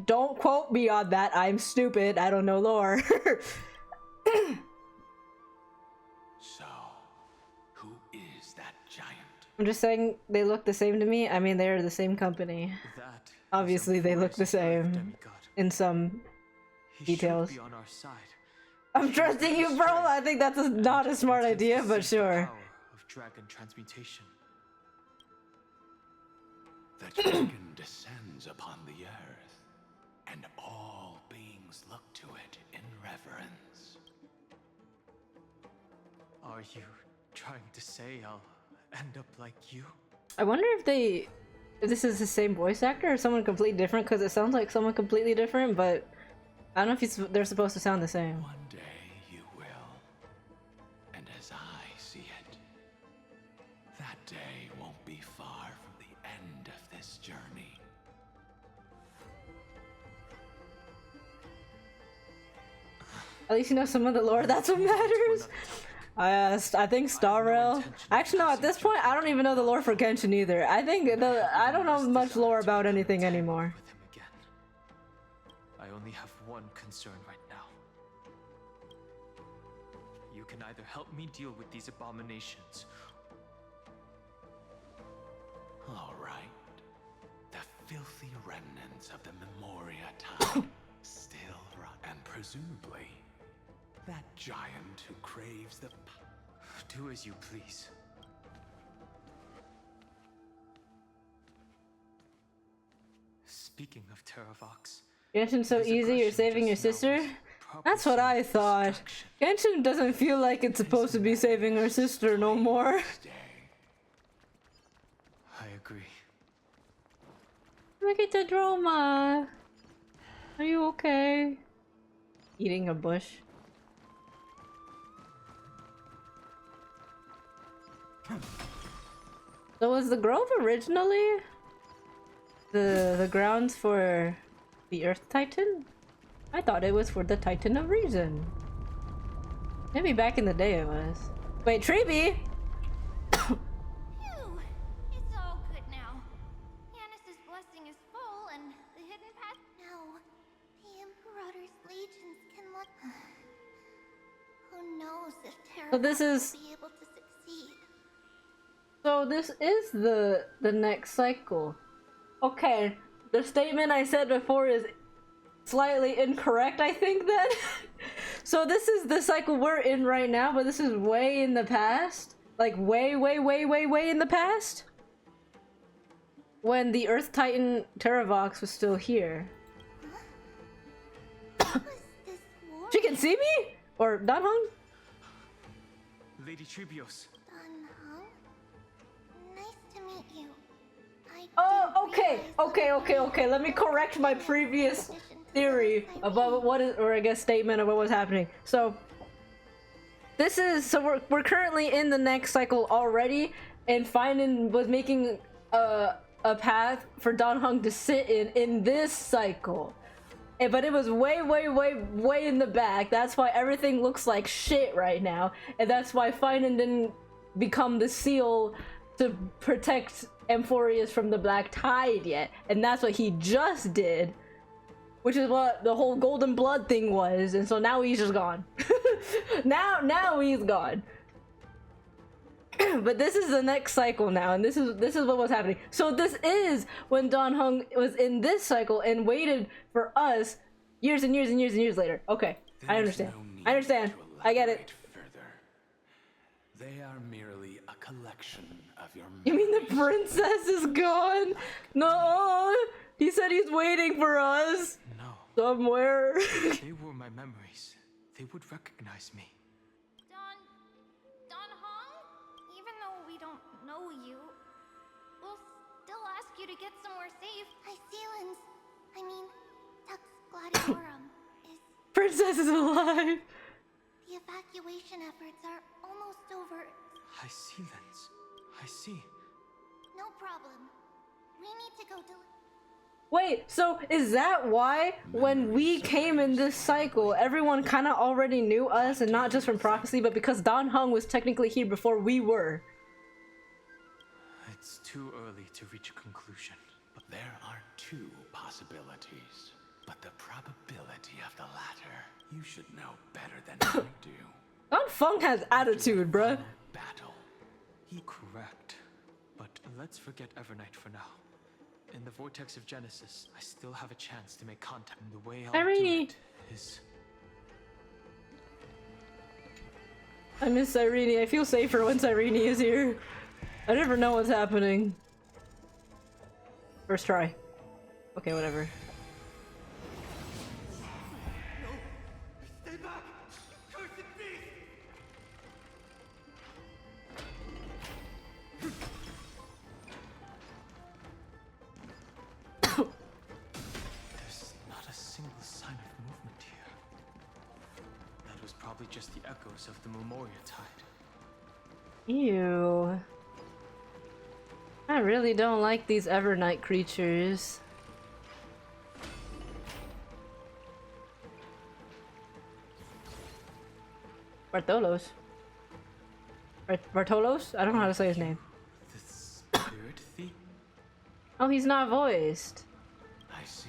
Don't quote me on that. I'm stupid. I don't know lore. So, who is that giant? I'm just saying they look the same to me. I mean, they're the same company. That Obviously, they look the same in some details. Be on our side. I'm trusting you, bro. I think that's not a smart idea, but sure. Of dragon transmutation. The dragon descends upon the earth, and all beings look to it in reverence. Are you trying to say I'll end up like you? I wonder if this is the same voice actor or someone completely different, because it sounds like someone completely different, but I don't know if they're supposed to sound the same. One day you will. And as I see it, that day won't be far from the end of this journey. At least you know some of the lore. That's what matters. I think Star Rail. Actually, no. At this point, I don't even know the lore for Genshin either. I don't know much lore about anything anymore. I only have one concern right now. You can either help me deal with these abominations. All right. The filthy remnants of the Memoria time still rot, and presumably that giant who craves the Do as you please. Speaking of Terravox, Genshin's so easy, you're saving your sister? That's what I thought. Genshin doesn't feel like it's supposed to be saving her sister no more. I agree. Look at the drama. Are you okay? Eating a bush. So was the grove originally the grounds for the Earth Titan? I thought it was for the Titan of Reason. Maybe back in the day it was. Wait, Treeby! Phew! It's all good now. Yanis's blessing is full and the hidden path. No. The Imperator's legions can look. Who knows if Terra So this is. will be able to succeed. So this is the next cycle. Okay, the statement I said before is slightly incorrect, I think then. So this is the cycle we're in right now, but this is way in the past. Like way in the past. When the Earth Titan Terravox was still here. She can see me? Or Danhong? Lady Trebios. Nice to meet you. Oh, okay. Let me correct my previous theory about what is, or I guess statement of what was happening. So this is, so we're currently in the next cycle already, and Finan was making a path for Danhong to sit in this cycle. But it was way in the back. That's why everything looks like shit right now, and that's why Finan didn't become the seal to protect Amphorius from the Black Tide yet, and that's what he just did, which is what the whole Golden Blood thing was. And so now he's just gone. now he's gone. But this is the next cycle now, and this is what was happening. So this is when Danhong was in this cycle and waited for us years and years later. Okay, I understand. I get it. They are merely a collection of your You mean the princess is gone? No, he said he's waiting for us. No. Somewhere. They were my memories. They would recognize me. Danhong? Even though we don't know you, we'll still ask you to get somewhere safe. Tux Gladiorum is... Princess is alive. The evacuation efforts are almost over. I see, Lens. I see. No problem. We need to go Wait, so is that why when we came in this cycle, everyone kind of already knew us, and not just from prophecy, but because Dan Heng was technically here before we were? It's too early to reach a conclusion. But there are two possibilities. But the probability of the latter, you should know better than I do. Dan Feng has attitude, bruh. Battle. Correct. But let's forget Evernight for now. In the vortex of Genesis, I still have a chance to make contact. And the way I'll do it is... I miss Irene. I feel safer when Irene is here. I never know what's happening. First try. Okay, whatever. Stay back! Cursed beast! There's not a single sign of movement here. That was probably just the echoes of the Memoria Tide. Ew. I really don't like these Evernight creatures. Bartolos. Bartolos? I don't know how to say his name. The spirit thief? Oh, he's not voiced. I see.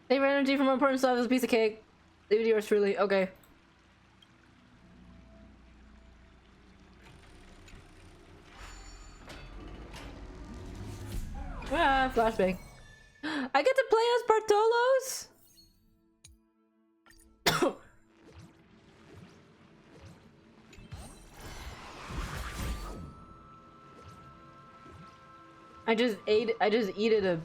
Save energy from important stuff as a piece of cake. Leave it to yours truly. Okay. Ah, flashbang. I get to play as Bartolos? I just ate a...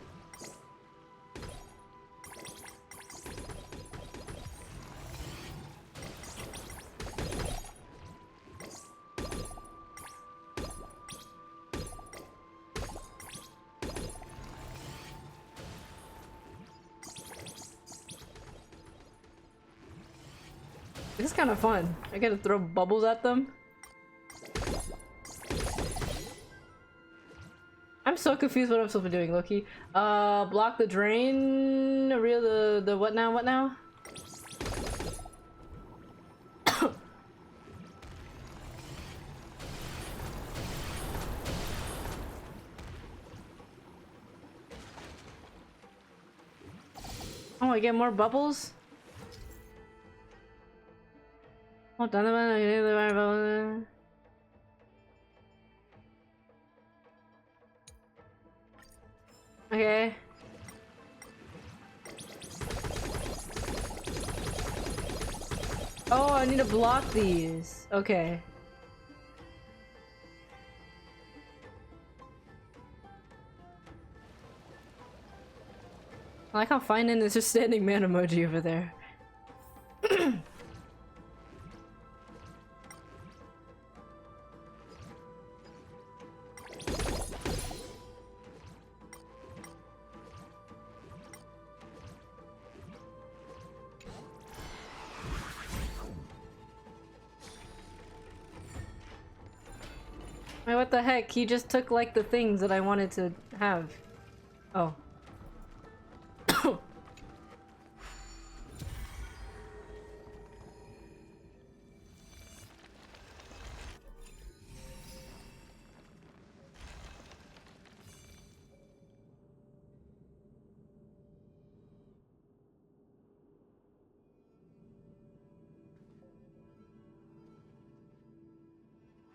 This is kind of fun. I get to throw bubbles at them. I'm so confused what I'm supposed to be doing, Loki. Block the drain. Reel the what now? What now? Oh, I get more bubbles? Oh, done. Okay. Oh, I need to block these. Okay. I like how finding is just standing man emoji over there. Wait, what the heck? He just took like the things that I wanted to have. Oh.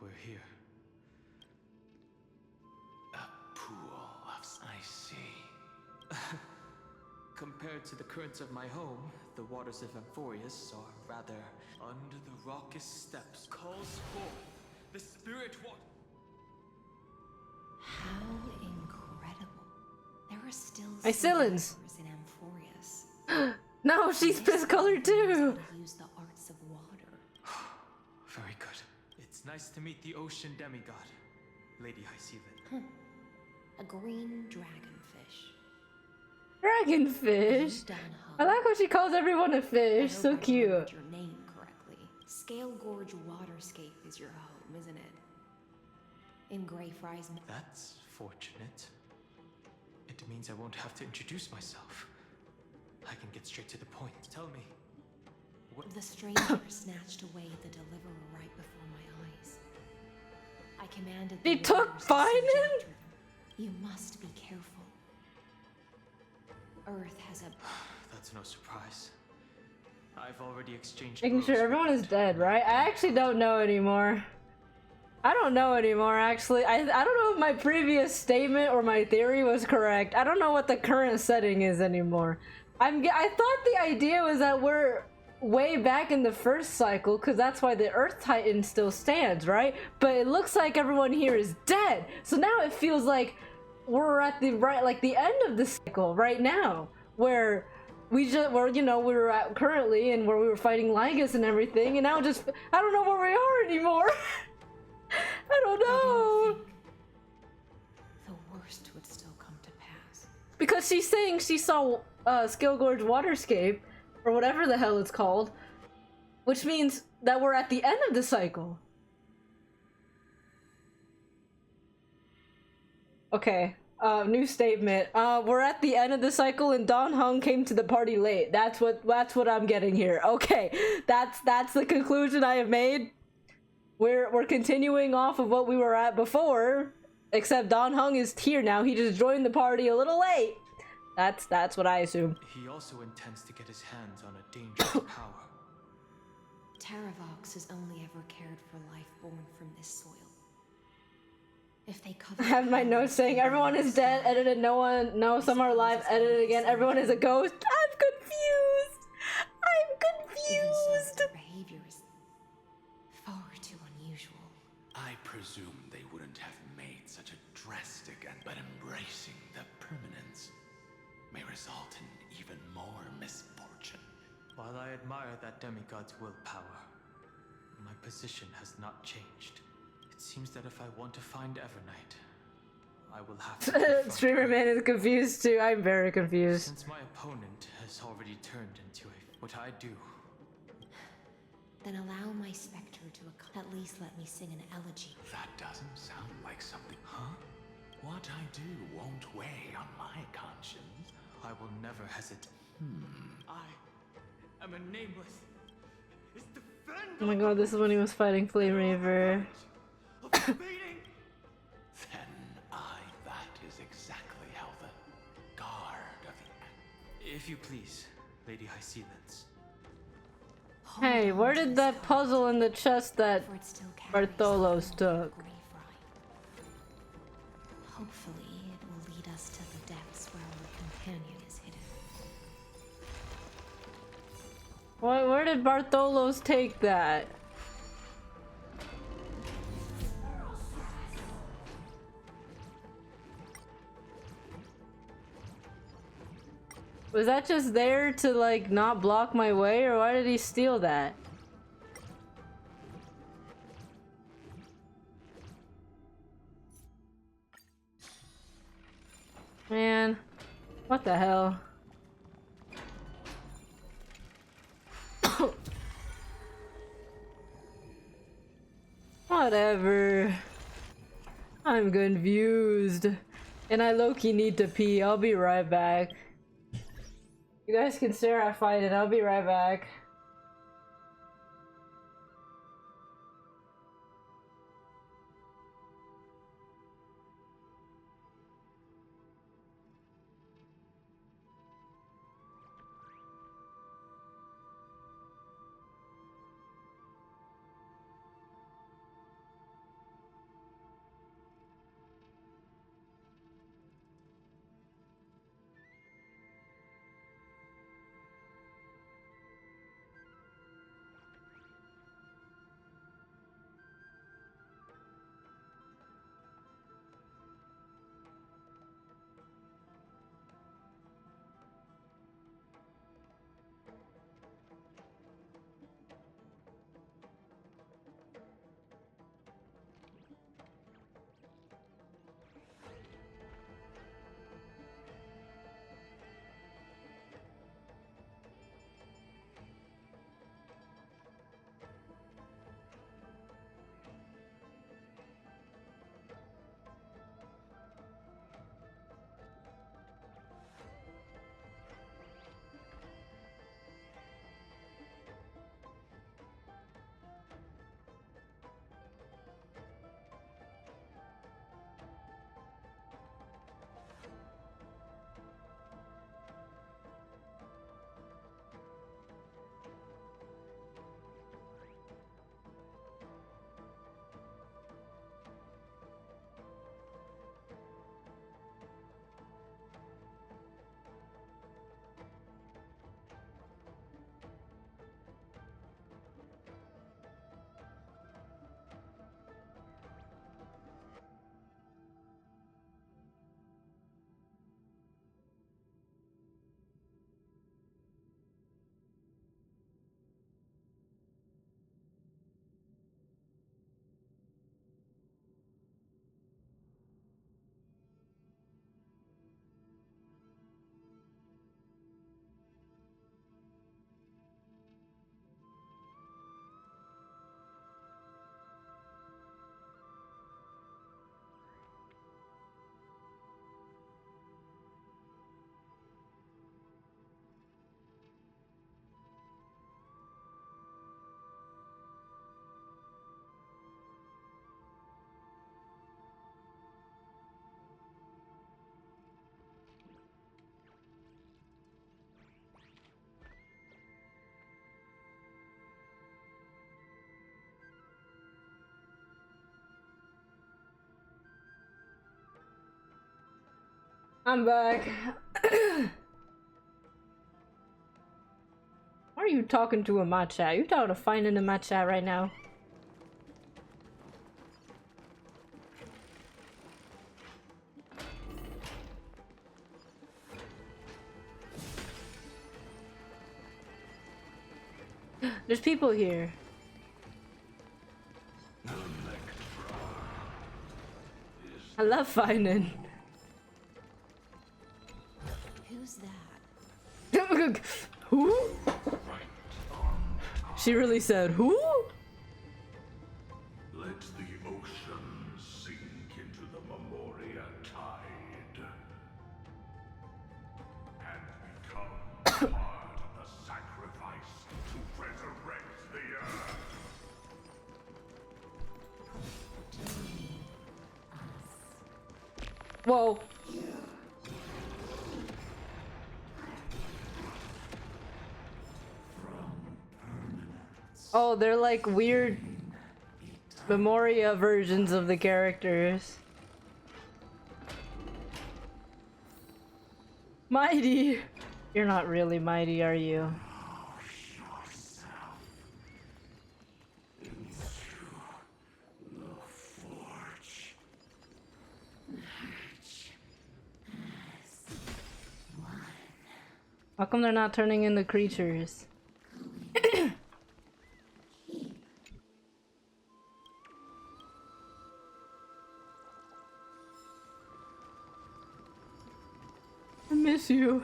We're here. I see. Compared to the currents of my home, the waters of Amphorius are rather under the raucous steps. Calls forth the spirit water. How incredible. There are still Icillins. in Amphorius. No, she's piss colored too. Use the arts of water. Very good. It's nice to meet the ocean demigod, Lady Icillin. A green dragonfish. Dragonfish? I like how she calls everyone a fish. So cute. Your name correctly. Scale Gorge Waterscape is your home, isn't it? In Greyfriars. That's fortunate. It means I won't have to introduce myself. I can get straight to the point. Tell me. The stranger snatched away the deliverer right before my eyes. I commanded the He took warriors to Finan? surge after them. You must be careful. Earth has a... That's no surprise. I've already exchanged Making sure blows everyone is dead, right? I actually don't know anymore. I don't know anymore, actually. I don't know if my previous statement or my theory was correct. I don't know what the current setting is anymore. I thought the idea was that we're way back in the first cycle, because that's why the Earth Titan still stands, right? But it looks like everyone here is dead. So now it feels like we're at the the end of the cycle right now, where we're at currently, and where we were fighting Lygus and everything, and now just I don't know where we are anymore. I don't know. The worst would still come to pass. Because she's saying she saw Skillgorge Waterscape, or whatever the hell it's called, which means that we're at the end of the cycle. Okay, new statement. We're at the end of the cycle, and Don Hung came to the party late. That's what I'm getting here. Okay, that's the conclusion I have made. We're continuing off of what we were at before, except Don Hung is here now. He just joined the party a little late. That's what I assume. He also intends to get his hands on a dangerous power. Taravox has only ever cared for life born from this soil. If they cover I have my notes saying everyone is dead, edited, no, some are alive, edited again, everyone is a ghost. I'm confused. Even so, their behavior is far too unusual. I presume they wouldn't have made such a drastic but embracing the permanence may result in even more misfortune. While I admire that demigod's willpower, my position has not changed. It seems that if I want to find Evernight, I will have to Streamer man is confused too. I'm very confused. Since my opponent has already turned into what I do. Then allow my specter to at least let me sing an elegy. That doesn't sound like something, huh? What I do won't weigh on my conscience. I will never hesitate. I am a nameless. Oh my god, this is when he was fighting Flame Reaver. That is exactly how the guard of the... If you please, Lady Hyacinths. Hey, where did that puzzle in the chest that Bartholos took? Hopefully, it will lead us to the depths where our companion is hidden. Where did Bartholos take that? Was that just there to like not block my way, or why did he steal that? Man, what the hell? Whatever. I'm confused. And I low-key need to pee. I'll be right back. You guys can stare at fight it. I'll be right back. I'm back. Why are you talking to in my chat? You talking to finding in my chat right now? There's people here. I love finding. Who's that? Who? She really said, who? Let the ocean sink into the Memoria tide and become part of the sacrifice to resurrect the earth. Whoa. Oh, they're like weird Memoria versions of the characters. Mighty! You're not really mighty, are you? How come they're not turning into creatures? I miss you.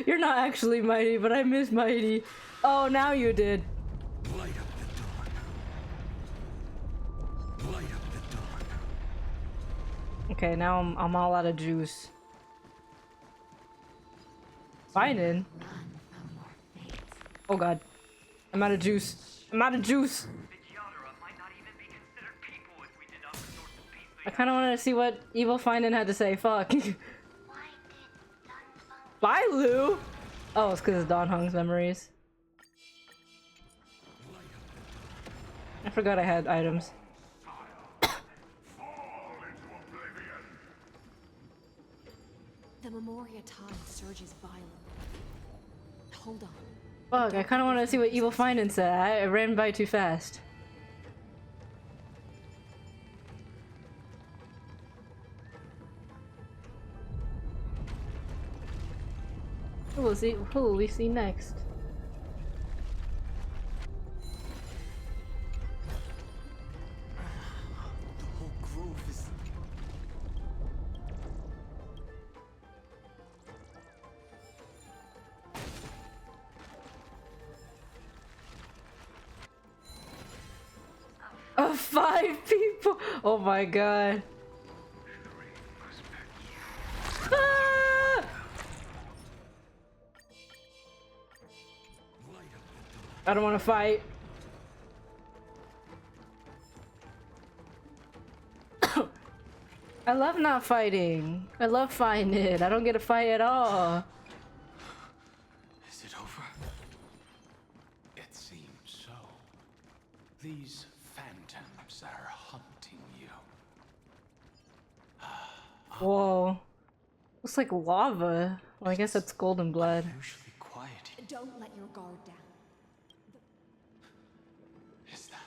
You're not actually mighty, but I miss mighty. Oh, now you did. Light up the dawn. Light up the dawn. Okay, now I'm all out of juice. Finding. Oh god. I'm out of juice. I'm out of juice. I kind of wanted to see what Evil Finding had to say. Fuck. Bye, Lou. Oh, it's because of Don Hung's memories. I forgot I had items. The Memoria tide surges violently. Hold on. Fuck, I kind of wanted to see what Evil Finding said. I ran by too fast. Who will we see next? The whole grove is... Oh, 5 people! Oh my god. Ah! I don't want to fight. I love not fighting. I love fighting it. I don't get to fight at all. Is it over? It seems so. These phantoms are hunting you. Whoa. Looks like lava. Well, I guess that's golden blood. Usually quiet. Don't let your guard down. Is that...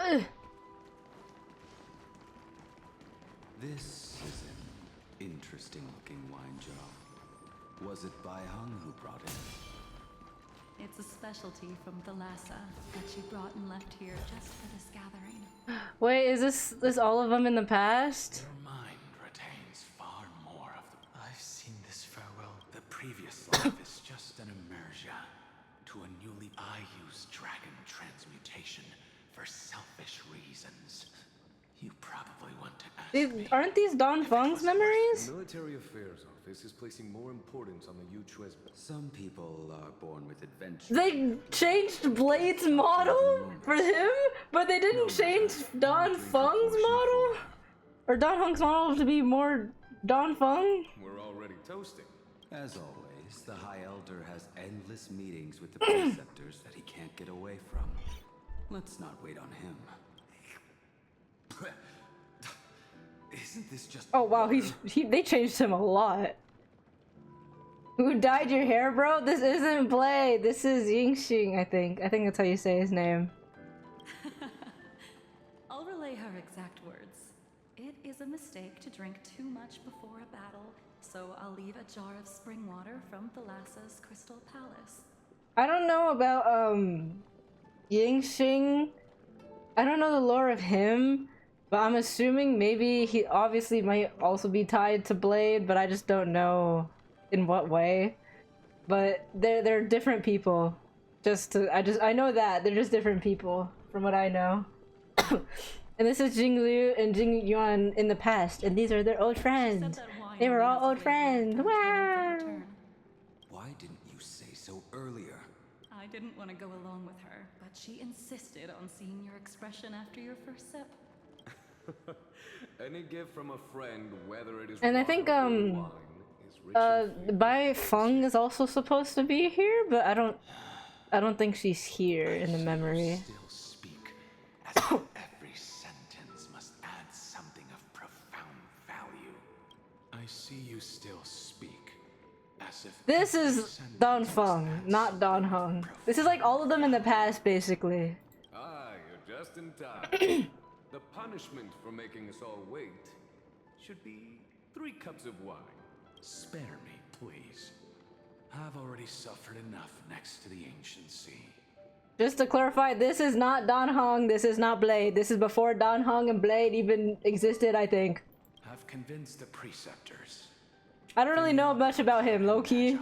Ugh. This is an interesting looking wine jar. Was it Bai Hung who brought it? It's a specialty from the Lhasa that she brought and left here just for this gathering. Wait, is this all of them in the past? Your mind retains far more of the... I've seen this farewell. The previous life is just an immersion to a newly... I use dragon transmutation for selfish reasons. You probably want to ask me. Aren't these Don Feng's memories? The Military Affairs Office is placing more importance on the Yu-Chue's... Some people are born with adventure. They changed Blade's model for him, but they didn't change Don Feng's model? Or Don Feng's model to be more Don Feng? We're already toasting. As always, guess the High Elder has endless meetings with the preceptors that he can't get away from. Let's not wait on him. Isn't this just... Oh wow, they changed him a lot. Who dyed your hair, bro? This isn't Blade. This is Yingxing, I think. I think that's how you say his name. I'll relay her exact words. It is a mistake to drink too much before a battle, so I'll leave a jar of spring water from Thalassa's Crystal Palace. I don't know about Yingxing. I don't know the lore of him, but I'm assuming maybe he obviously might also be tied to Blade, but I just don't know in what way. But they're different people. I know that they're just different people from what I know. And this is Jing Liu and Jing Yuan in the past, and these are their old friends. They were all old friends. Wow. Why didn't you say so earlier? I didn't want to go along with her, but she insisted on seeing your expression after your first sip. Any gift from a friend, whether it is And I think Bai Feng is also supposed to be here, but I don't think she's here in the memory. Still speak as if every sentence must add something of profound value. I see you still speak as if This is Don Feng, not Don Hung. This is like all of them in the past, basically. Ah, you're just in time. The punishment for making us all wait should be 3 cups of wine. Spare me, please. I've already suffered enough next to the ancient sea. Just to clarify, this is not Don Hong, this is not Blade. This is before Don Hong and Blade even existed, I think. I've convinced the preceptors. I don't really know much about him, low-key.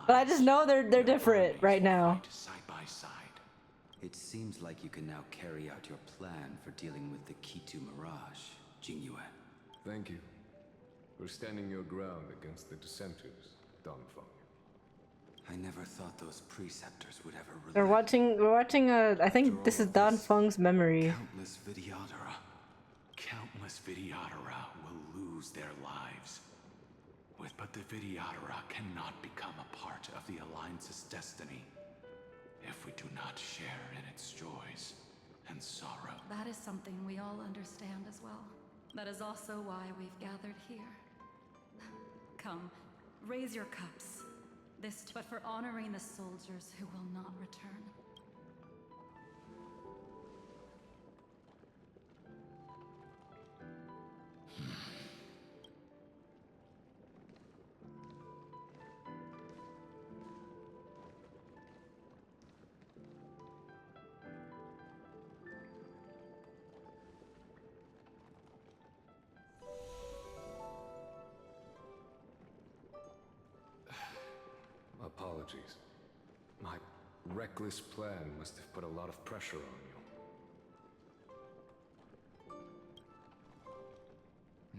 But I just know they're different right now. Side by side. It seems like you can now carry out your plan for dealing with the Kitu Mirage, Jingyuan. Thank you for standing your ground against the dissenters, Don Feng. I never thought those preceptors would ever relent. We're watching I think this is Don Feng's memory. Countless Vidyadhara. Countless Vidyadhara will lose their lives. But the Vidyadhara cannot become a part of the Alliance's destiny if we do not share in its joys and sorrow. That is something we all understand as well. That is also why we've gathered here. Come, raise your cups. But for honoring the soldiers who will not return. Apologies. My reckless plan must have put a lot of pressure on you.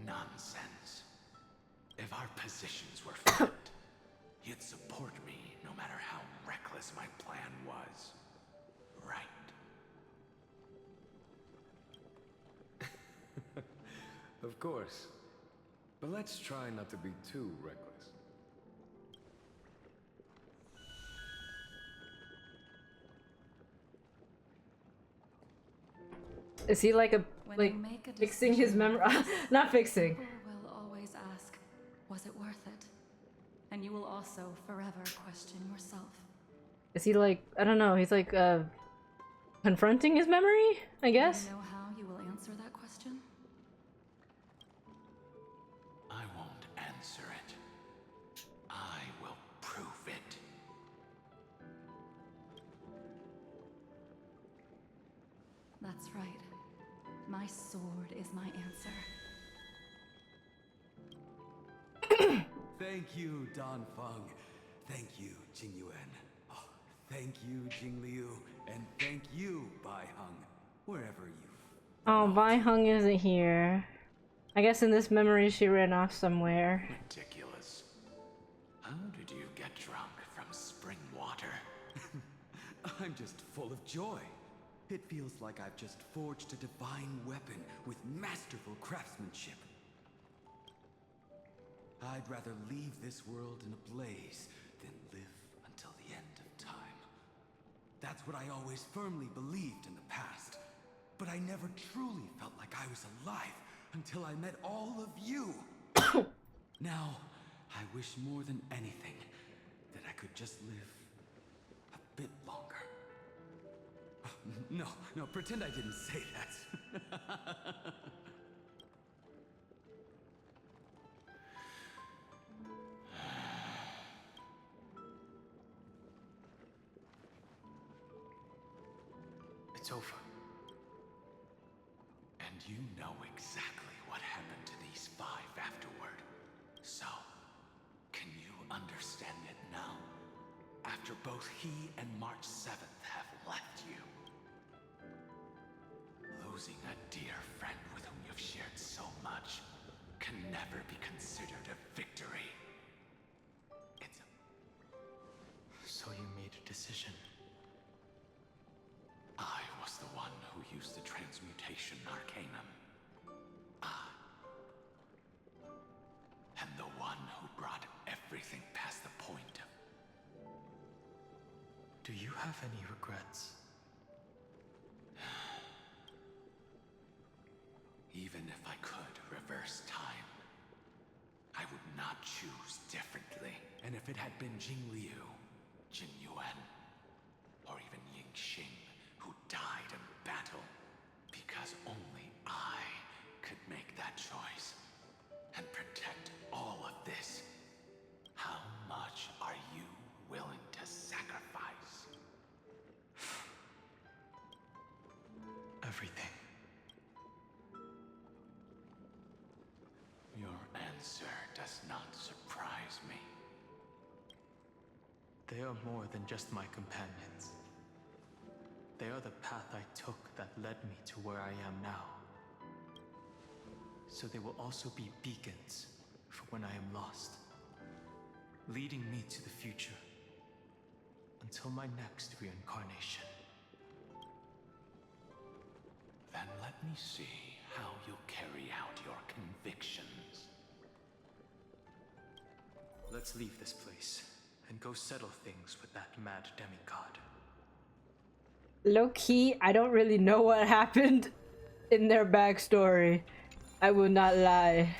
Nonsense. If our positions were flipped, you'd support me no matter how reckless my plan was. Right? Of course. But let's try not to be too reckless. Is he like fixing his memory? Not fixing. People will always ask, was it worth it? And you will also forever question yourself. Is he like, I don't know, he's like confronting his memory, I guess? Do you know how you will answer that question? I won't answer it. I will prove it. That's right. My sword is my answer. Thank you, Don Feng. Thank you, Jingyuan. Oh, thank you, Jing Liu. And thank you, Bai Hung. Wherever you... Oh, Bai Hung isn't here. I guess in this memory she ran off somewhere. Ridiculous. How did you get drunk from spring water? I'm just full of joy. It feels like I've just forged a divine weapon with masterful craftsmanship. I'd rather leave this world in a blaze than live until the end of time. That's what I always firmly believed in the past. But I never truly felt like I was alive until I met all of you. Now, I wish more than anything that I could just live a bit longer. No, pretend I didn't say that. It's over. And you know exactly what happened to these 5 afterward. So, can you understand it now? After both he and March 7th have left you. Losing a dear friend with whom you've shared so much can never be considered a victory. It's So you made a decision. I was the one who used the transmutation arcanum. And the one who brought everything past the point. Do you have any regrets? Even if I could reverse time, I would not choose differently. And if it had been Jingliu, Jin Yuan, or even Ying Xing who died in battle, because only I could make that choice and protect all of this, how much are you willing to sacrifice? Everything. Your answer does not surprise me. They are more than just my companions. They are the path I took that led me to where I am now. So they will also be beacons for when I am lost, leading me to the future until my next reincarnation. Then let me see how you'll carry out your convictions. Let's leave this place and go settle things with that mad demigod. Low-key, I don't really know what happened in their backstory. I will not lie.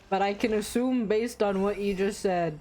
But I can assume based on what you just said.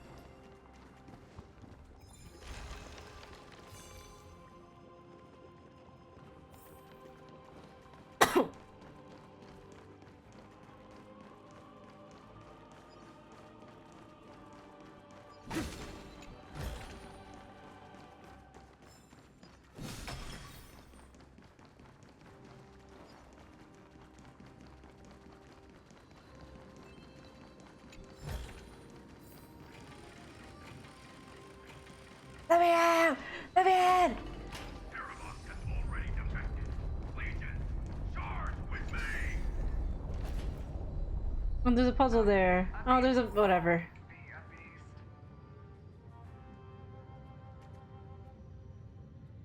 Let me out! Let me in! Oh, there's a puzzle there. Oh, there's a whatever.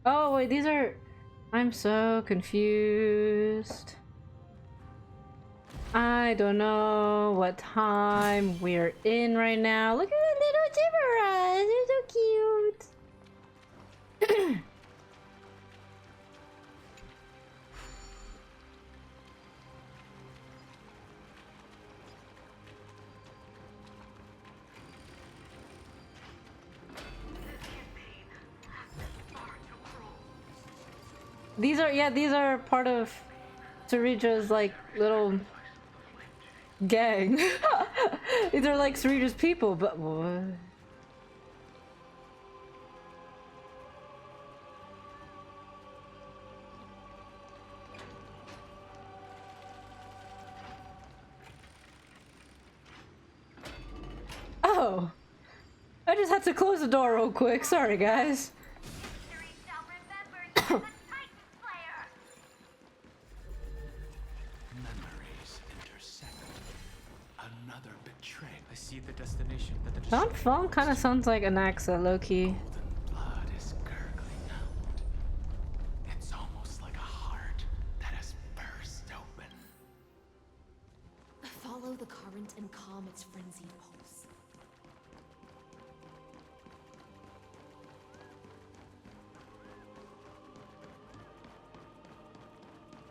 Oh wait, these are. I'm so confused. I don't know what time we're in right now. Look at the little Tiburon! They're so cute. These are part of Sarija's like little gang. These are like Sarija's people, but what? Oh, I just had to close the door real quick. Sorry, guys. Another betrayal. I see the destination that the Don Fong kind of sounds like Anaxa, low-key. Blood is gurgling out. It's almost like a heart that has burst open.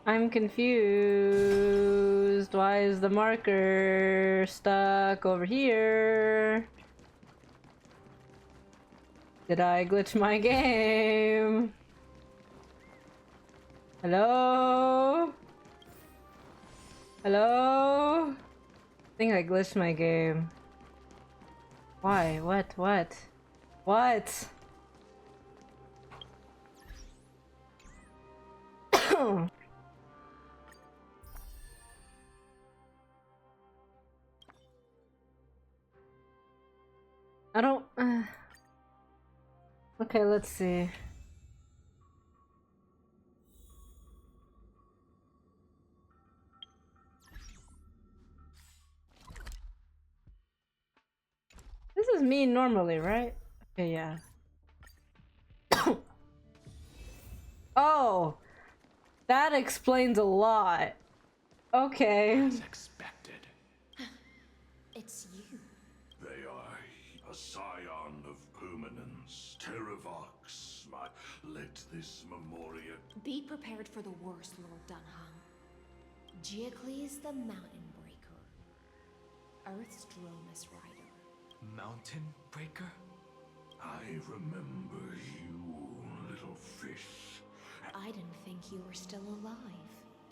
I'm confused. Why is the marker stuck over here? Did I glitch my game? Hello? Hello? I think I glitched my game. Why? What? What? What? I don't... Okay, let's see. This is me normally, right? Okay, yeah. Oh! That explains a lot. Okay. As expected. It's you. They are a scion of permanence. Terravox, let this memoria... Be prepared for the worst, Lord Dunham. Geocles the Mountain Breaker. Earth's Dromus Rider. Mountain Breaker? I remember you, little fish. I didn't think you were still alive.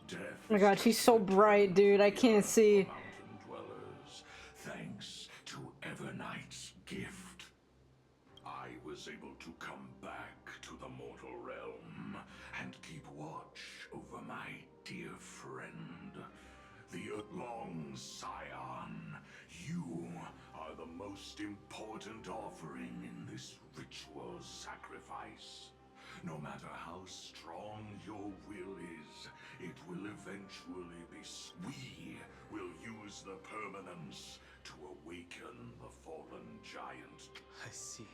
Death Oh my god, she's so bright, dude. I can't see. mountain dwellers, thanks to Evernight's gift. I was able to come back to the mortal realm and keep watch over my dear friend, the long scion. You are the most important offering in this ritual sacrifice. No matter how strong your will is, it will eventually be... We will use the permanence to awaken the fallen giant. I see.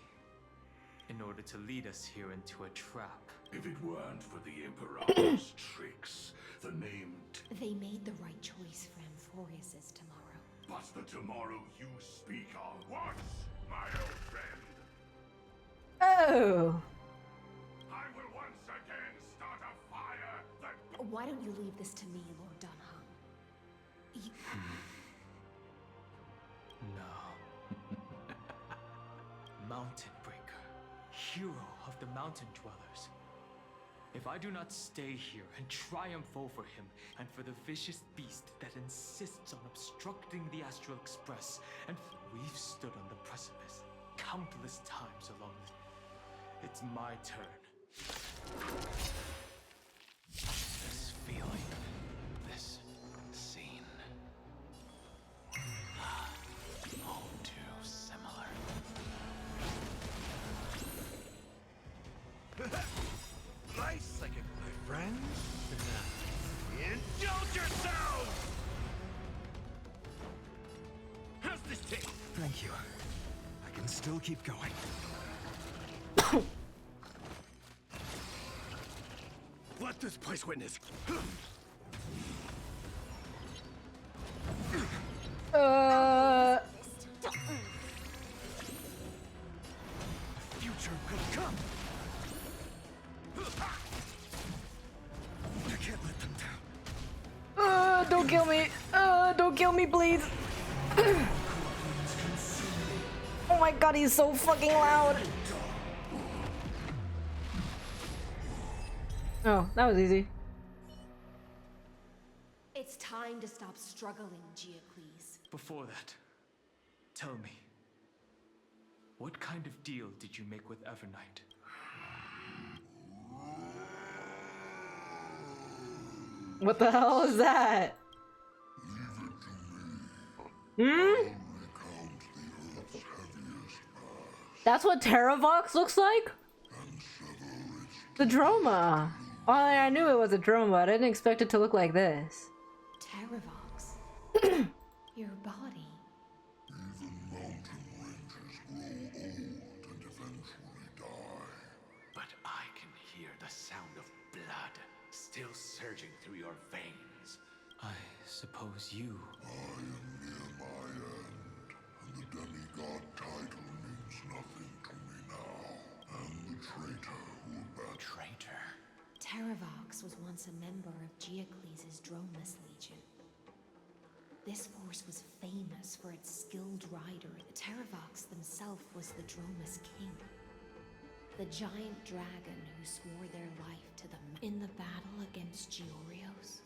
In order to lead us here into a trap. If it weren't for the Emperor's tricks, the name... They made the right choice for Amphorius's tomorrow. But the tomorrow you speak of... What, my old friend? Oh! I will once again start a fire that... Why don't you leave this to me, Lord Dunham? No. Mountain Breaker, hero of the mountain dwellers. If I do not stay here and triumph over him, and for the vicious beast that insists on obstructing the Astral Express, and we've stood on the precipice countless times along the... It's my turn. This feeling, this scene. All too similar. Nice second, my friend. Indulge yourself! How's this taste? Thank you. I can still keep going. Let this place witness. Future will come. I can't let them down. Don't kill me. Don't kill me, please. Oh my god, he's so fucking loud. Oh, that was easy. It's time to stop struggling, Geocles. Before that, tell me, what kind of deal did you make with Evernight? What the hell is that? Hmm? That's what Terravox looks like? The Droma. Oh, I knew it was a Droma, but I didn't expect it to look like this. Terravox. Your body. But I can hear the sound of blood still surging through your veins. I suppose you... I am near my end, and the demigod title means nothing to me now. And the traitor who Traitor? Terravox Terravox was once a member of Geocles' Dromus Legion. This force was famous for its skilled rider. Terravox themselves was the Dromus king, the giant dragon who swore their life to them. In the battle against Georios,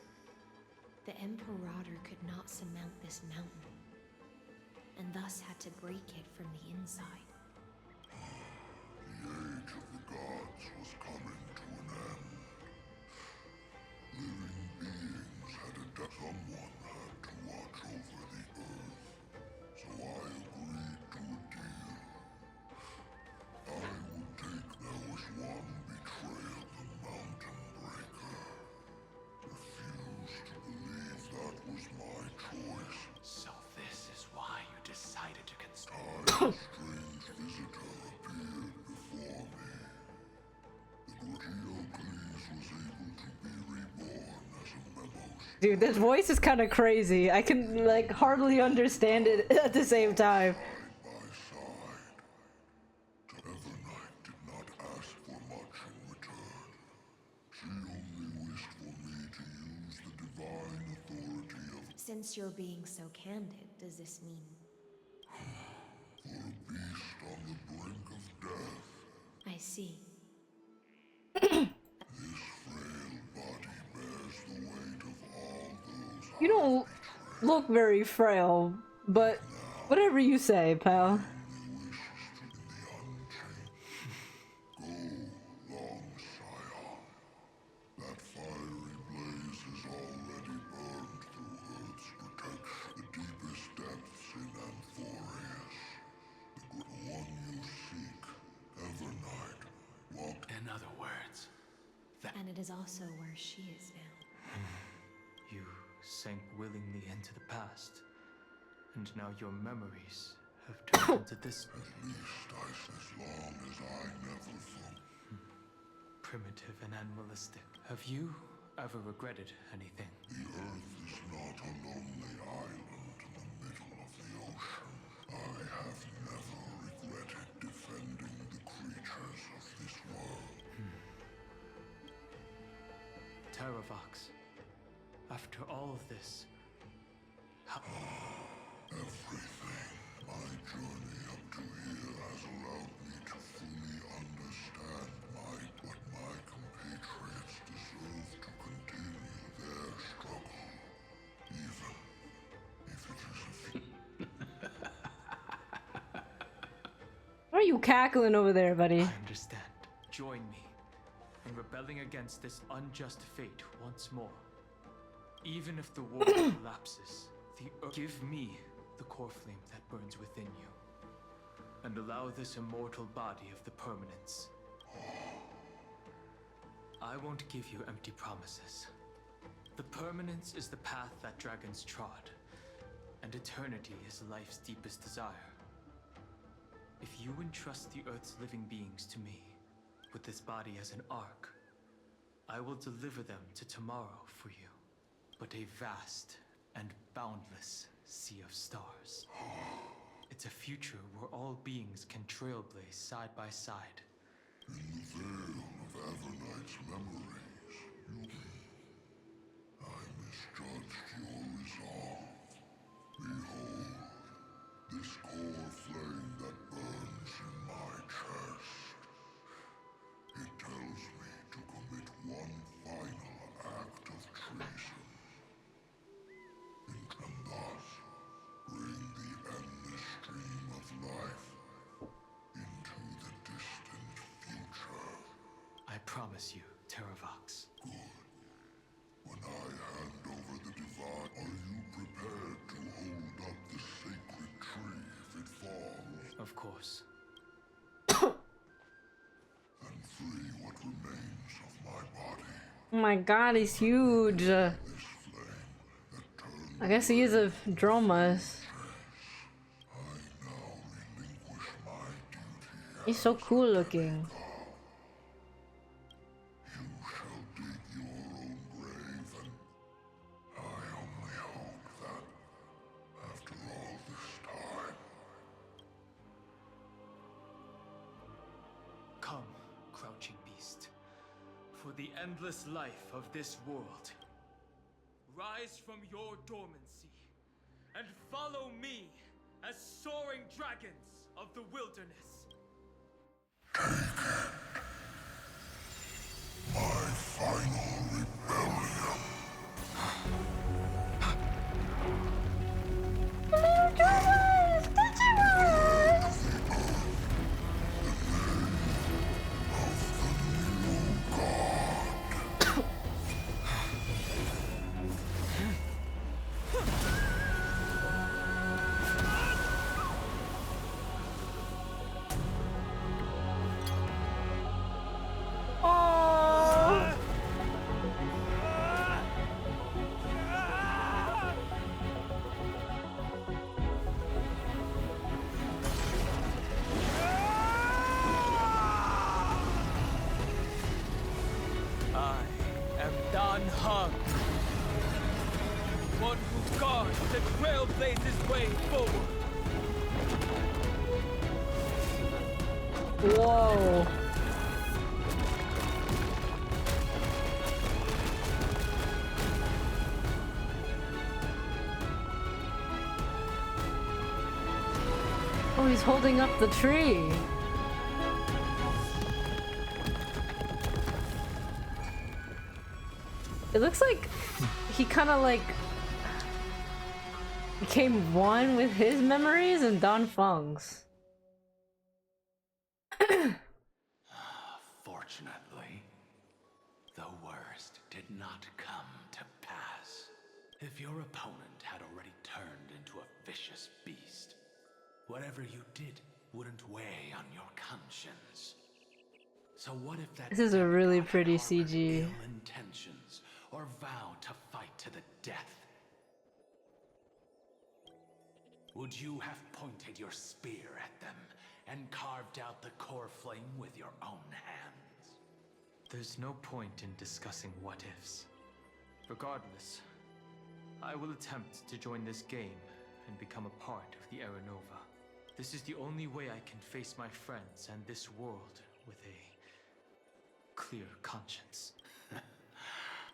the Imperator could not surmount this mountain, and thus had to break it from the inside. The age of the gods was coming to an end. Living beings had someone had to watch over the earth, so I agreed to a deal. I would take there was one betrayal, the Mountain Breaker. Refused to believe that was my choice. So this is why you decided to A strange visitor appeared before me. The Geocles was able to be reborn as a memo. Dude, this voice is kind of crazy. I can like hardly understand it at the same time. Evernight did not ask for much in return. She only wished for me to use the divine authority of... Since you're being so candid, does this mean... For a beast on the brink of death. I see. This frail body bears the weight of all those You don't look very frail, but whatever you say, pal. Go, long Scion. That fiery blaze has already burned through Earth's protection. The deepest depths in Amphorius. The one you seek, Evernight, walked... In other words, And it is also where she is now. You sank willingly into the past, and now your memories have turned into this. At least as long as I never thought. Primitive and animalistic. Have you ever regretted anything? The Earth is not a lonely island in the middle of the ocean. I have never regretted defending the creatures of this world. Terravox, after all of this, how... Everything. My journey up to here has allowed me to fully understand what my compatriots deserve to continue their struggle, even if it is a What are you cackling over there, buddy? I understand. Join me in rebelling against this unjust fate once more. Even if the world collapses, give me the core flame that burns within you, and allow this immortal body of the permanence. I won't give you empty promises. The permanence is the path that dragons trod, and eternity is life's deepest desire. If you entrust the Earth's living beings to me, with this body as an ark, I will deliver them to tomorrow for you, but a vast and boundless sea of stars. It's a future where all beings can trailblaze side by side. In the veil of Evernight's memories, I misjudged your resolve. Behold, this core flame that burns in my chest. It tells me to commit one final act of treason. And thus, bring the endless stream of life into the distant future. I promise you, Terravox. Good. When I hand over the divine, are you prepared to hold up the sacred tree if it falls? Of course. And free what remains of my body. Oh my god, he's huge. I guess he is a Dromus. He's so cool looking. You shall dig your own grave, and I only hope that, after all this time... Come, crouching beast. for the endless life of this world. Rise from your dormancy and follow me as soaring dragons of the wilderness. My final rebellion. One who guards the trailblazer's way forward. Whoa. Oh, he's holding up the tree. It looks like he kind of like became one with his memories and Don Feng's. Fortunately, the worst did not come to pass. If your opponent had already turned into a vicious beast, whatever you did wouldn't weigh on your conscience. So what if that This is a really pretty CG. ill intentions or vow to fight to the death? Would you have pointed your spear at them and carved out the core flame with your own hands? There's no point in discussing what ifs. Regardless, I will attempt to join this game and become a part of the Era Nova. This is the only way I can face my friends and this world with a clear conscience.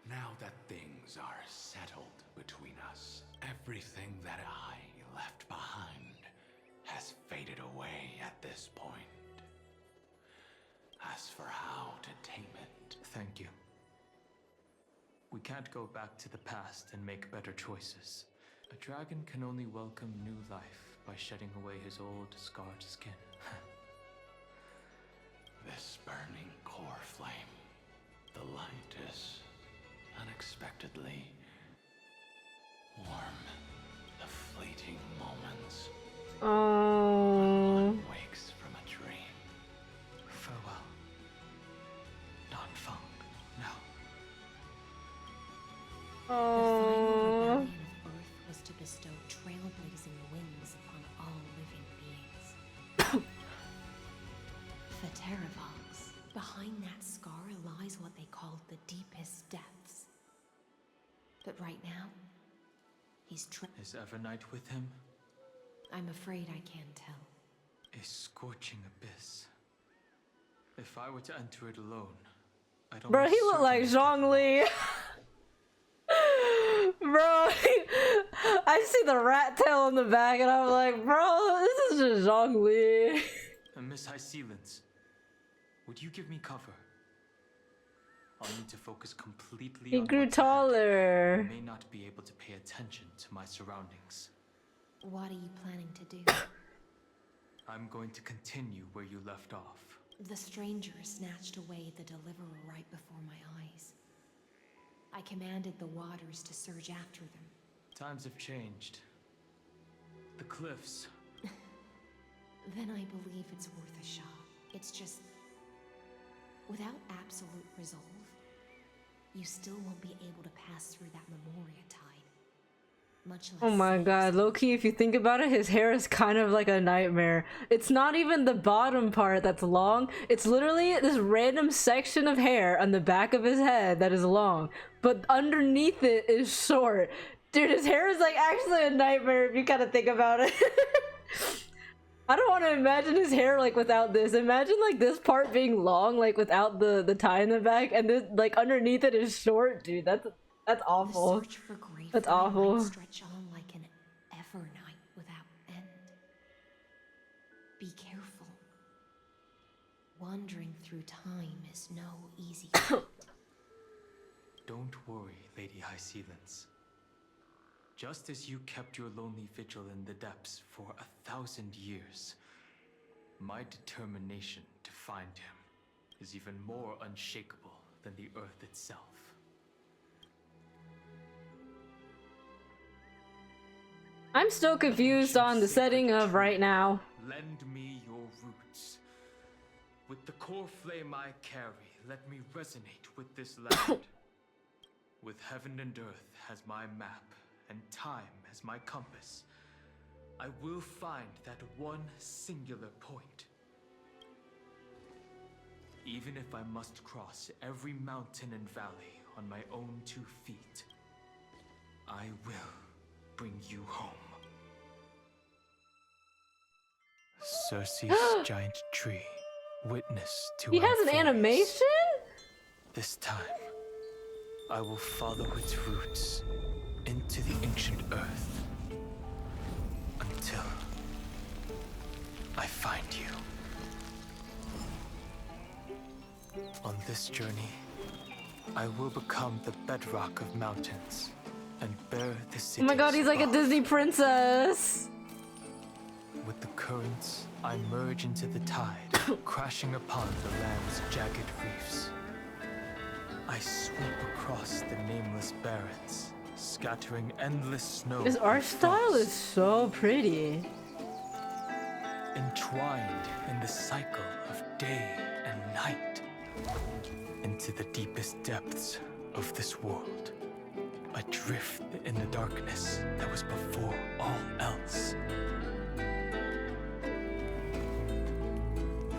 Now that things are settled between us, everything that I left behind has faded away at this point. As for how to tame it... Thank you. We can't go back to the past and make better choices. A dragon can only welcome new life by shedding away his old, scarred skin. This burning core flame, the light is unexpectedly warm. The fleeting moments. Oh. One wakes from a dream. Farewell. Don Feng, now. The final rebellion of Earth was to bestow trailblazing wings upon all living beings. Vtuber. Behind that scar lies what they called the deepest depths. But right now, he's Is Evernight with him? I'm afraid I can't tell. A scorching abyss. If I were to enter it alone, I'd Bro, he looked like Zhongli. Bro, I see the rat tail in the back and I'm like, bro, this is just Zhongli. And Miss High Sealants, would you give me cover? I'll need to focus completely He on grew what's ahead. taller. I may not be able to pay attention to my surroundings. What are you planning to do? I'm going to continue where you left off. The stranger snatched away the deliverer right before my eyes. I commanded the waters to surge after them. Times have changed. The cliffs. Then I believe it's worth a shot. It's just... without absolute resolve, you still won't be able to pass through that Memoria tide. Much less... Oh my god, low-key, if you think about it, his hair is kind of like a nightmare. It's not even the bottom part that's long, it's literally this random section of hair on the back of his head that is long, but underneath it is short. Dude, his hair is like actually a nightmare if you kind of think about it. I don't want to imagine his hair like without this. Imagine like this part being long, like without the tie in the back, and this like underneath it is short, dude. That's awful. That's awful. Stretch on like an ever night without end. Be careful. Wandering through time is no easy feat. Don't worry, Lady High Sealance. Just as you kept your lonely vigil in the depths for 1,000 years, my determination to find him is even more unshakable than the earth itself. I'm still confused on the setting of right now. Lend me your roots. With the core flame I carry, let me resonate with this land. With heaven and earth as my map, and time as my compass, I will find that one singular point. Even if I must cross every mountain and valley on my own 2 feet, I will bring you home. Circe's giant tree, witness to He has an Amphitrite. animation? This time, I will follow its roots into the ancient earth until I find you. On this journey, I will become the bedrock of mountains and bear the Oh city. my god, he's like a Disney princess. With the currents, I merge into the tide, crashing upon the land's jagged reefs. I sweep across the nameless barrens, scattering endless snow. His art style is so pretty. Entwined in the cycle of day and night. Into the deepest depths of this world. Adrift in the darkness that was before all else.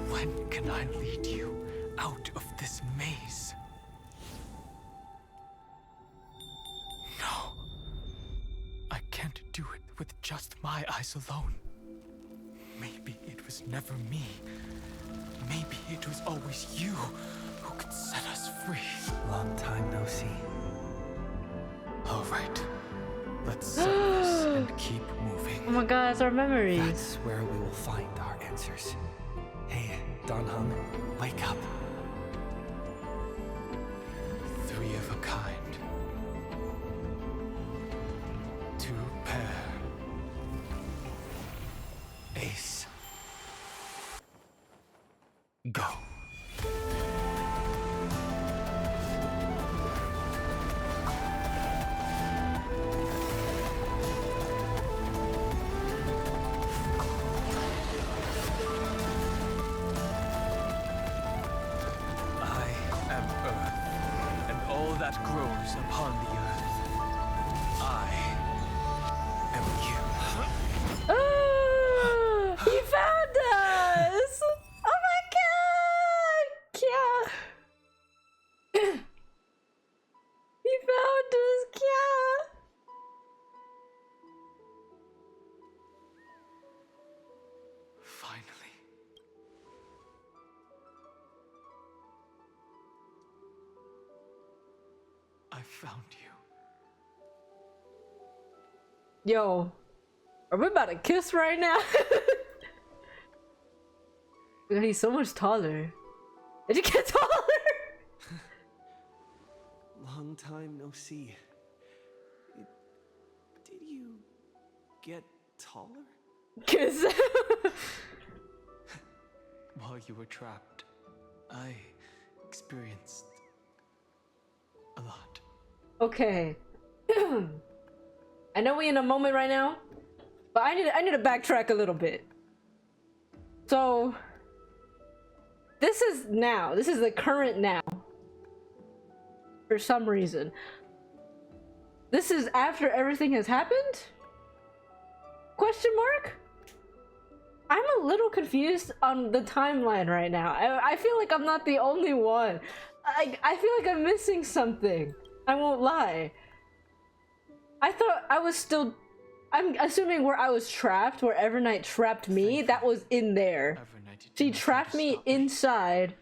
When can I lead you out of this maze? No. I can't do it with just my eyes alone. Maybe it was never me. Maybe it was always you who could set us free. Long time no see. All right. Let's settle this and keep moving. Oh my god, it's our memories. That's where we will find our answers. Hey, Don Hung, wake up. 3 of a kind. 2 pair. Ace. Go. That grows upon the earth. I am you. Oh, he found us! Oh my god! Kya! He found us, Kya! Finally. I found you. Yo, are we about to kiss right now? God, he's so much taller. Did you get taller? Long time no see. Did you get taller? Kiss. While you were trapped, I experienced a lot. Okay. I know we in a moment right now, but I need to backtrack a little bit. So this is now. This is the current now. For some reason. This is after everything has happened? Question mark? I'm a little confused on the timeline right now. I feel like I'm not the only one. I feel like I'm missing something. I won't lie. I thought I was still I'm assuming where I was trapped, where Evernight trapped me, that was in there. She trapped me inside.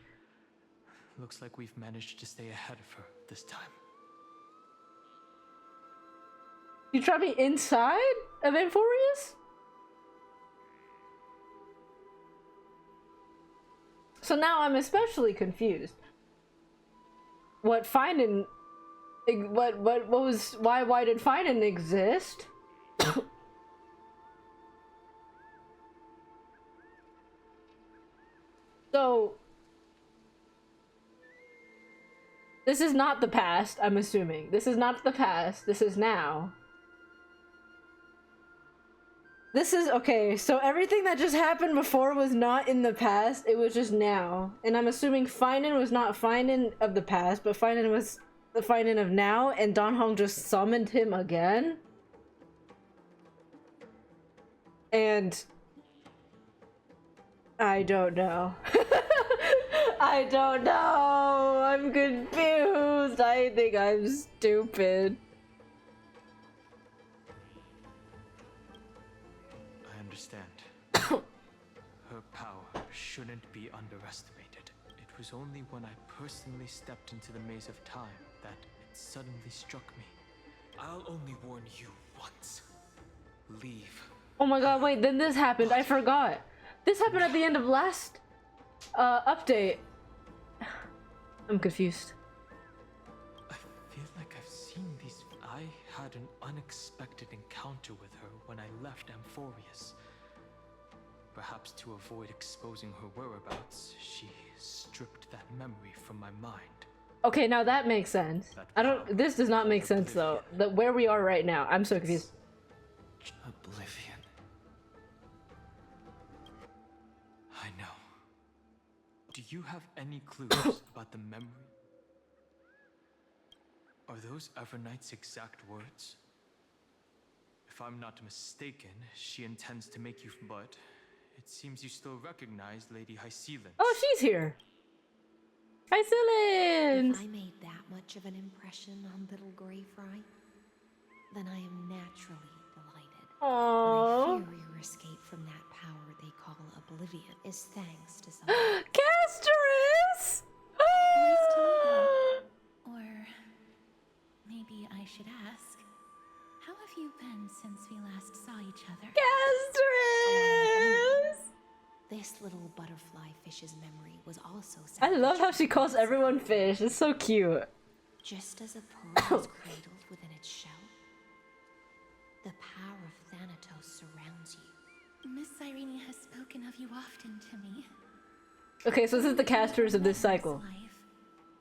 Looks like we've managed to stay ahead of her this time. You trapped me inside of Amphorius? So now I'm especially confused. What Finan... What was... Why did Finan exist? So... This is not the past, I'm assuming. This is not the past, this is now. This is... Okay, so everything that just happened before was not in the past, it was just now. And I'm assuming Finan was not Finan of the past, but Finan was the Finan of now, and Dan Hong just summoned him again? And... I don't know. I don't know. I'm confused. I think I'm stupid. I understand. Her power shouldn't be underestimated. It was only when I personally stepped into the maze of time that it suddenly struck me. I'll only warn you once. Leave. Oh my god, wait, then this happened. I forgot. This happened at the end of last update. I'm confused. I feel like I've seen these. I had an unexpected encounter with her when I left Amphorius. Perhaps to avoid exposing her whereabouts, she stripped that memory from my mind. Okay, now that makes sense. This does not make sense though. Where we are right now. I'm so confused. Oblivion. I know. Do you have any clues about the memory? Are those Evernight's exact words? If I'm not mistaken, she intends to make you, but it seems you still recognize Lady Hycelan. Oh, she's here. Hycelan! If I made that much of an impression on little Grey Fry, then I am naturally delighted. Aww. But I fear your escape from that power they call Oblivion is thanks to someone. Castris! Nice to meet you. Or maybe I should ask, how have you been since we last saw each other? Castris! This little butterfly fish's memory was also I love how she calls everyone fish. It's so cute. Just as a pearl is cradled within its shell, the power of Thanatos surrounds you. Miss Irene has spoken of you often to me. Okay, so this is the casters of this cycle. Life,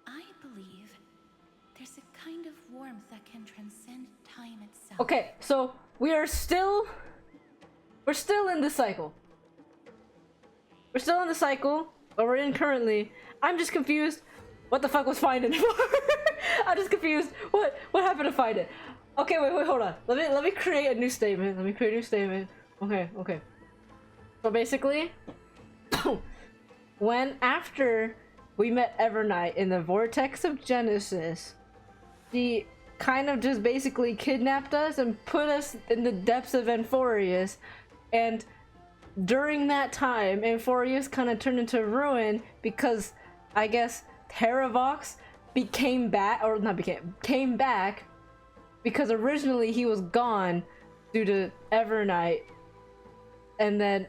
I believe there's a kind of warmth that can transcend time itself. Okay, so we're still in the cycle. We're still in the cycle, but we're in currently. I'm just confused. What the fuck was Finan for? I'm just confused. What happened to Finan? Okay, wait, hold on. Let me create a new statement. Okay. So basically, after we met Evernight in the Vortex of Genesis, she kind of just basically kidnapped us and put us in the depths of Amphorius, and during that time, Amphorius kind of turned into ruin because I guess Terravox came back because originally he was gone due to Evernight, and then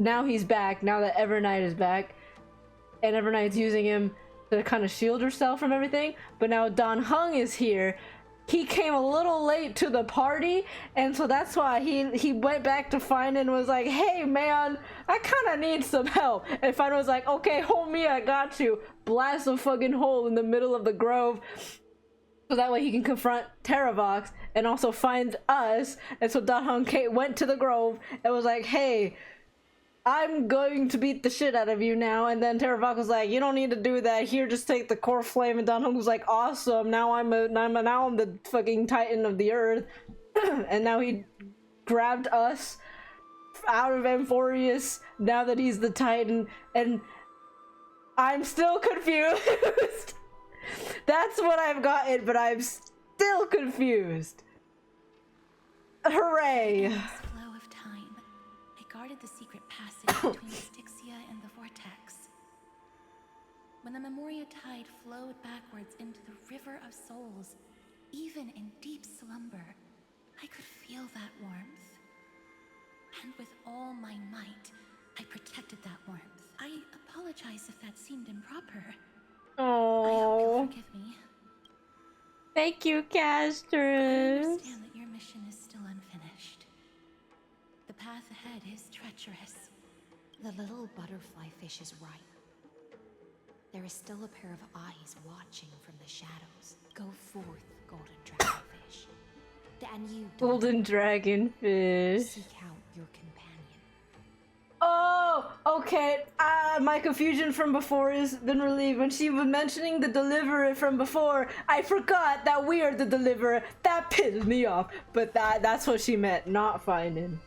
now he's back, now that Evernight is back, and Evernight's using him to kind of shield herself from everything, but now Dan Hong is here. He came a little late to the party, and so that's why he went back to Finan and was like, hey man, I kind of need some help. And Finan was like, okay homie, I got you. Blast a fucking hole in the middle of the grove, so that way he can confront Terravox and also find us. And so Dan Hong went to the grove and was like, hey, I'm going to beat the shit out of you now. And then Terravox was like, you don't need to do that. Here, just take the core flame. And Dan Hong was like, awesome. Now I'm the fucking Titan of the Earth. And now he grabbed us out of Amphorius now that he's the Titan. And I'm still confused. That's what I've gotten, but I'm still confused. Hooray! This flow of time, I guarded the secret passage between Styxia and the vortex. When the Memoria tide flowed backwards into the river of souls, even in deep slumber, I could feel that warmth. And with all my might, I protected that warmth. I apologize if that seemed improper. Oh. I hope you'll forgive me. Thank you, I Casters. understand that your mission is still unfinished. The path ahead is treacherous. The little butterfly fish is right. There is still a pair of eyes watching from the shadows. Go forth, golden dragonfish. And you, Golden dragonfish. seek out your companion. Oh, okay. My confusion from before has been relieved. When she was mentioning the deliverer from before, I forgot that we are the deliverer. That pissed me off. But that's what she meant, not finding.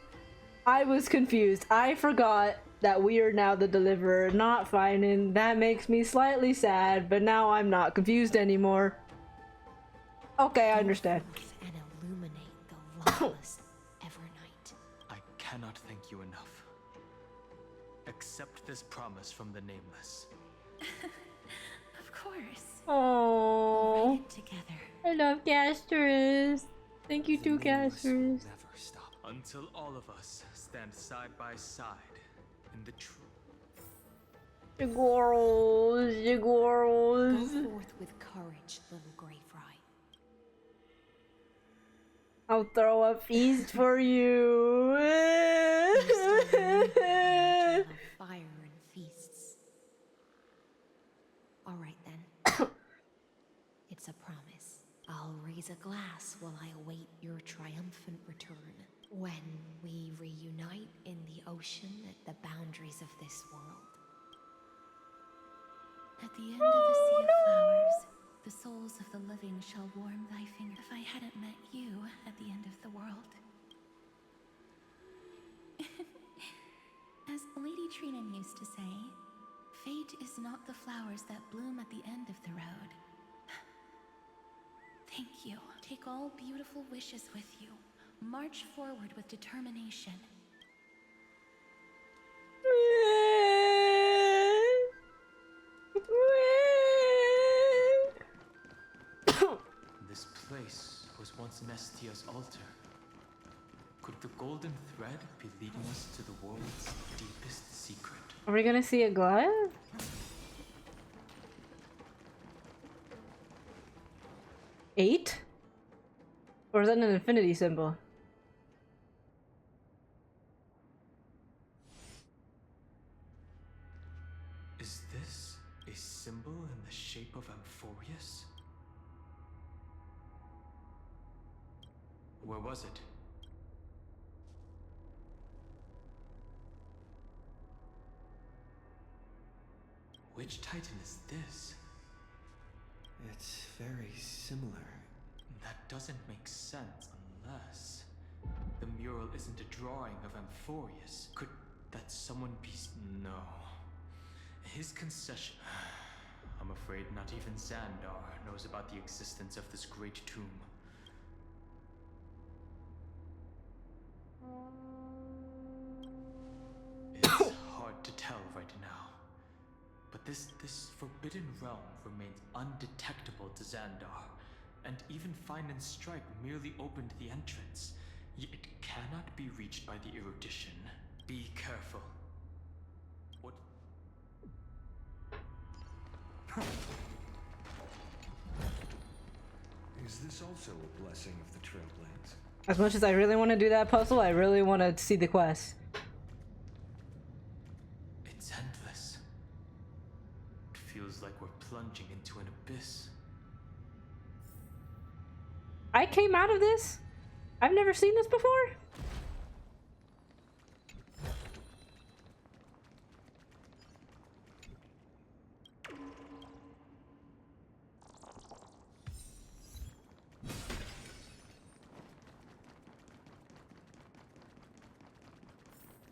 I was confused. I forgot that we are now the deliverer, not finding. That makes me slightly sad, but now I'm not confused anymore. Okay, I understand. And illuminate the lawless Evernight. I cannot thank you enough. Accept this promise from the Nameless. Of course. Oh, We'll write it together. I love Casters. Thank you too, Casters. Never stop until all of us stand side by side in the truth. Jigorals. Go forth with courage, little Grey Fry. I'll throw a feast for you. Fire and feasts. All right then. It's a promise. I'll raise a glass while I await your triumphant return. When we reunite in the ocean at the boundaries of this world. At the end of the sea of flowers, the souls of the living shall warm thy finger. If I hadn't met you at the end of the world. As Lady Trinan used to say, fate is not the flowers that bloom at the end of the road. Thank you. Take all beautiful wishes with you. March forward with determination. This place was once Nestia's altar. Could the golden thread be leading us to the world's deepest secret? Are we gonna see a Goliath? Eight? Or is that an infinity symbol? Is this a symbol in the shape of Amphorius? Where was it? Which Titan is this? It's very similar. That doesn't make sense unless the mural isn't a drawing of Amphorius. Could that someone be? No. His concession. I'm afraid not even Xandar knows about the existence of this great tomb. It's hard to tell right now. But this forbidden realm remains undetectable to Xandar. And even Fine and Stripe merely opened the entrance. Yet it cannot be reached by the erudition. Be careful. What? Is this also a blessing of the Trailblades? As much as I really want to do that puzzle, I really want to see the quest. It's endless. It feels like we're plunging into an abyss. I came out of this? I've never seen this before?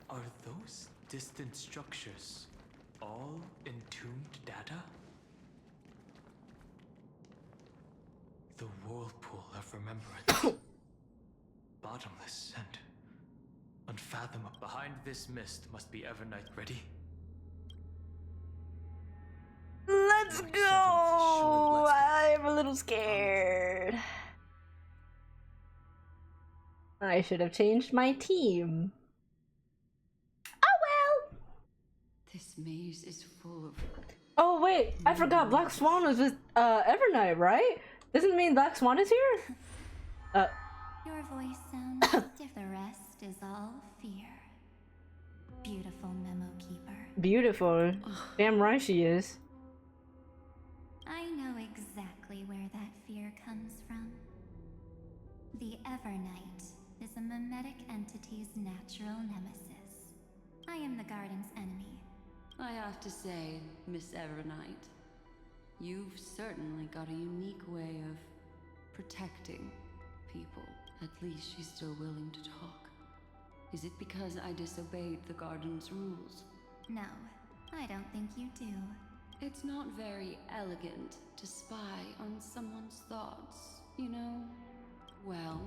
Are those distant structures all entombed data? The whirlpool of remembrance. bottomless and unfathomable. Behind this mist must be Evernight. Ready? Let's go! I'm a little scared. I should have changed my team. Oh well! This maze is full of... Oh wait, I forgot Black Swan was with Evernight, right? Doesn't mean Black Swan is here? Your voice sounds different. The rest is all fear. Beautiful memo keeper. Beautiful. Damn right she is. I know exactly where that fear comes from. The Evernight is a memetic entity's natural nemesis. I am the garden's enemy. I have to say, Miss Evernight, you've certainly got a unique way of protecting people. At least she's still willing to talk. Is it because I disobeyed the garden's rules? No, I don't think you do. It's not very elegant to spy on someone's thoughts, you know? Well,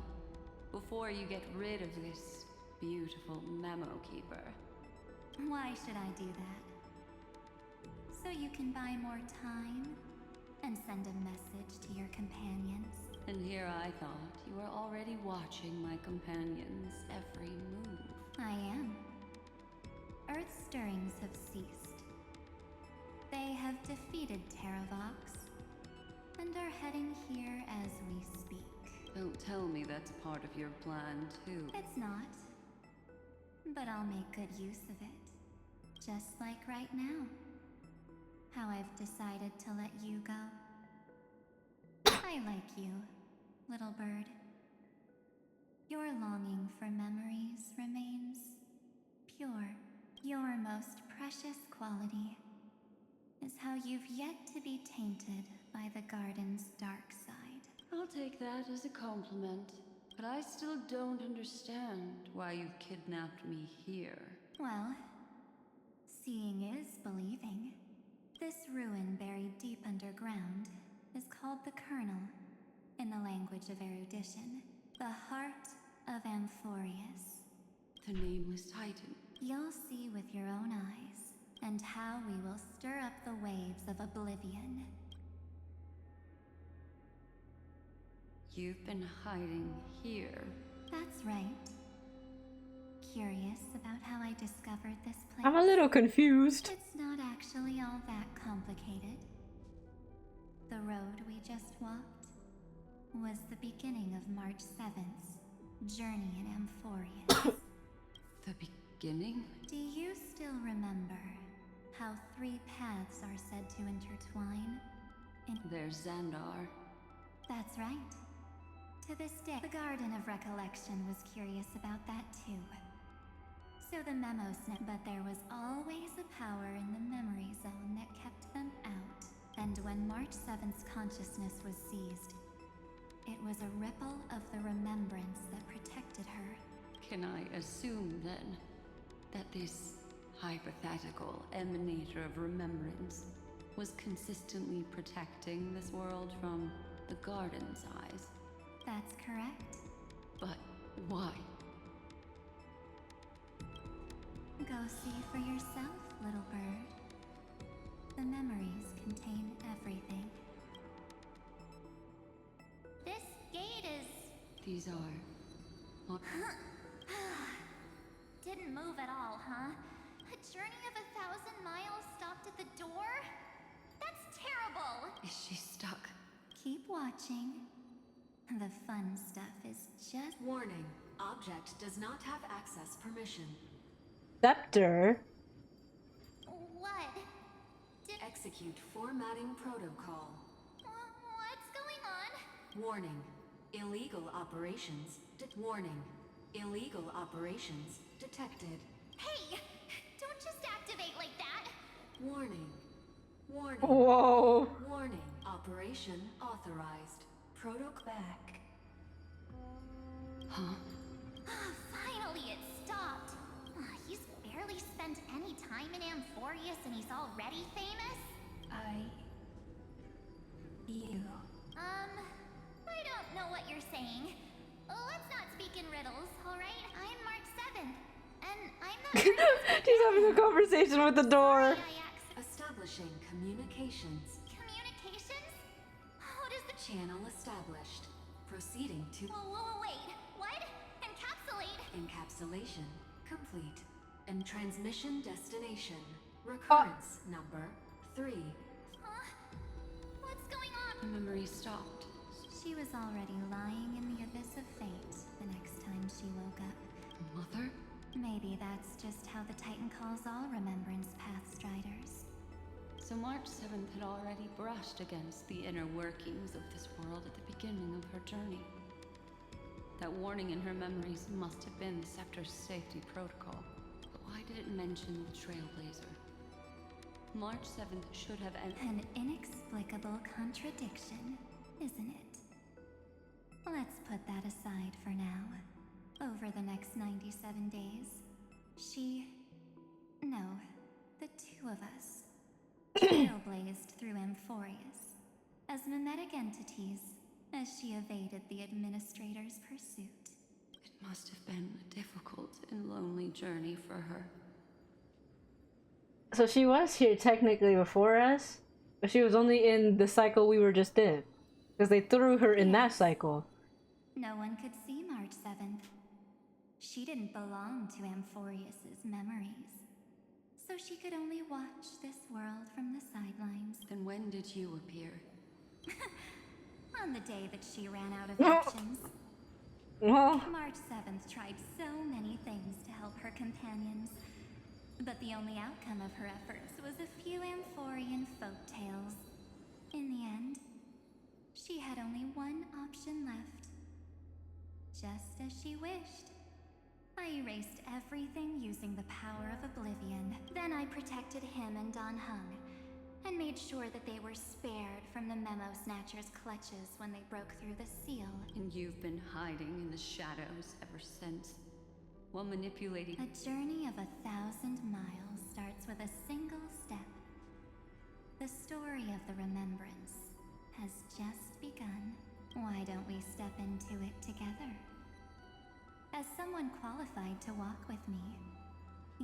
before you get rid of this beautiful memo keeper. Why should I do that? So you can buy more time and send a message to your companions. And here I thought you were already watching my companions' every move. I am. Earth's stirrings have ceased. They have defeated Terravox and are heading here as we speak. Don't tell me that's part of your plan, too. It's not. But I'll make good use of it. Just like right now. How I've decided to let you go. I like you, little bird. Your longing for memories remains pure. Your most precious quality is how you've yet to be tainted by the garden's dark side. I'll take that as a compliment, but I still don't understand why you've kidnapped me here. Well, seeing is believing. This ruin buried deep underground is called the Kernel, in the language of erudition, the heart of Amphorius. The Nameless Titan. You'll see with your own eyes, and how we will stir up the waves of oblivion. You've been hiding here. That's right. Curious about how I discovered this place? I'm a little confused. It's not actually all that complicated. The road we just walked was the beginning of March 7th's journey in Amphorius. The beginning? Do you still remember how 3 paths are said to intertwine? There's Xandar. That's right. To this day, the Garden of Recollection was curious about that too. So the memo sent, but there was always a power in the memory zone that kept them out. And when March 7th's consciousness was seized, it was a ripple of the remembrance that protected her. Can I assume, then, that this hypothetical emanator of remembrance was consistently protecting this world from the Garden's eyes? That's correct. But why? Go see for yourself, little bird. The memories contain everything. This gate is... These are... Didn't move at all, huh? A journey of 1,000 miles stopped at the door? That's terrible! Is she stuck? Keep watching. The fun stuff is just... Warning. Object does not have access permission. Scepter? What? Execute formatting protocol. What's going on? Warning. Illegal operations. Warning. Illegal operations detected. Hey! Don't just activate like that! Warning. Warning. Whoa. Warning. Operation authorized. Protocol back. Huh? Finally it stopped! He's barely spent any time in Amphorius and he's already famous? You. I don't know what you're saying. Let's not speak in riddles, alright? I'm March 7th, and I'm not She's having a conversation with the door. Establishing communications. Communications? What is the Channel established. Proceeding to wait, what? Encapsulate? encapsulation complete. And transmission destination. Recurrence number 3. Huh? What's going on? The memory stopped. She was already lying in the abyss of fate the next time she woke up. Mother? Maybe that's just how the Titan calls all Remembrance Pathstriders. So March 7th had already brushed against the inner workings of this world at the beginning of her journey. That warning in her memories must have been the Scepter's safety protocol. But why did it mention the Trailblazer? March 7th should have An inexplicable contradiction, isn't it? Let's put that aside for now. Over the next 97 days, the two of us, trailblazed through Amphorius as mimetic entities as she evaded the Administrator's pursuit. It must have been a difficult and lonely journey for her. So she was here technically before us, but she was only in the cycle we were just in. Because they threw her in that cycle. No one could see March 7th. She didn't belong to Amphorius's memories. So she could only watch this world from the sidelines. Then when did you appear? On the day that she ran out of options. March 7th tried so many things to help her companions. But the only outcome of her efforts was a few Amphorian folktales. In the end, she had only one option left. Just as she wished. I erased everything using the power of oblivion. Then I protected him and Don Hung, and made sure that they were spared from the Memo Snatcher's clutches when they broke through the seal. And you've been hiding in the shadows ever since, while manipulating. A journey of 1,000 miles starts with a single step. The story of the Remembrance has just begun. Why don't we step into it together? As someone qualified to walk with me,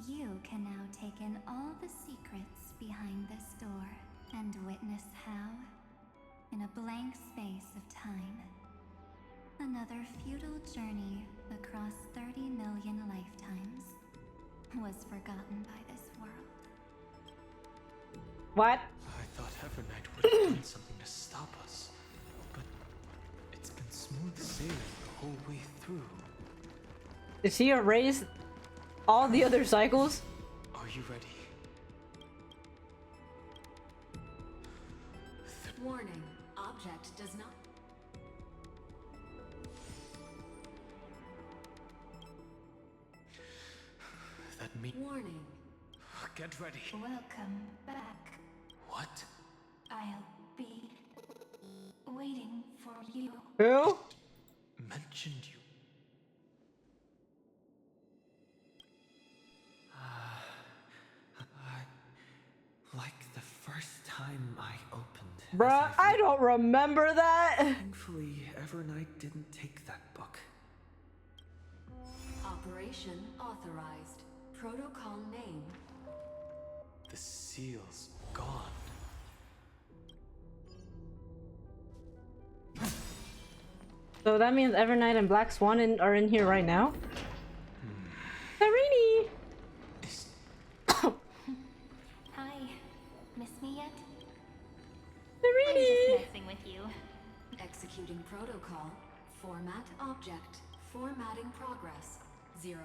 you can now take in all the secrets behind this door and witness how, in a blank space of time, another futile journey across 30 million lifetimes was forgotten by this world. What? I thought Evernight would have done something to stop us, but it's been smooth sailing the whole way through. Did she erase all the other cycles? Are you ready? Warning, object does not. That means. Warning. Get ready. Welcome back. What? I'll be waiting for you. Who? Mentioned you. Like the first time I opened. Bruh, I don't remember that. Thankfully, Evernight didn't take that book. Operation authorized. Protocol name. The seal's gone. So that means Evernight and Black Swan are in here right now? Irene! Hi. Miss me yet? Irene! I'm just messing with you. Executing protocol. Format object. Formatting progress. 0.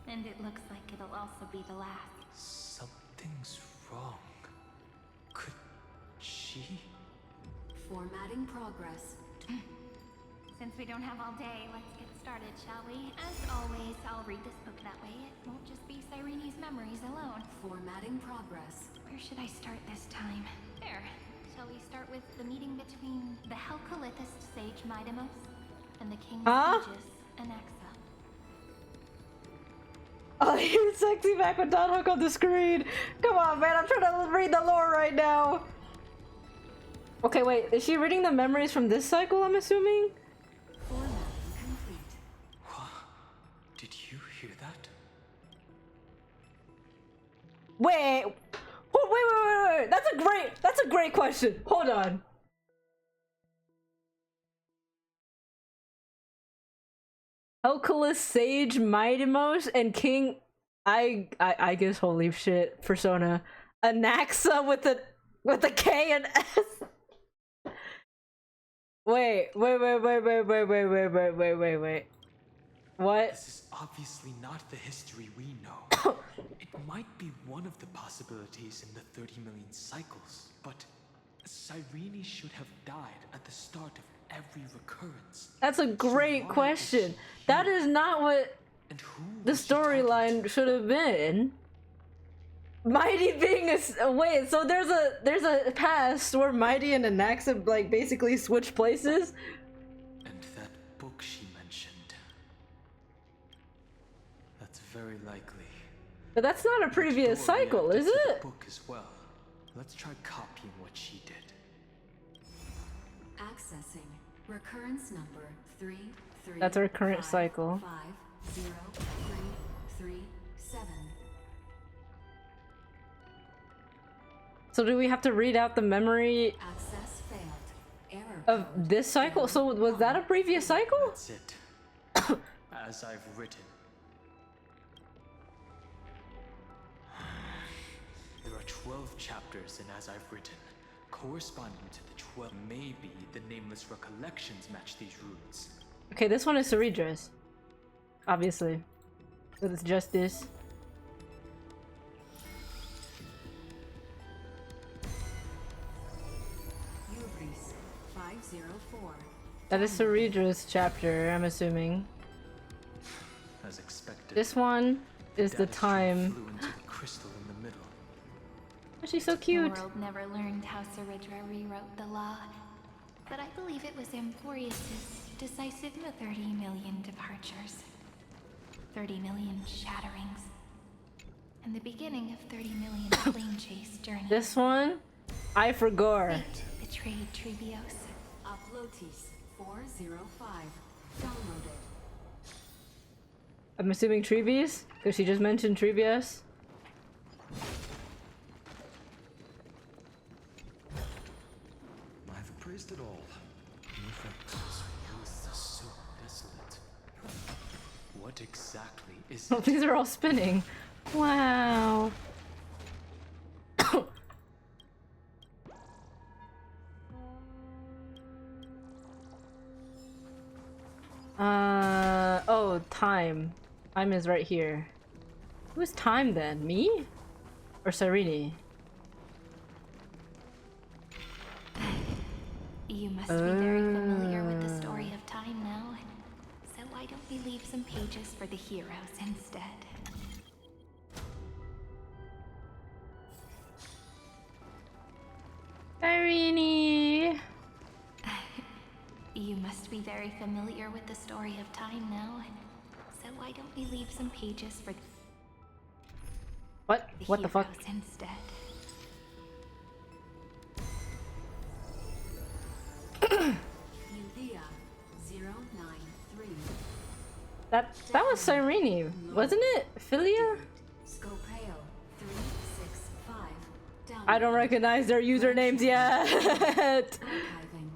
And it looks like it'll also be the last. Something's wrong. Could she? Formatting progress. Since we don't have all day, let's get started, shall we? As always, I'll read this book that way. It won't just be Cyrene's memories alone. Formatting progress. Where should I start this time? There. Shall we start with the meeting between the Helcolithist sage Midamos and the King of Sages, Anaxa? Oh, you're sexy back with Don Hook on the screen. Come on, man. I'm trying to read the lore right now. Okay, wait. Is she reading the memories from this cycle, I'm assuming? Formatting complete. Wait. Wait. That's a great question. Hold on. Helculus, Sage, Mightymost, and King. I guess holy shit. Persona. Anaxa with a K and S. Wait. What? This is obviously not the history we know. It might be one of the possibilities in the 30 million cycles, but Cyrene should have died at the start of every recurrence. That's a great question. That is not what the storyline should have been. Mighty being a wait, so there's a past where Mighty and Anaxa like basically switch places. And that book she mentioned. That's very likely. But that's not a previous cycle, is it? Book as well. Let's try copying what she did. Accessing recurrence number 33. That's our current cycle. 50337. So do we have to read out the memory Access failed. Error of this cycle? So was that a previous cycle? That's it. As I've written. There are 12 chapters in As I've Written, corresponding to the 12. Maybe the nameless recollections match these roots. Okay, this one is Ceredra's. Obviously. So it's just this. Hubris 504. That is Ceredra's chapter, I'm assuming. As expected. This one is the time. Flew into the crystal in the middle. Oh, she's so cute. The world never learned how Ceridra rewrote the law, but I believe it was Amphorius' decisive 30 million departures, 30 million shatterings, and the beginning of 30 million flame chase journeys. This one, I forgot. Fate betrayed Trebios. Uplotis 405. Downloaded. I'm assuming Trebius, because she just mentioned Trebius. I've appraised it all. So desolate. What exactly is Oh, it? these are all spinning. Wow. Oh, time. Time is right here. Who's time then? Me? Or Cyrene? You must be very familiar with the story of time now, so why don't we leave some pages for the heroes instead? Cyrene! You must be very familiar with the story of time now, so why don't we leave some pages for What? the What the fuck? heroes instead? Eudia 093. That was Cyrene, wasn't it? Philia? Scopeo 365. Downloaded. I don't recognize their usernames yet. Archiving.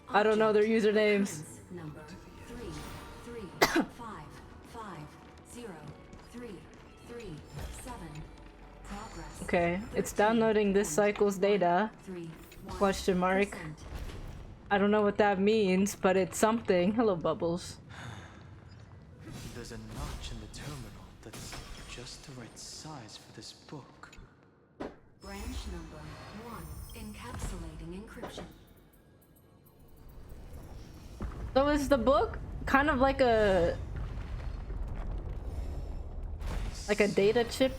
I don't know their usernames. Number 335503337. Progress. Okay, it's downloading this cycle's data. Question mark. I don't know what that means, but it's something. Hello, Bubbles. There's a notch in the terminal that's just the right size for this book. Branch number 1. Encapsulating encryption. So is the book kind of like a data chip,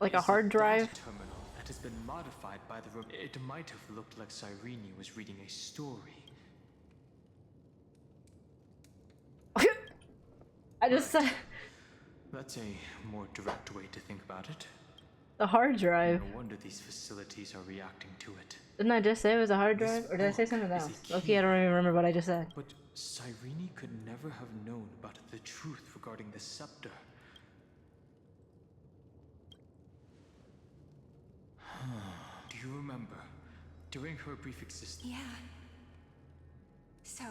like a hard drive? Terminal that has been modified by the room. It might have looked like Cyrene was reading a story. I just said That's a more direct way to think about it. the hard drive. No wonder these facilities are reacting to it. Didn't I just say it was a hard drive, or did I say something else? Okay, I don't even remember what I just said. But Cyrene could never have known about the truth regarding the scepter. Do you remember, during her brief existence? Yeah. So,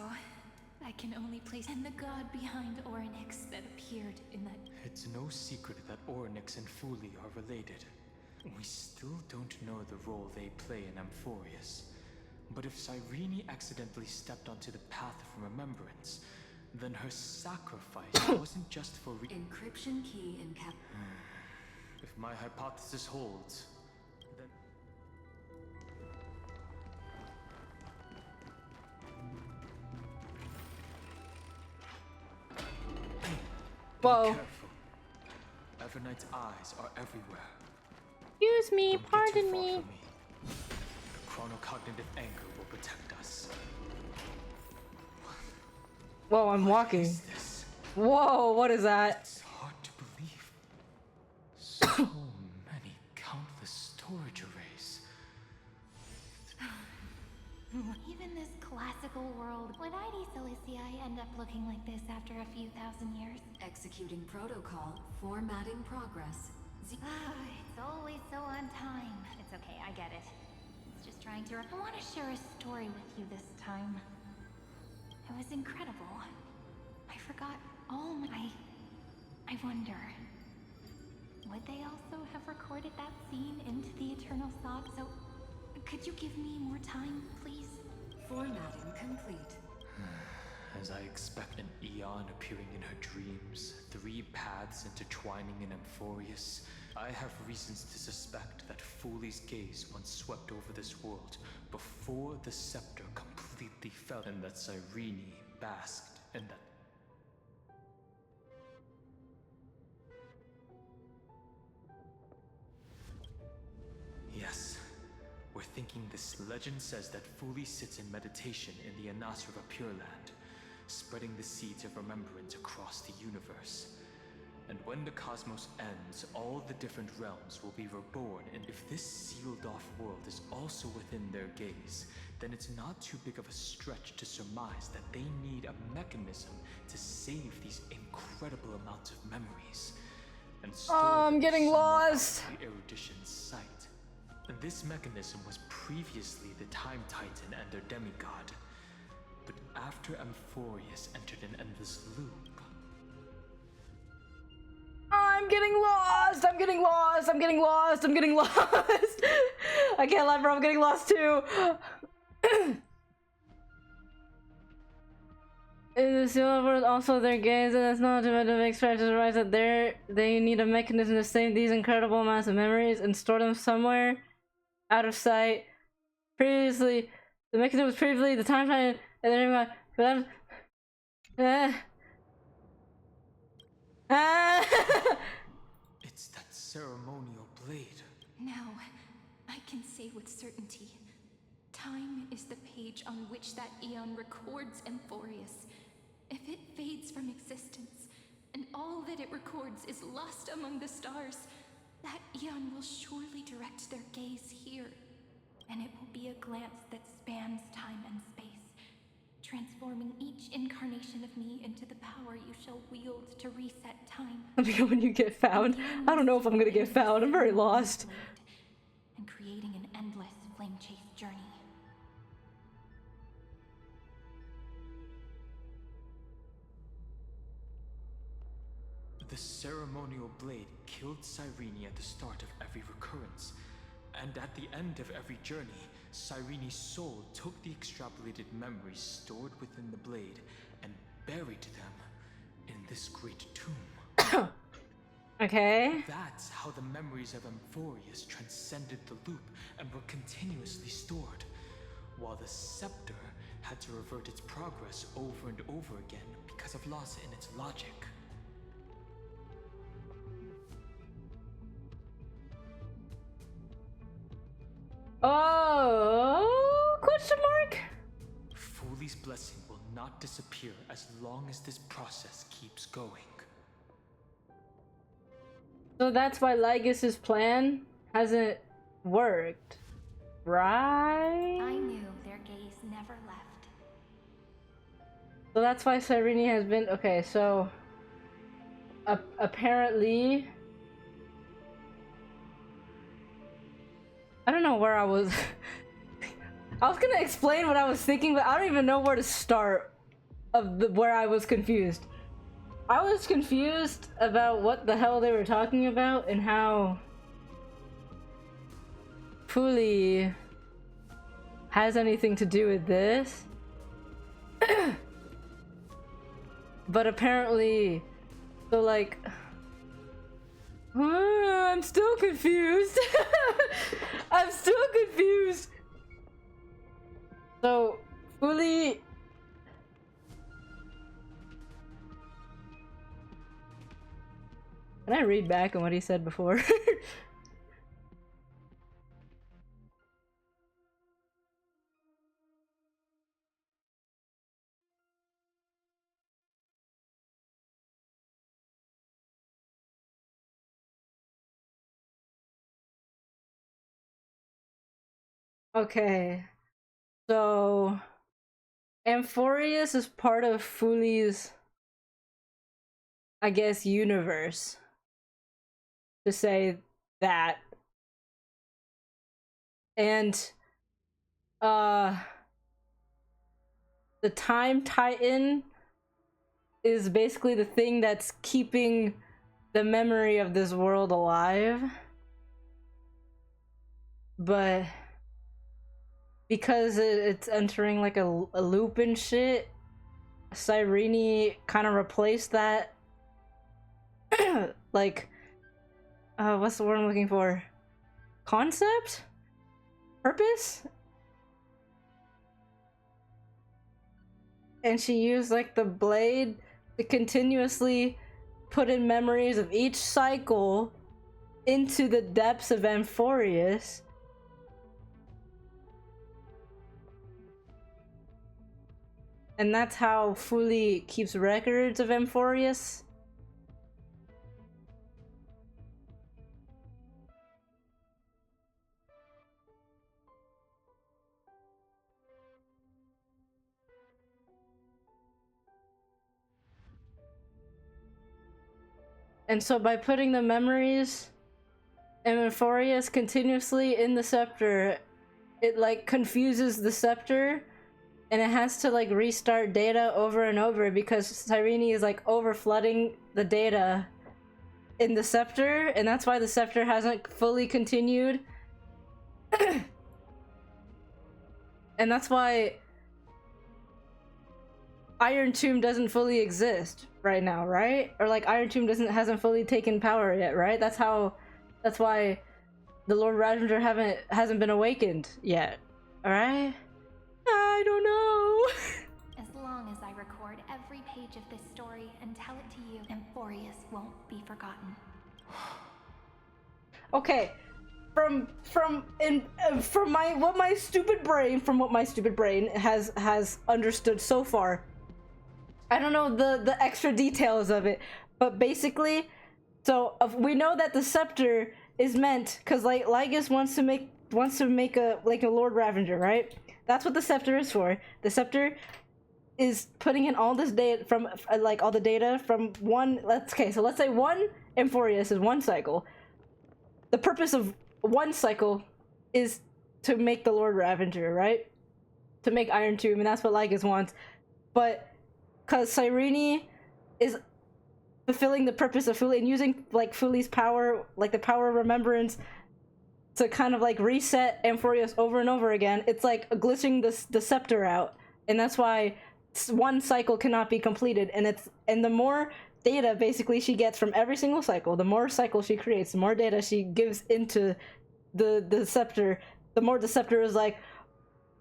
I can only place and the god behind Orynyx that appeared in that. It's no secret that Orynyx and Fuli are related. We still don't know the role they play in Amphorius. But if Cyrene accidentally stepped onto the path of remembrance, then her sacrifice wasn't just for Encryption key in cap. If my hypothesis holds, then... Whoa. Be careful. Evernight's eyes are everywhere. Excuse me, Don't get too pardon far me. from me. The chronocognitive anchor will protect us. Whoa, I'm walking. Whoa, what is that? It's hard to believe. So many countless storage arrays. Even this classical world, would ID Cilicii end up looking like this after a few thousand years? Executing protocol. Formatting progress. It's always so on time. It's okay, I get it. It's just trying to... I want to share a story with you this time. It was incredible. I forgot all my... I wonder... Would they also have recorded that scene into the Eternal Sog? So, could you give me more time, please? Formatting complete. As I expect an Eon appearing in her dreams, 3 paths intertwining in Amphorius, I have reasons to suspect that Fuli's gaze once swept over this world before the scepter completely fell, and that Cyrene basked in that. Yes, we're thinking this. Legend says that Fuli sits in meditation in the Anasrava Pure Land, spreading the seeds of remembrance across the universe. And when the cosmos ends, all the different realms will be reborn, and if this sealed-off world is also within their gaze, then it's not too big of a stretch to surmise that they need a mechanism to save these incredible amounts of memories. And store I'm them getting somewhere lost. out of the erudition's sight. And this mechanism was previously the Time Titan and their demigod. But after Amphorius entered an endless loop... I'm getting lost! I'm getting lost! I'm getting lost! I'm getting lost! I can't lie, bro, I'm getting lost too! In the sealed world, also their gaze, and it's not to make stretches rise that they need a mechanism to save these incredible amounts of memories and store them somewhere out of sight. Previously, the mechanism was previously the time titan, and then It's that ceremonial blade. Now, I can say with certainty, time is the page on which that Eon records Amphorius. If it fades from existence, and all that it records is lost among the stars, that Eon will surely direct their gaze here. And it will be a glance that spans time and space, transforming each incarnation of me into the power you shall wield to reset time. Let me know when you get found. I don't know if I'm gonna get found. I'm very lost. And creating an endless flame chase journey. The ceremonial blade killed Cyrene at the start of every recurrence, and at the end of every journey, Cyrene's soul took the extrapolated memories stored within the blade and buried them in this great tomb. Okay. That's how the memories of Amphorius transcended the loop and were continuously stored, while the scepter had to revert its progress over and over again because of loss in its logic. Oh, question mark? Fuli's blessing will not disappear as long as this process keeps going. So that's why Lygus's plan hasn't worked, right? I knew their gaze never left. So that's why Cyrene has been... Okay, so... apparently... I don't know where I was. I was gonna explain what I was thinking, but I don't even know where to start where I was confused. I was confused about what the hell they were talking about and how Fuli has anything to do with this. But apparently, so like, I'm still confused. I'm still confused. So, Fuli... Can I read back on what he said before? Okay. So... Amphorius is part of Fuli's, I guess, universe. To say that. And the Time Titan is basically the thing that's keeping the memory of this world alive. But because it's entering like a loop and shit, Cyrene kind of replaced that. Like, what's the word I'm looking for? Concept? Purpose? And she used like the blade to continuously put in memories of each cycle into the depths of Amphorius. And that's how Fuli keeps records of Amphorius. And so by putting the memories of Amphorius continuously in the scepter, it like confuses the scepter. And it has to like restart data over and over because Cyrene is like over flooding the data in the scepter, and that's why the scepter hasn't fully continued. And that's why Iron Tomb doesn't fully exist right now, right? Or like Iron Tomb hasn't fully taken power yet, right? That's why the Lord Ravager hasn't been awakened yet. Alright? I don't know. As long as I record every page of this story and tell it to you, Amphorius won't be forgotten. Okay, from what my stupid brain has understood so far. I don't know the extra details of it, but basically, so we know that the scepter is meant because like Lygus wants to make a Lord Ravager, right? That's what the scepter is for. The scepter is putting in all this data from like all the data from one. Let's say one Amphorius is one cycle. The purpose of one cycle is to make the Lord Ravager, right? To make Iron Tomb, and that's what Lygus wants. But because Cyrene is fulfilling the purpose of Fuli and using like Fuli's power, like the power of remembrance, to kind of like reset Amphorius over and over again, it's like glitching the scepter out, and that's why one cycle cannot be completed. And the more data basically she gets from every single cycle, the more cycles she creates, the more data she gives into the scepter, the more the scepter is like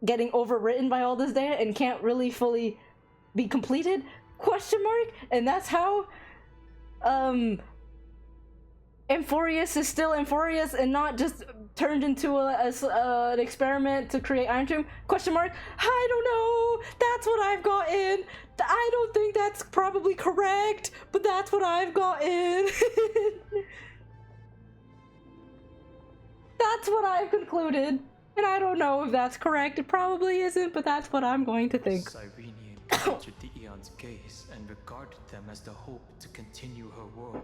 getting overwritten by all this data and can't really fully be completed? ? And that's how Amphorius is still Amphorius and not just turned into an experiment to create Iron Tomb? ? I don't know. That's what I've gotten. I don't think that's probably correct, but that's what I've gotten. That's what I've concluded. And I don't know if that's correct. It probably isn't, but that's what I'm going to think. Cyrene captured the Eon's gaze and regarded them as the hope to continue her world.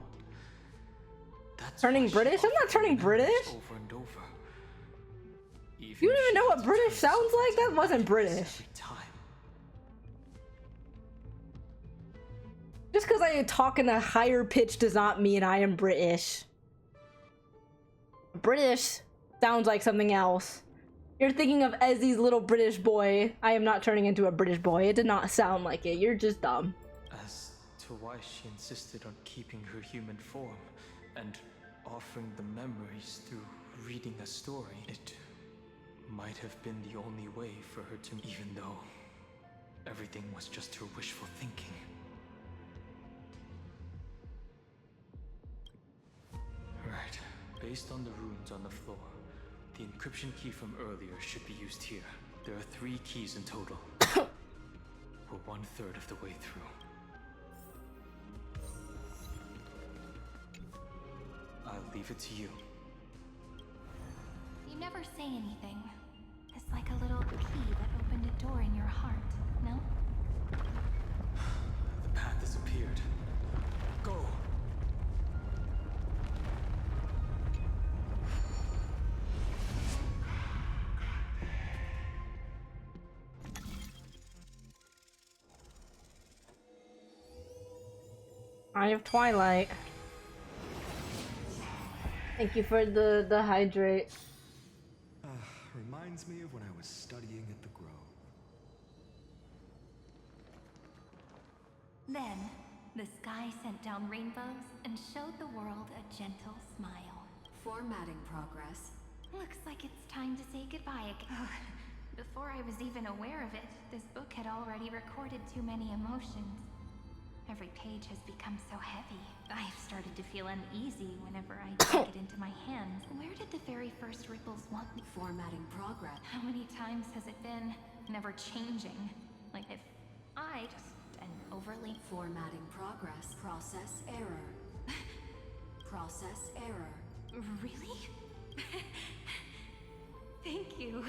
That's Turning British? I'm not turning British. Over and over. You don't even know what British sounds like? That wasn't British. Just because I talk in a higher pitch does not mean I am British. British sounds like something else. You're thinking of Ezzy's little British boy. I am not turning into a British boy. It did not sound like it. You're just dumb. As to why she insisted on keeping her human form and offering the memories through reading a story, it might have been the only way for her to, even though everything was just her wishful thinking. Right. Based on the runes on the floor, the encryption key from earlier should be used here. There are 3 keys in total. We're 1/3 of the way through. I'll leave it to you. You never say anything. It's like a little key that opened a door in your heart, no? The path disappeared. Go! Eye of Twilight. Thank you for the hydrate. Reminds me of when I was studying at the Grove. Then, the sky sent down rainbows and showed the world a gentle smile. Formatting progress. Looks like it's time to say goodbye again. Before I was even aware of it, this book had already recorded too many emotions. Every page has become so heavy. I've started to feel uneasy whenever I take it into my hands. Where did the very first ripples want me? Formatting progress. How many times has it been? Never changing. Like if I just an overly... Formatting progress. Process error. Process error. Really? Thank you.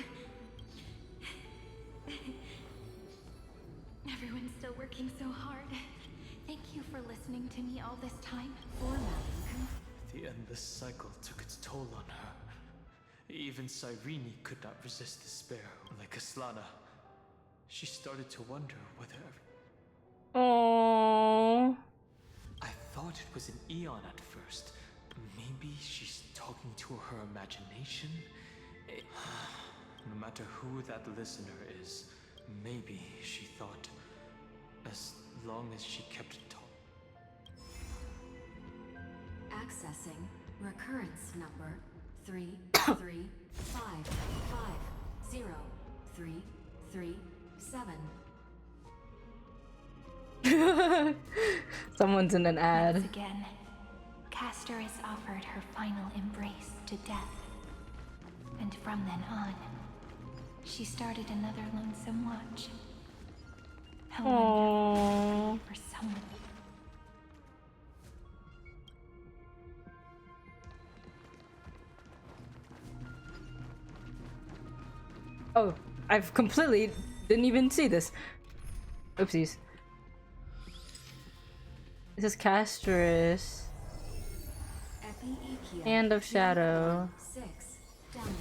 Everyone's still working so hard. Thank you for listening to me all this time. Formatting. The endless cycle took its toll on her. Even Cyrene could not resist despair. Like Aslana, she started to wonder whether... Aww. I thought it was an Eon at first. Maybe she's talking to her imagination? No matter who that listener is, maybe she thought, as long as she kept Accessing recurrence number 335503337. Someone's in an ad. Once again, Castor is offered her final embrace to death. And from then on, she started another lonesome watch. How wonderful for someone. Oh, I've completely didn't even see this. Oopsies. This is Castris. Hand of Shadow. 6 downloaded.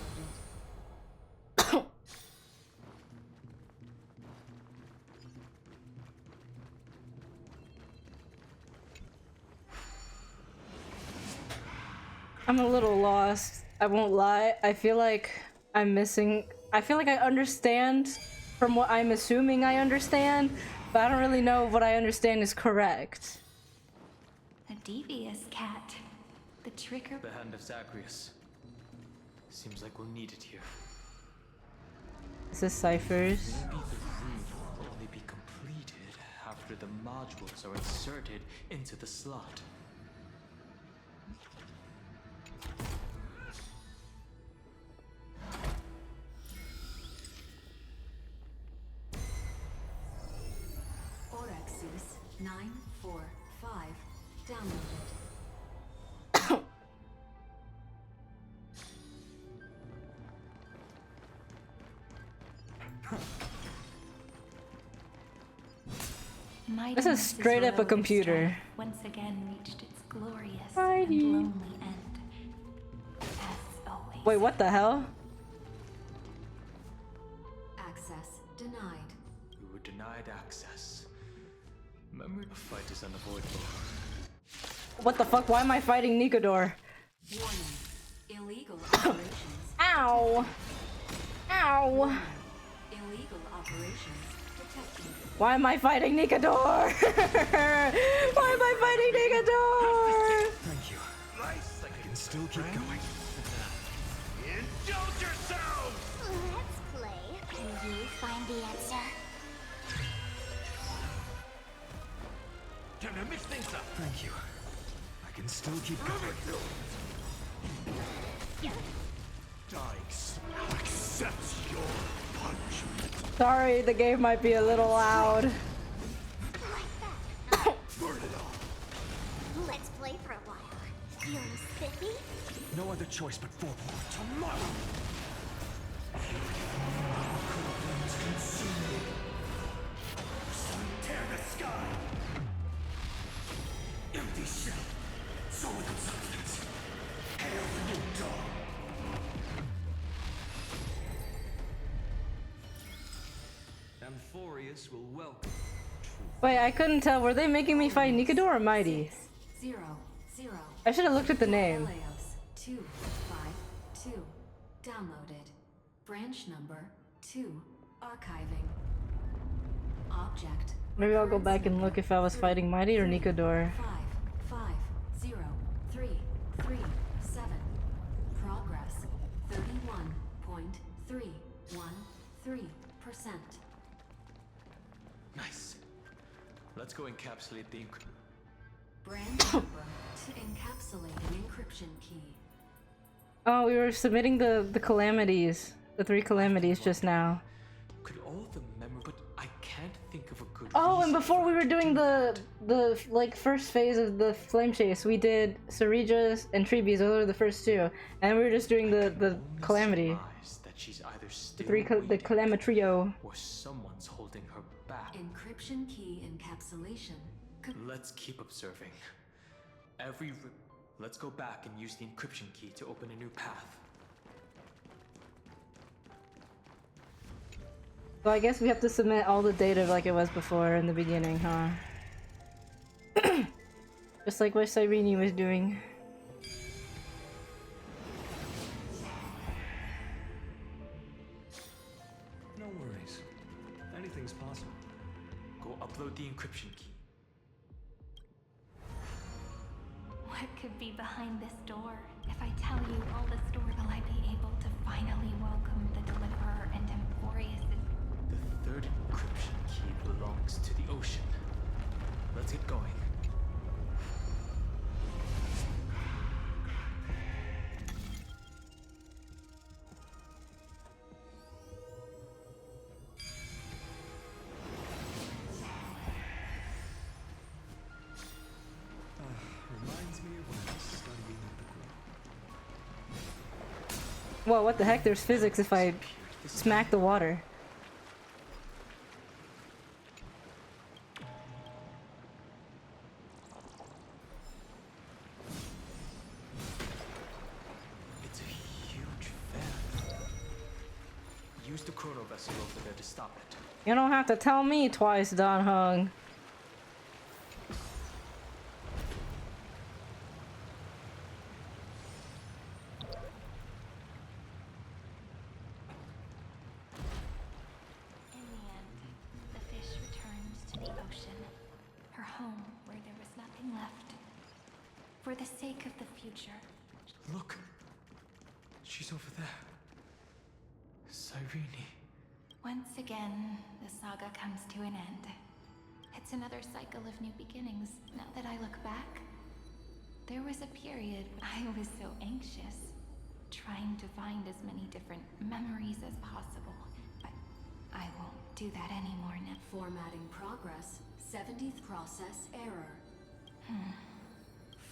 I'm a little lost. I won't lie. I feel like I'm missing. I feel like I understand from what I'm assuming I understand, but I don't really know if what I understand is correct. A devious cat. The trigger. The hand of Zagreus. Seems like we'll need it here. This is ciphers. Maybe the rune will only be completed after the modules are inserted into the slot. Orexis 945 downloaded. This is straight up a computer. Once again reached its glorious Heidi. and lonely end. As always. Wait, what the hell? Access denied. We were denied access. Memory of fight is unavoidable. What the fuck? Why am I fighting Nikodor? Warning. Illegal operations. Ow! Ow! Illegal operations detected. Why am I fighting Nikodor? Why am I fighting Nikodor? Thank you. Nice. I can still keep going. Indulge yourselves! Let's play. Can you find the answer? Time to mix things up. Thank you. I can still keep going. Dice accepts your punishment. Sorry, the game might be a little loud. Burn it off. Let's play for a while. Feeling spiffy? No other choice but forward. Tomorrow. Tear the sky. Empty shell. Soul without substance. Hail the new dawn. Amphorius will welcome. Wait, I couldn't tell. Were they making me fight Nikodor or Mighty? 0, 0. I should have looked at the name. Leos 252. Downloaded. Branch number 2. Archiving. Object. Maybe I'll go back and look if I was fighting Mighty or Nikodor. 5503337. Progress 31.313%. Nice. Let's go encapsulate the Branch number to encapsulate an encryption key. Oh, we were submitting the calamities. The 3 calamities just now. Could all the memory, but I can't think of a good Oh, and reason before for we were it to doing do the like first phase of the flame chase, we did Cereja's and Treebees. Those were the first 2, and we were just doing the calamity. that she's either The still the calamitrio. or someone's holding her back. Encryption key encapsulation. Let's keep observing. Let's go back and use the encryption key to open a new path. So I guess we have to submit all the data like it was before in the beginning, huh? Just like what Cyrene was doing. No worries. Anything's possible. Go upload the encryption key. What could be behind this door? If I tell you all the story, will I be able to finally welcome the Deliverer and Amphorius? The third encryption key belongs to the ocean. Let's get going. Reminds me of when I was studying at the Queen. Whoa, what the heck? There's physics if I smack the water. It's a huge fan. Use the chrono vessel over there to stop it. You don't have to tell me twice, Don Hung. In the end, the fish returns to the ocean, her home where there was nothing left. For the sake of the future. Look! She's over there. Cyrene. Once again, the saga comes to an end. It's another cycle of new beginnings. Now that I look back, there was a period when I was so anxious, trying to find as many different memories as possible. But I won't do that anymore now. Formatting progress. 70th process error.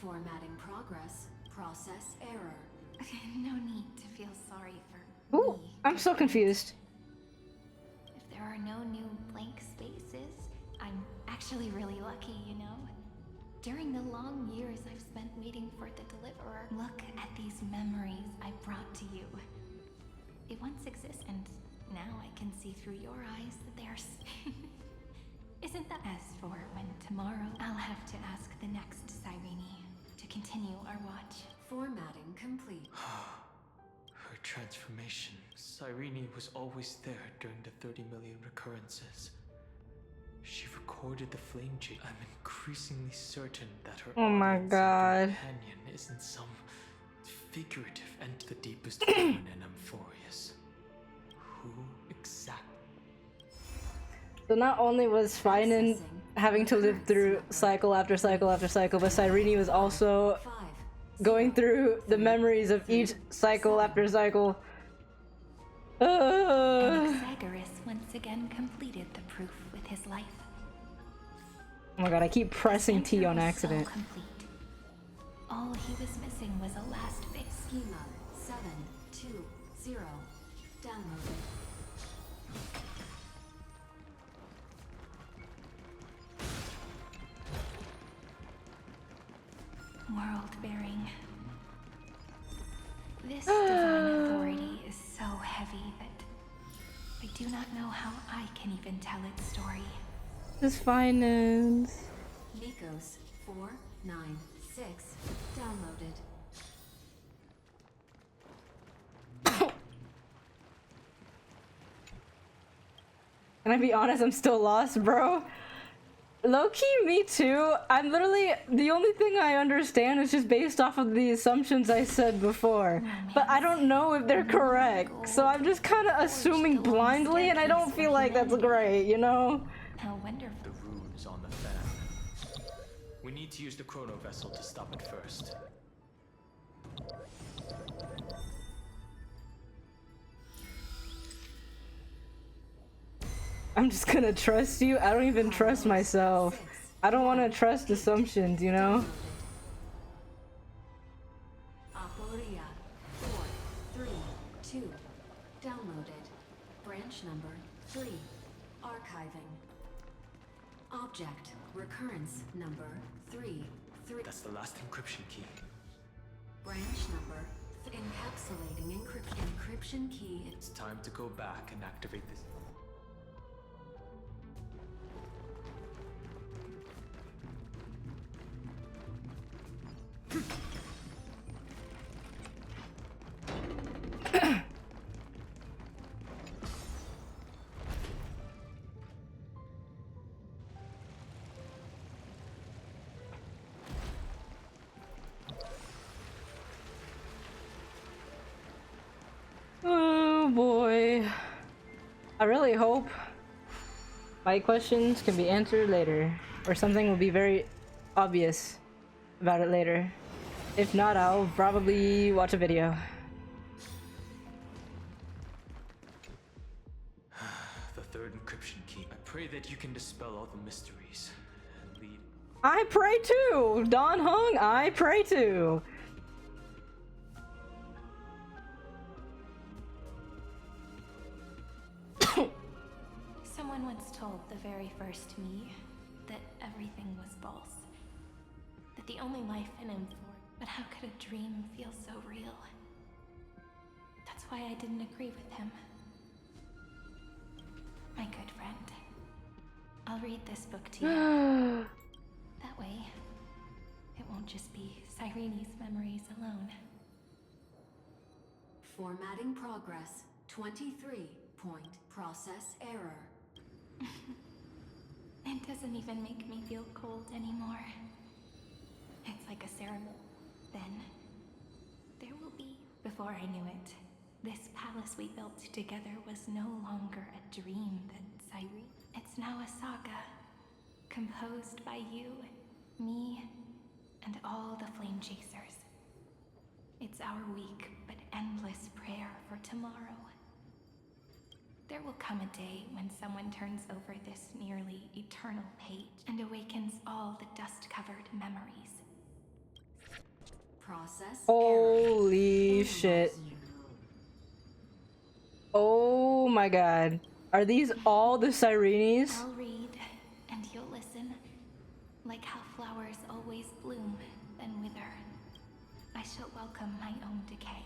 Formatting progress. Process error. No need to feel sorry for Ooh, I'm so confused. If there are no new blank spaces, I'm actually really lucky, you know? During the long years I've spent waiting for the Deliverer, look at these memories I brought to you. It once existed, and now I can see see through your eyes that they're isn't that as for when tomorrow I'll have to ask the next Cyrene to continue our watch. Formatting complete. Her transformation. Cyrene was always there during the 30 million recurrences. She recorded the flame chase. I'm increasingly certain that her Oh my god. companion isn't some figurative and the deepest demon in Amphorius. Who exactly? So not only was Finan having to live through cycle after cycle after cycle, but Cyrene was also going through the memories of each cycle after cycle. Anaxagoras once again completed the proof with his life. Oh my god, I keep pressing T on was accident. So complete. All he was missing was a last bit. Schema 720 downloaded. World bearing. This divine authority is so heavy that I do not know how I can even tell its story. This finance. Nikos 496 downloaded. Can I be honest? I'm still lost, bro. Low-key, me too. I'm literally, the only thing I understand is just based off of the assumptions I said before. But I don't know if they're correct. So I'm just kind of assuming blindly, and I don't feel like that's great, you know? How wonderful. The rune is on the fan. We need to use the chrono vessel to stop it first. I'm just gonna trust you. I don't even trust myself. I don't want to trust assumptions, you know? Aporia 432 downloaded. Branch number 3 archiving. Object recurrence number 3. That's the last encryption key. Branch number encapsulating encryption key. It's time to go back and activate this. Oh boy. I really hope my questions can be answered later, or something will be very obvious about it later. If not, I'll probably watch a video. The third encryption key. I pray that you can dispel all the mysteries and lead. I pray too! Don Hung, I pray too! Someone once told the very first me that everything was false. That the only life in him for. But how could a dream feel so real? That's why I didn't agree with him. My good friend. I'll read this book to you. That way, it won't just be Cyrene's memories alone. Formatting progress 23 point process error. It doesn't even make me feel cold anymore. It's like a ceremony. Then, there will be. Before I knew it, this palace we built together was no longer a dream that Cyrene. It's now a saga, composed by you, me, and all the flame chasers. It's our weak but endless prayer for tomorrow. There will come a day when someone turns over this nearly eternal page and awakens all the dust-covered memories. Process Holy shit. Oh my god. Are these all the Cyrenes? I'll read, and you'll listen. Like how flowers always bloom, then wither. I shall welcome my own decay.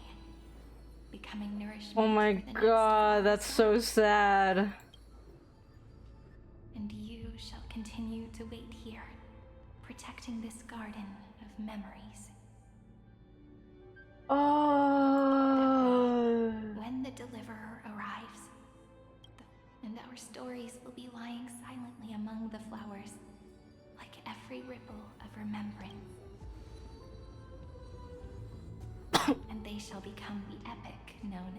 becoming nourishment. Oh my for the god, that's so sad. And you shall continue to wait here, protecting this garden of memories. Oh. When the deliverer arrives, and our stories will be lying silently among the flowers, like every ripple of remembrance. And they shall become the epic known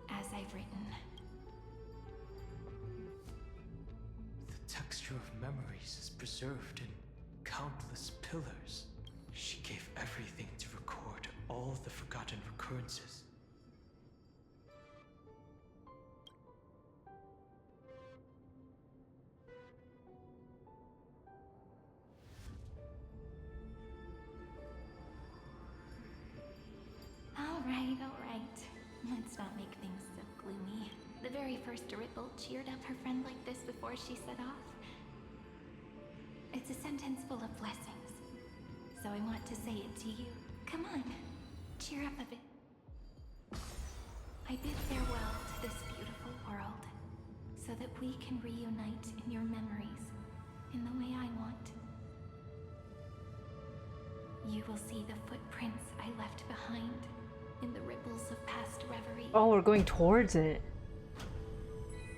as I've written. The texture of memories is preserved in countless pillars. She gave everything to record all the forgotten recurrences. All right. Let's not make things so gloomy. The very first ripple cheered up her friend like this before she set off. It's a sentence full of blessings, so I want to say it to you. Come on, cheer up a bit. I bid farewell to this beautiful world, so that we can reunite in your memories in the way I want. You will see the footprints I left behind in the ripples of past reverie. Oh, we're going towards it.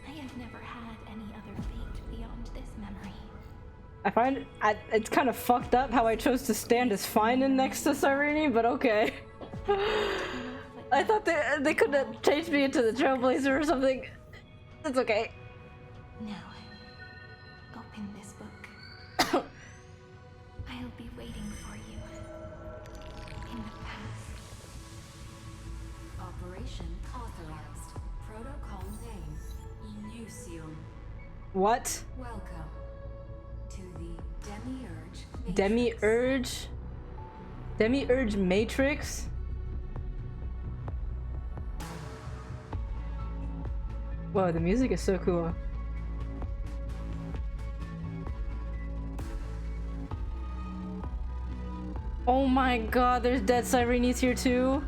I have never had any other fate beyond this memory. I find it's kind of fucked up how I chose to stand as Finan next to Cyrene, but okay. I thought they could have changed me into the Trailblazer or something. It's okay. Now, open this book. I'll be waiting for you in the past. Operation authorized. Protocol name, ENVtuber. What? Welcome to the Demiurge Matrix. Demiurge? Demiurge Matrix? Whoa, the music is so cool. Oh my god, there's dead Cyrenes here too?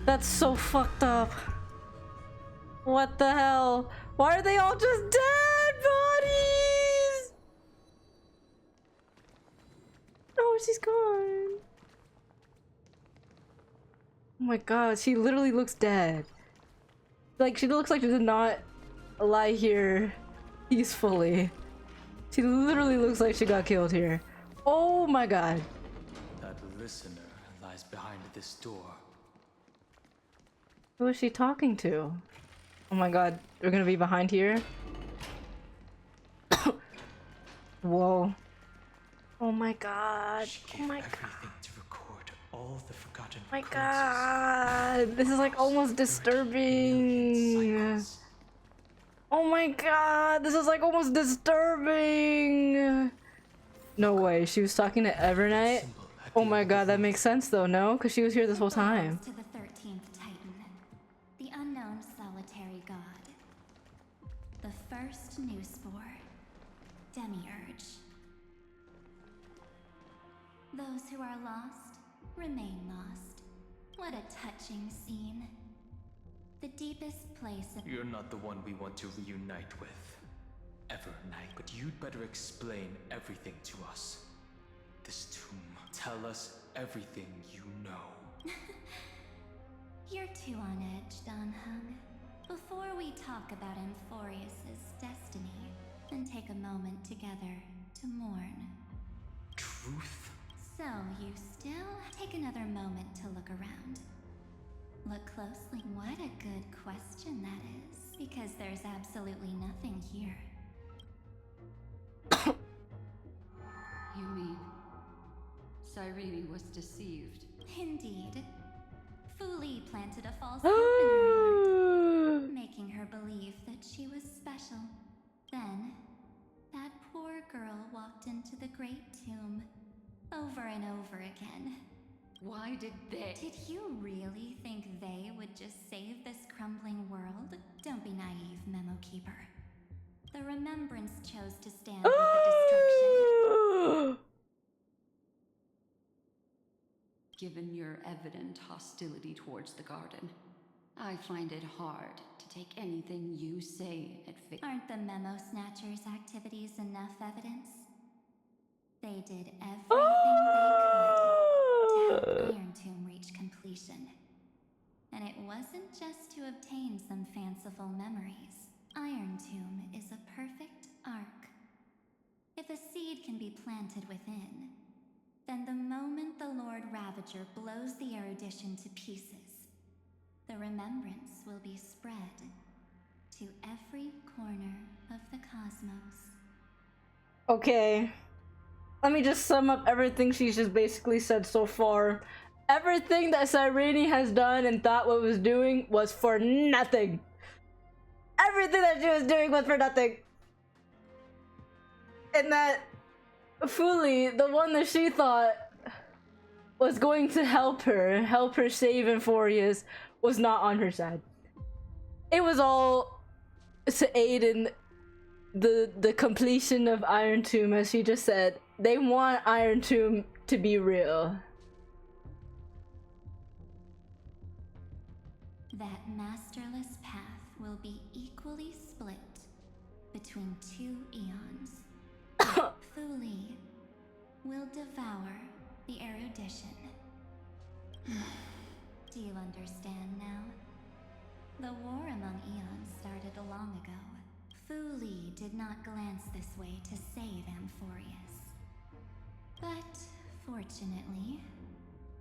That's so fucked up. What the hell? Why are they all just dead bodies? Oh, she's gone. Oh my god, she literally looks dead. Like, she looks like she did not lie here peacefully. She literally looks like she got killed here. Oh my god. That listener lies behind this door. Who is she talking to? Oh my god, we're gonna be behind here? Whoa. Oh my god. Oh my god. To record all the forgotten Oh my god. This is like almost disturbing. Oh my god. This is like almost disturbing. No way. She was talking to Evernight? Oh my god, that makes sense though, no? Because she was here this whole time. To the 13th Titan, the unknown solitary god. The first new spore, Demiurge. Those who are lost remain lost. What a touching scene. The deepest place of— You're not the one we want to reunite with. Evernight, but you'd better explain everything to us. This tomb. Tell us everything you know. You're too on edge, Donhung. Before we talk about Amphorius's destiny, then take a moment together to mourn. Truth? So, you still take another moment to look around. Look closely. What a good question that is, because there's absolutely nothing here. You mean Cyrene was deceived? Indeed. Fuli planted a false hope in her heart, making her believe that she was special. Then, that poor girl walked into the great tomb, over and over again. Why did they? Did you really think they would just save this crumbling world? Don't be naive, Memo Keeper. The Remembrance chose to stand with the destruction. given your evident hostility towards the garden. I find it hard to take anything you say at face. Aren't the Memo Snatchers' activities enough evidence? They did everything they could to help Iron Tomb reach completion. And it wasn't just to obtain some fanciful memories. Iron Tomb is a perfect arc. If a seed can be planted within, then the moment the Lord Ravager blows the erudition to pieces, the remembrance will be spread to every corner of the cosmos. Okay. Let me just sum up everything she's just basically said so far. Everything that Cyrene has done and thought what was doing was for nothing. Everything that she was doing was for nothing. And that Fuli, the one that she thought was going to help her save Emphorius, was not on her side. It was all to aid in the completion of Iron Tomb, as she just said. They want Iron Tomb to be real. That masterless path will be equally split between 2 eons. Fuli will devour the erudition. Do you understand now? The war among eons started long ago. Fuli did not glance this way to save Amphorius. But, fortunately,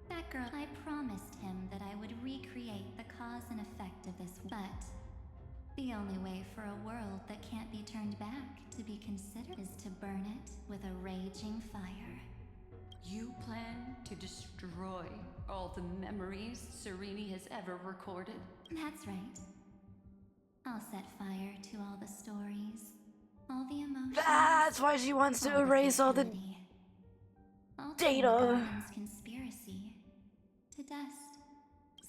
that girl, I promised him that I would recreate the cause and effect of this. But the only way for a world that can't be turned back to be considered is to burn it with a raging fire. You plan to destroy all the memories Cyrene has ever recorded? That's right. I'll set fire to all the stories, all the emotions. That's why she wants to erase all the data. Conspiracy to dust.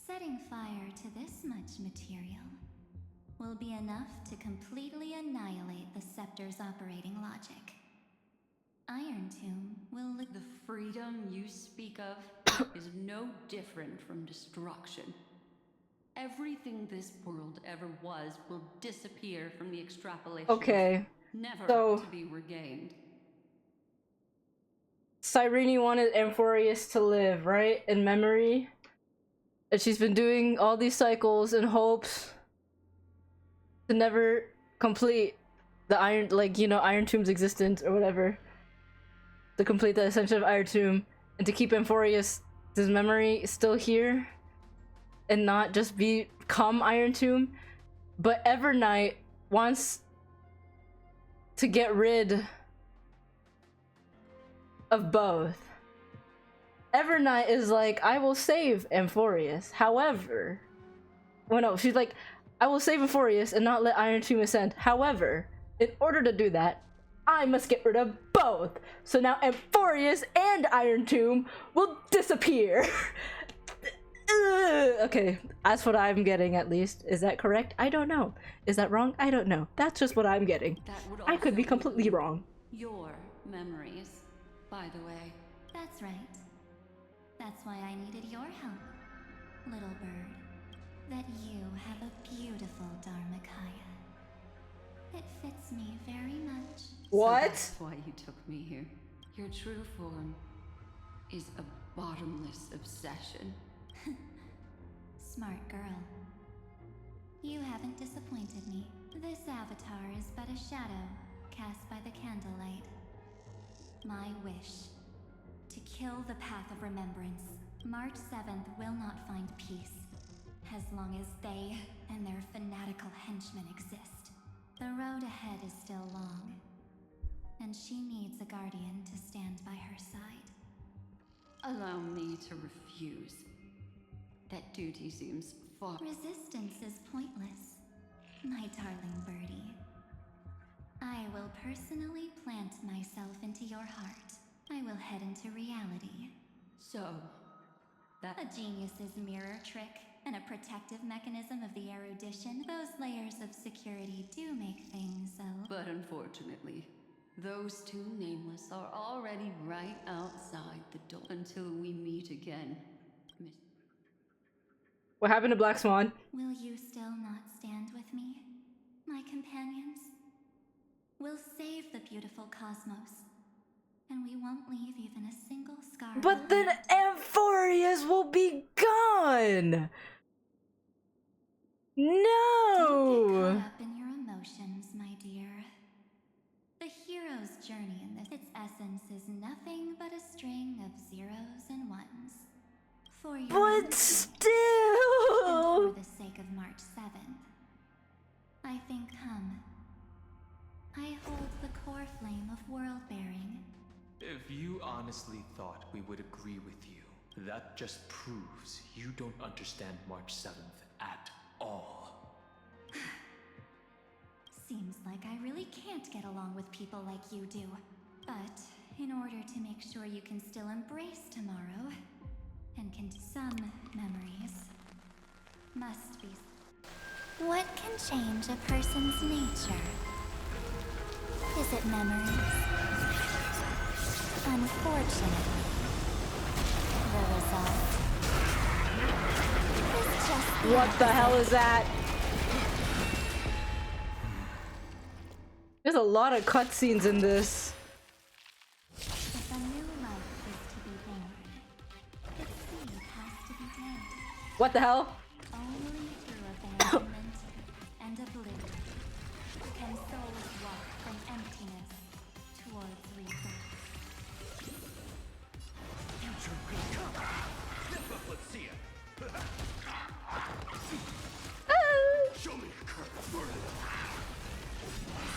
Setting fire to this much material will be enough to completely annihilate the Scepter's operating logic. Iron Tomb will look. The freedom you speak of is no different from destruction. Everything this world ever was will disappear from the extrapolation. Okay. Never So, to be regained. Cyrene wanted Amphorius to live, right? In memory. And she's been doing all these cycles in hopes to never complete the Iron, like, you know, Iron Tomb's existence or whatever. To complete the ascension of Iron Tomb. And to keep Amphorius' memory still here. And not just become Iron Tomb. But Evernight wants to get rid of both. Evernight is like, I will save Amphorius. However, well, no, she's like, I will save Amphorius and not let Iron Tomb ascend. However, in order to do that, I must get rid of both. So now Amphorius and Iron Tomb will disappear. Okay, that's what I'm getting, at least. Is that correct? I don't know. Is that wrong? I don't know. That's just what I'm getting. I could be completely wrong. Your memories, by the way. That's right. That's why I needed your help, little bird. That you have a beautiful Dharmakaya. It fits me very much. What? So that's why you took me here. Your true form is a bottomless obsession. Smart girl. You haven't disappointed me. This avatar is but a shadow cast by the candlelight. My wish. To kill the path of remembrance. March 7th will not find peace. As long as they and their fanatical henchmen exist. The road ahead is still long. And she needs a guardian to stand by her side. Allow me to refuse. That duty seems far. Resistance is pointless, my darling birdie. I will personally plant myself into your heart. I will head into reality. So, that... A genius's mirror trick and a protective mechanism of the erudition. Those layers of security do make things so... But unfortunately, those two nameless are already right outside the door. Until we meet again, What happened to Black Swan? Will you still not stand with me, my companions? We'll save the beautiful cosmos, and we won't leave even a single scar. But then Amphorius will be gone! No! Don't get caught up in your emotions, my dear. The hero's journey in its essence is nothing but a string of zeros and ones. For your But still! and for the sake of March 7th, I think I hold the core flame of world-bearing. If you honestly thought we would agree with you, that just proves you don't understand March 7th at all. Seems like I really can't get along with people like you do. But in order to make sure you can still embrace tomorrow, and some memories must be. What can change a person's nature? Is it memories? Unfortunately, the result is just What the hell is that? There's a lot of cutscenes in this. If a new life is to be born, its seed has to be planted. What the hell? Only through abandonment and oblivion can souls walk from emptiness towards rebirth. Future will come. Step up, let's see it. Show me your cards. Burn it up.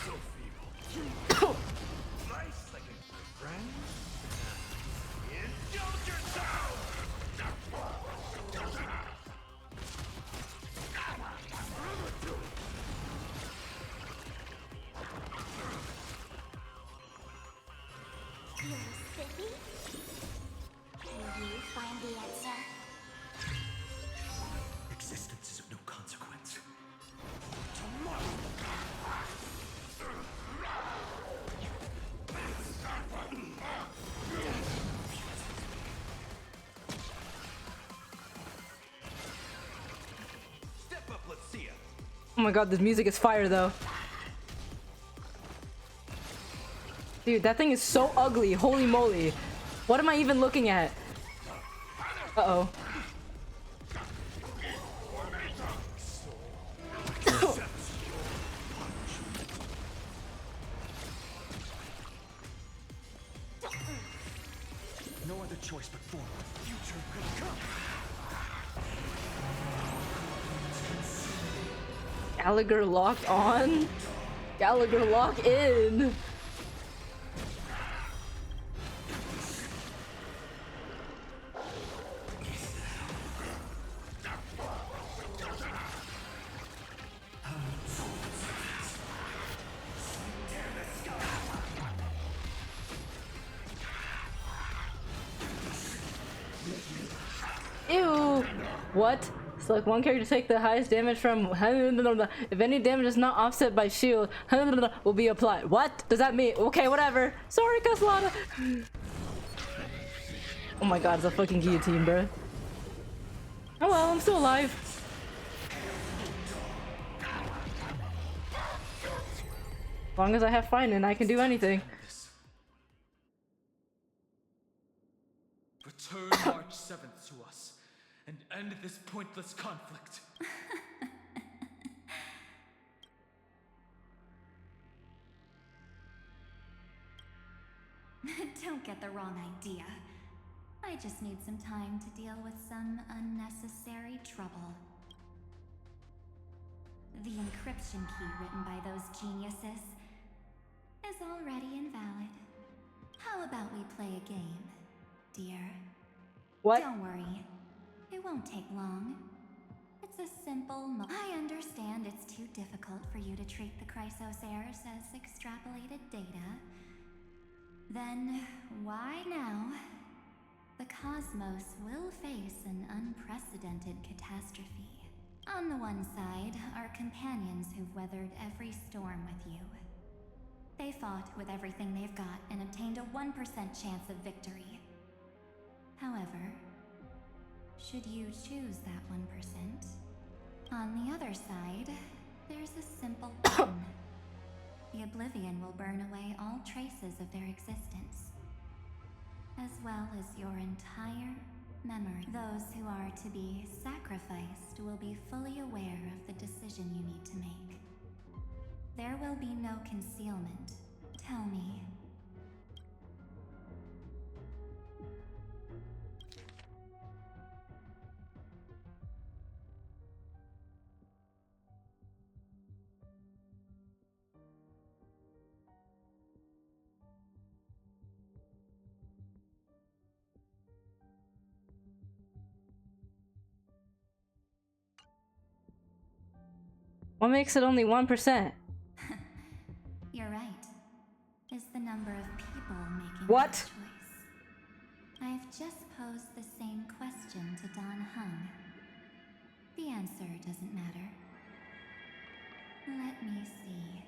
So feeble. Nice like a good friend. Indulge yourself! You silly? Can you find the answer? Existence is of no consequence. Step up, let's see it. Oh my god, this music is fire though. Dude, that thing is so ugly. Holy moly. What am I even looking at? Uh-oh. No other choice but forward. Future will come. Gallagher locked on? Gallagher lock in! Ew! What? Select one character to take the highest damage from if any damage is not offset by shield will be applied. What does that mean? Okay, whatever. Sorry, Caslana. Oh my god, it's a fucking guillotine, bro. Oh well, I'm still alive. As long as I have fine and I can do anything. Return March 7th to us and end this pointless conflict. Don't get the wrong idea. I just need some time to deal with some unnecessary trouble. The encryption key written by those geniuses is already invalid. How about we play a game, dear? What? Don't worry. It won't take long. It's a simple I understand it's too difficult for you to treat the Chrysos heirs as extrapolated data. Then, why now? The cosmos will face an unprecedented catastrophe. On the one side are companions who've weathered every storm with you. They fought with everything they've got and obtained a 1% chance of victory. However, should you choose that 1%. On the other side, there's a simple button. The oblivion will burn away all traces of their existence, as well as your entire memory. Those who are to be sacrificed will be fully aware of the decision you need to make. There will be no concealment. Tell me. What makes it only 1%? You're right. Is the number of people making what? that choice. I've just posed the same question to Don Hung. The answer doesn't matter. Let me see.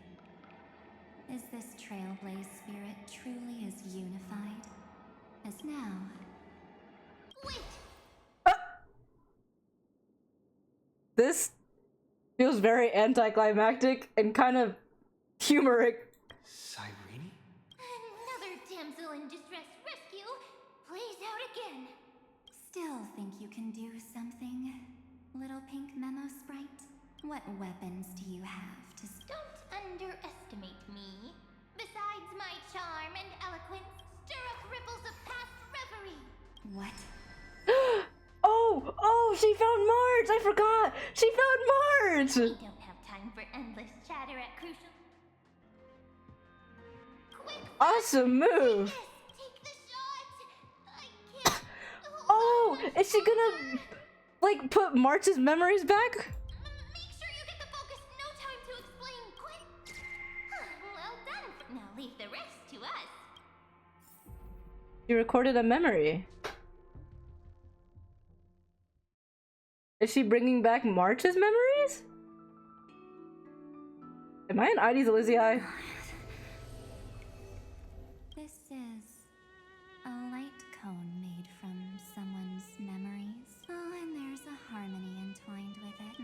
Is this Trailblaze spirit truly as unified as now? Wait! This feels very anticlimactic and kind of humoric. Cyrene? Another damsel in distress rescue plays out again. Still think you can do something, little pink memo sprite? What weapons do you have to Don't underestimate me. Besides my charm and eloquence, stir up ripples of past reverie. What? Oh, she found March! I forgot! She found March! We don't have time for endless chatter at crucial. Quick! Awesome move! Yes, take the shot! I can't. Oh, is she gonna, like, put March's memories back? Make sure you get the focus. No time to explain. Quick! Well done. Now leave the rest to us. She recorded a memory. Is she bringing back March's memories? Am I an ID's Lizzie Eye? This is a light cone made from someone's memories. Oh, and there's a harmony entwined with it.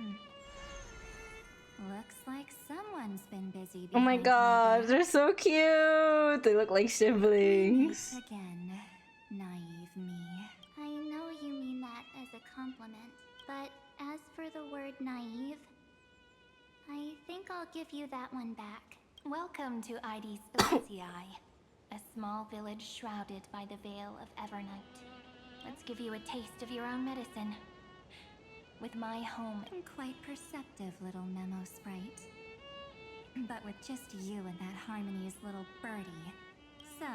Looks like someone's been busy. Oh my gosh, they're so cute! They look like siblings. Again, naive me. I know you mean that as a compliment, but as for the word naive, I think I'll give you that one back. Welcome to ID's Elysiae, a small village shrouded by the veil of Evernight. Let's give you a taste of your own medicine. With my home and quite perceptive little memo sprite. But with just you and that harmony's little birdie. So,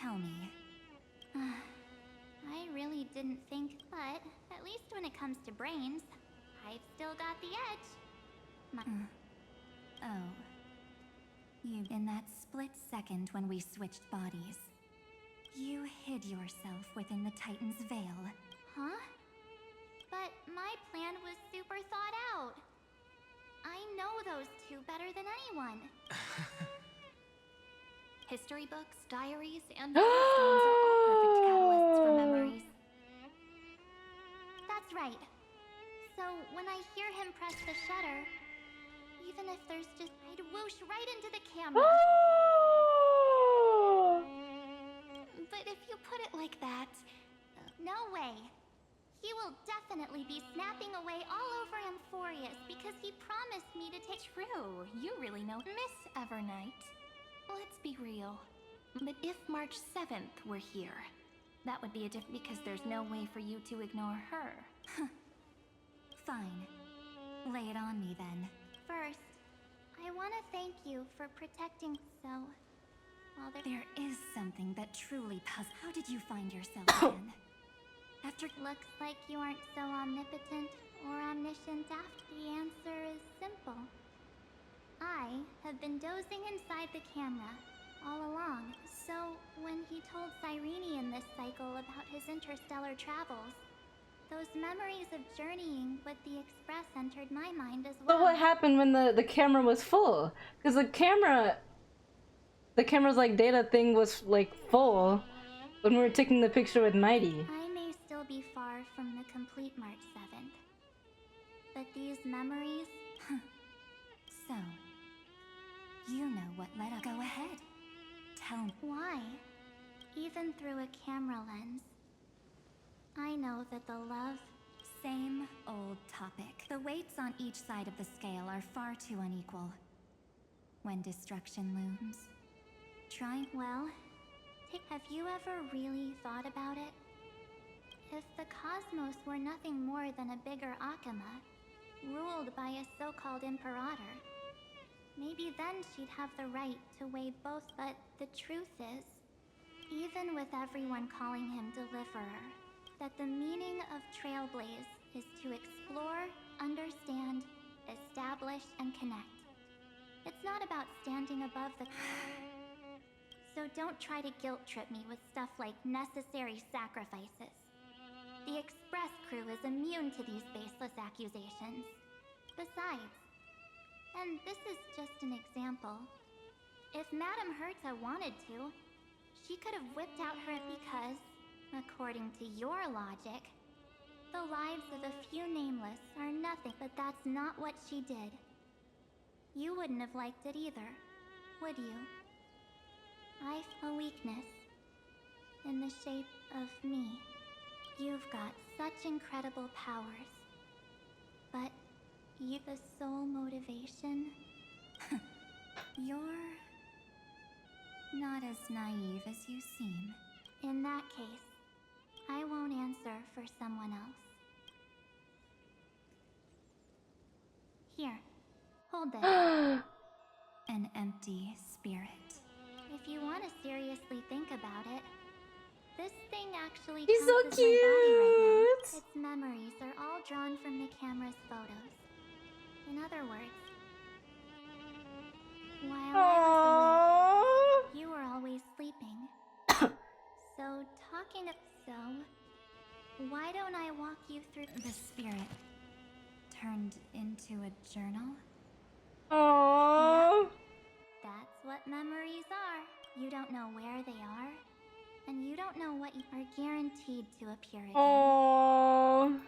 tell me. I really didn't think, but at least when it comes to brains, I've still got the edge. Oh. You, in that split second when we switched bodies, you hid yourself within the Titan's veil. Huh? But my plan was super thought out. I know those two better than anyone. History books, diaries, and stones are all perfect catalysts for memories. That's right. So when I hear him press the shutter, even if there's just, I'd whoosh right into the camera. But if you put it like that, no way. He will definitely be snapping away all over Amphorius because he promised me to take. True, you really know Miss Evernight. Let's be real. But if March 7th were here, that would be a because there's no way for you to ignore her. Fine. Lay it on me then. First, I want to thank you for protecting so. Well, there is something that truly puzzles. How did you find yourself again? After looks like you aren't so omnipotent or omniscient after. The answer is simple. I have been dozing inside the camera all along. So when he told Cyrene in this cycle about his interstellar travels, those memories of journeying with the Express entered my mind as well. But what happened when the camera was full? Because the camera's like data thing was like full when we were taking the picture with Mighty. I may still be far far from the complete March 7th. But these memories... So, you know what let us go ahead. Tell me. Why? Even through a camera lens, I know that the love... Same old topic. The weights on each side of the scale are far too unequal. When destruction looms, Well, have you ever really thought about it? If the cosmos were nothing more than a bigger Akama, ruled by a so-called imperator, maybe then she'd have the right to weigh both. But the truth is, even with everyone calling him Deliverer, that the meaning of Trailblaze is to explore, understand, establish, and connect. It's not about standing above the... So don't try to guilt-trip me with stuff like necessary sacrifices. The Express crew is immune to these baseless accusations. Besides, and this is just an example, if Madame Herta wanted to, she could have whipped out her because, according to your logic, the lives of a few nameless are nothing, but that's not what she did. You wouldn't have liked it either, would you? I've a weakness in the shape of me. You've got such incredible powers, but you, the sole motivation, you're not as naive as you seem. In that case, I won't answer for someone else. Here, hold this. An empty spirit. If you want to seriously think about it, this thing actually He's so counts as my body right now. cute! Its memories are all drawn from the camera's photos. In other words, while I was awake, you were always sleeping. So, why don't I walk you through... The spirit turned into a journal? Aww. Yeah, that's what memories are. You don't know where they are, and you don't know what you are guaranteed to appear again. Aww.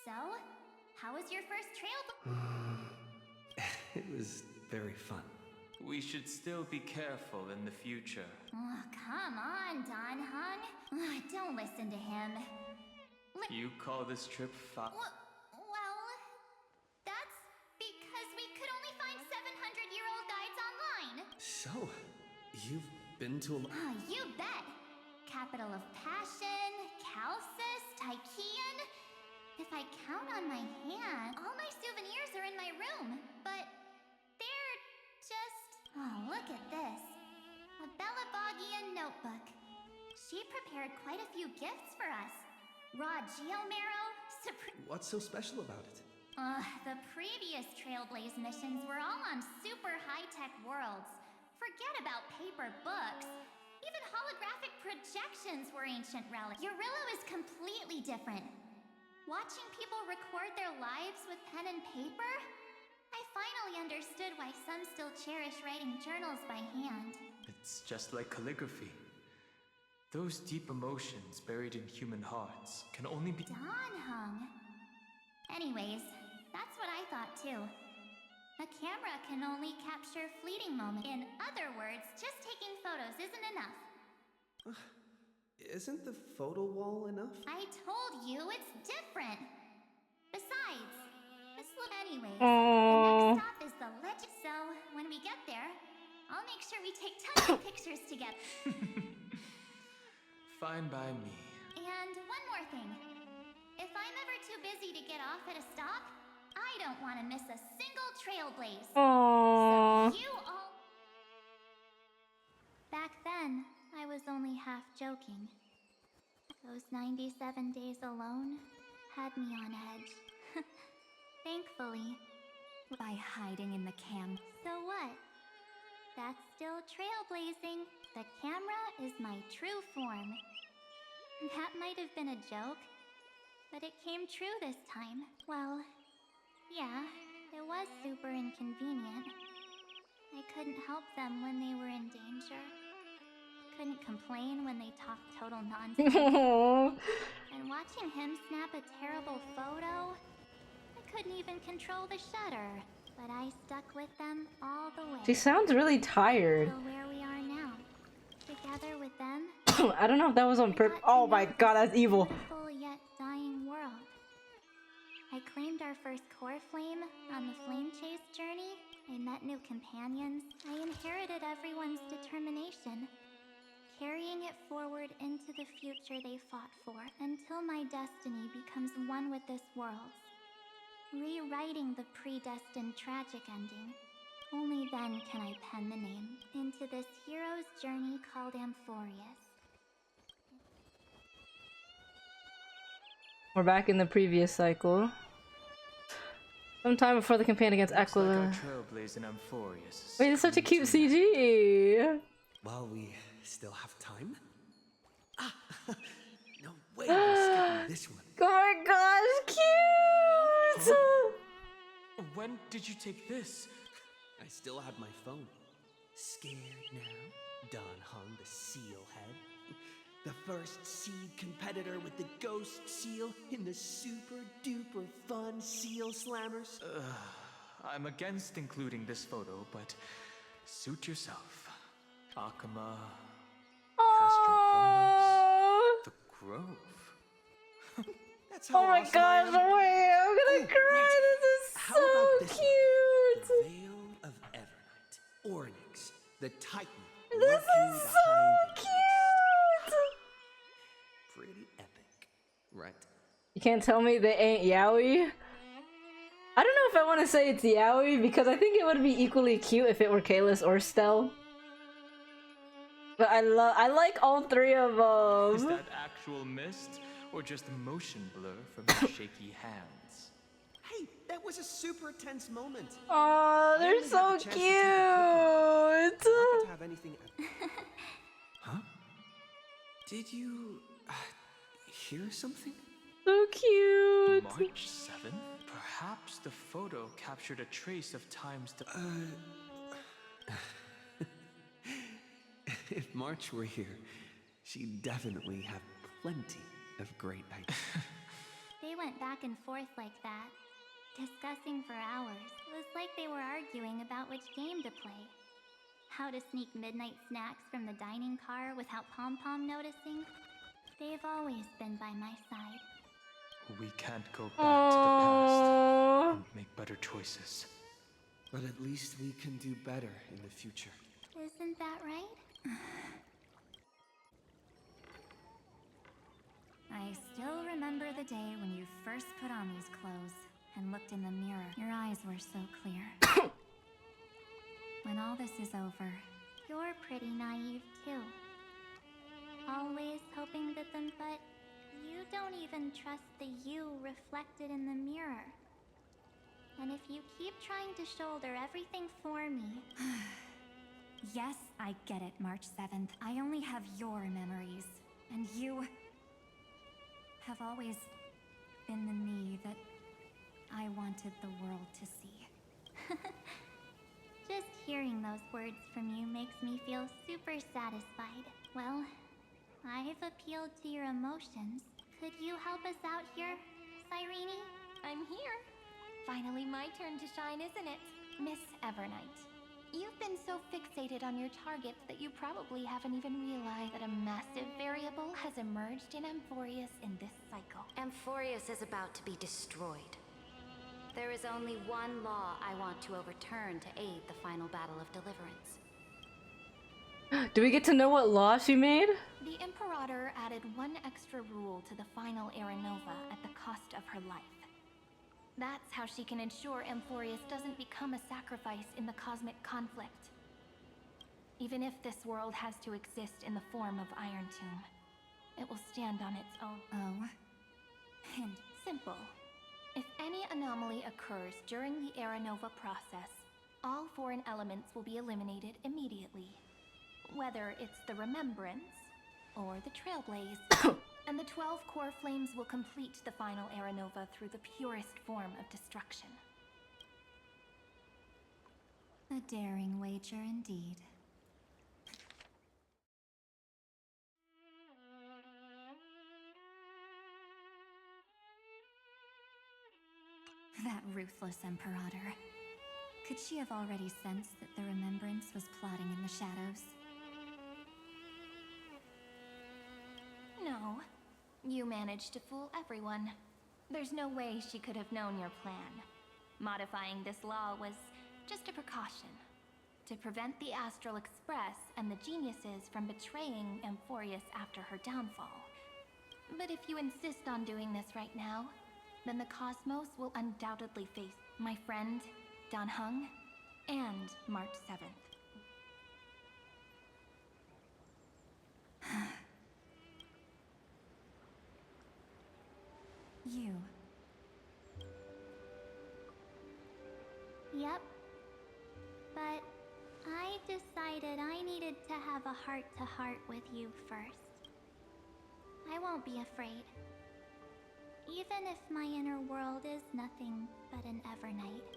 So, how was your first trail? It was very fun. We should still be careful in the future. Oh, come on, Don Hung. Don't listen to him. You call this trip Well, that's because we could only find 700-year-old guides online. So, you've been to a... Oh, you bet. Capital of Passion, Calcis, Tychean. If I count on my hand, all my souvenirs are in my room, but they're just... Oh, look at this. A Belabogian notebook. She prepared quite a few gifts for us. Raw Geomarrow, What's so special about it? the previous Trailblaze missions were all on super high-tech worlds. Forget about paper books. Even holographic projections were ancient relics. Eurillo is completely different. Watching people record their lives with pen and paper? I finally understood why some still cherish writing journals by hand. It's just like calligraphy. Those deep emotions buried in human hearts can only be... Don Hung. Anyways, that's what I thought too. A camera can only capture fleeting moments. In other words, just taking photos isn't enough. Isn't the photo wall enough? I told you it's different. Besides, this look anyways. Aww. The next stop is the legend. So when we get there, I'll make sure we take tons of pictures together. Fine by me. And one more thing. If I'm ever too busy to get off at a stop, I don't want to miss a single Trailblaze. Aww. So you all... Back then, I was only half joking. Those 97 days alone had me on edge. Thankfully. By hiding in the cam. So what? That's still trailblazing. The camera is my true form. That might have been a joke, but it came true this time. Well, Yeah, it was super inconvenient. I couldn't help them when they were in danger. Couldn't complain when they talked total nonsense. And watching him snap a terrible photo, I couldn't even control the shutter. But I stuck with them all the way. She sounds really tired. Till where we are now. Together with them. I don't know if that was on purpose. Oh my god, that's evil. Beautiful yet dying world. I claimed our first core flame on the flame chase journey. I met new companions. I inherited everyone's determination, carrying it forward into the future they fought for until my destiny becomes one with this world's. Rewriting the predestined tragic ending. Only then can I pen the name into this hero's journey called Amphorius. We're back in the previous cycle. Sometime before the campaign against Aquila. Trailblaze in Amphorius. Wait, it's such a cute CG! While we still have time? Ah! No way we're skipping this one. Oh my gosh, cute! When did you take this? I still had my phone. Scared now? Don Hung, the seal head. The first seed competitor with the ghost seal in the super duper fun seal slammers. I'm against including this photo, but suit yourself. Akama, Castrum Promos, the Grove. That's how oh my awesome gosh, wait, I'm gonna cry, this is so cute! The Veil of Evernight. Oryx, the Titan. This is so cute! Pretty epic, right? You can't tell me they ain't yaoi? I don't know if I want to say it's yaoi because I think it would be equally cute if it were Kalis or Stell. But I like all three of them. Is that actual mist or just motion blur from your shaky hands? Hey, that was a super tense moment. Oh, they're so cute. I don't have anything. Huh? Did you hear something? So cute. March 7th? Perhaps the photo captured a trace of time's If March were here, she'd definitely have plenty of great ideas. They went back and forth like that, discussing for hours. It was like they were arguing about which game to play. How to sneak midnight snacks from the dining car without Pom-Pom noticing. They've always been by my side. We can't go back to the past and make better choices. But at least we can do better in the future. Isn't that right? I still remember the day when you first put on these clothes and looked in the mirror. Your eyes were so clear. When all this is over, you're pretty naive too. Always hoping that but you don't even trust the you reflected in the mirror. And if you keep trying to shoulder everything for me... Yes, I get it, March 7th. I only have your memories. And you... have always been the me that I wanted the world to see. Just hearing those words from you makes me feel super satisfied. Well, I've appealed to your emotions. Could you help us out here, Cyrene? I'm here. Finally my turn to shine, isn't it? Miss Evernight. You've been so fixated on your targets that you probably haven't even realized that a massive variable has emerged in Amphorius in this cycle. Amphorius is about to be destroyed. There is only one law I want to overturn to aid the final battle of deliverance. Do we get to know what law she made? The Imperator added one extra rule to the final Era Nova at the cost of her life. That's how she can ensure Amphorius doesn't become a sacrifice in the cosmic conflict. Even if this world has to exist in the form of Iron Tomb, it will stand on its own. Oh? And simple. If any anomaly occurs during the Era Nova process, all foreign elements will be eliminated immediately. Whether it's the Remembrance or the Trailblaze. And the 12 core flames will complete the final Era Nova through the purest form of destruction. A daring wager indeed. That ruthless Imperator. Could she have already sensed that the Remembrance was plotting in the shadows? No. You managed to fool everyone. There's no way she could have known your plan. Modifying this law was just a precaution. To prevent the Astral Express and the geniuses from betraying Amphorius after her downfall. But if you insist on doing this right now, then the Cosmos will undoubtedly face my friend, Dan Heng, and March 7th. You. Yep. But I decided I needed to have a heart-to-heart with you first. I won't be afraid. Even if my inner world is nothing but an Evernight.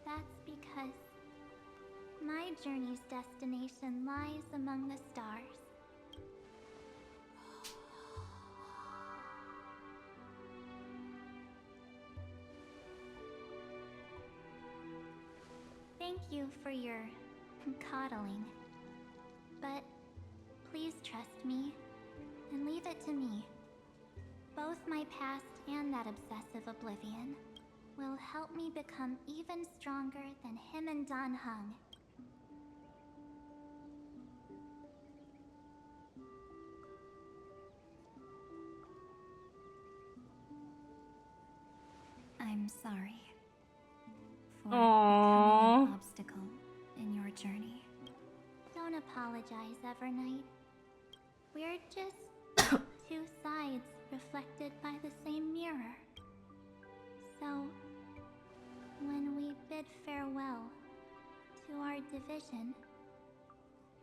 That's because my journey's destination lies among the stars. Thank you for your coddling. But please trust me and leave it to me. Both my past and that obsessive oblivion will help me become even stronger than him and Dan Heng. I'm sorry for Aww. becoming an obstacle in your journey. Don't apologize, Evernight. We're just two sides reflected by the same mirror. So, when we bid farewell to our division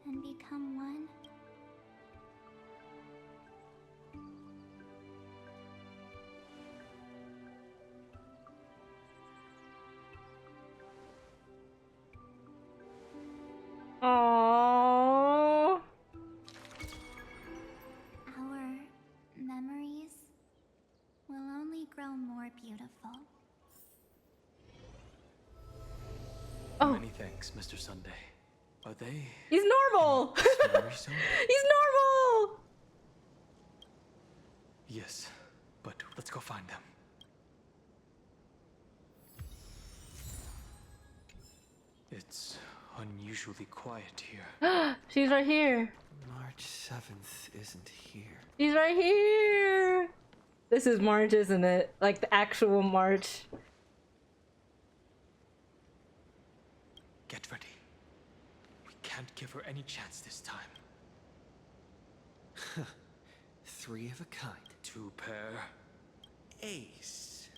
and become one, Aww. our memories will only grow more beautiful. Many thanks, Mr. Sunday. Are they... He's normal! Memory Zone? He's normal! Yes, but let's go find them. It's unusually quiet here. She's right here. March 7th isn't here. She's right here! This is March, isn't it? Like the actual March. Get ready. We can't give her any chance this time. 3 of a kind. 2 pair. Ace.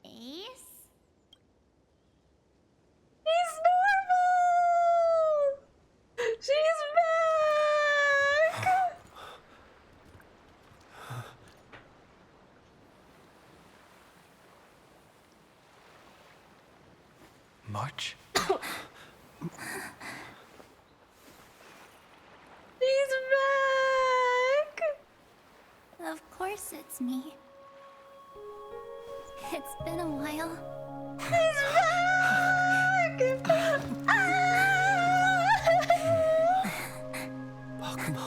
Ace? He's normal! She's back! March? He's back! Of course it's me. It's been a while. He's back! Bakumo.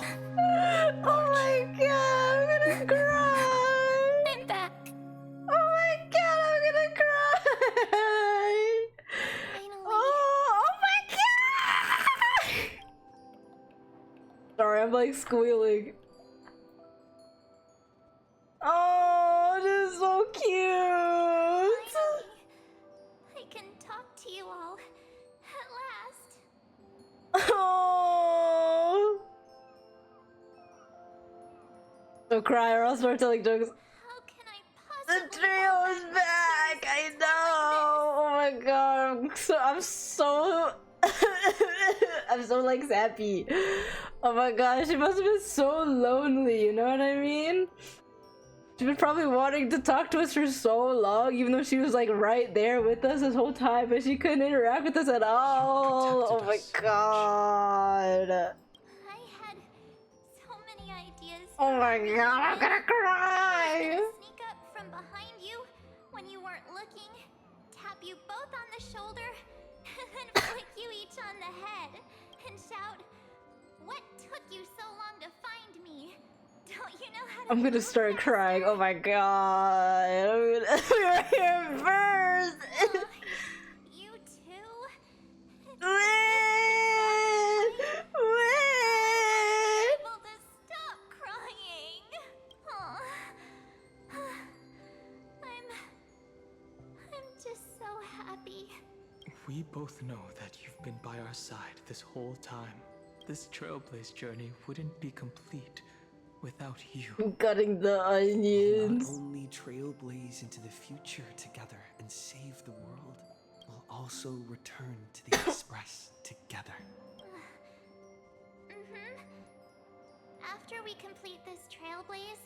Oh my god, I'm gonna cry! I'm back. Oh my god, I'm gonna cry! Finally. Oh my god! Sorry, I'm like squealing. Oh, this is so cute! Finally. I can talk to you all. At last. Oh! Don't cry or I'll start telling jokes. How can I The possibly trio is back! I know! Oh my god, I'm so I'm so like happy. Oh my gosh, she must have been so lonely, you know what I mean? She's been probably wanting to talk to us for so long, even though she was like right there with us this whole time, but she couldn't interact with us at all. Oh my god. I had so many ideas. Oh my god, I'm gonna I was cry. gonna sneak up from behind you when you weren't looking, tap you both on the shoulder, and then flick you each on the head, and shout, "What took you so long to find me? Don't you know how to I'm gonna move start faster?" crying. Oh my god. We were here first. You too? Able to stop crying. Aw. I'm just so happy. We both know that you've been by our side this whole time. This Trailblaze journey wouldn't be complete without you. Cutting the onions. Not only trailblaze into the future together and save the world, we'll also return to the Express together. After we complete this trailblaze,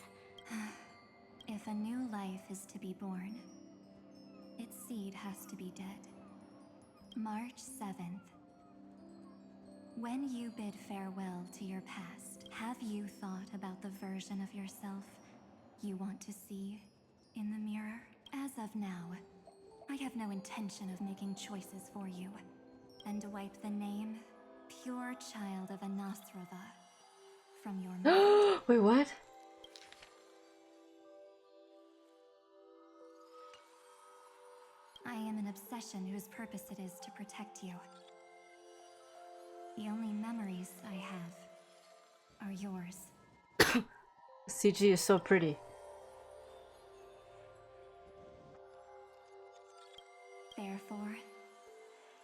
If a new life is to be born, its seed has to be dead. March 7th. When you bid farewell to your past, have you thought about the version of yourself you want to see in the mirror? As of now, I have no intention of making choices for you, and wipe the name, pure child of Anasrova, from your mind. Wait, what? I am an obsession whose purpose it is to protect you. The only memories I have are yours. CG is so pretty. Therefore,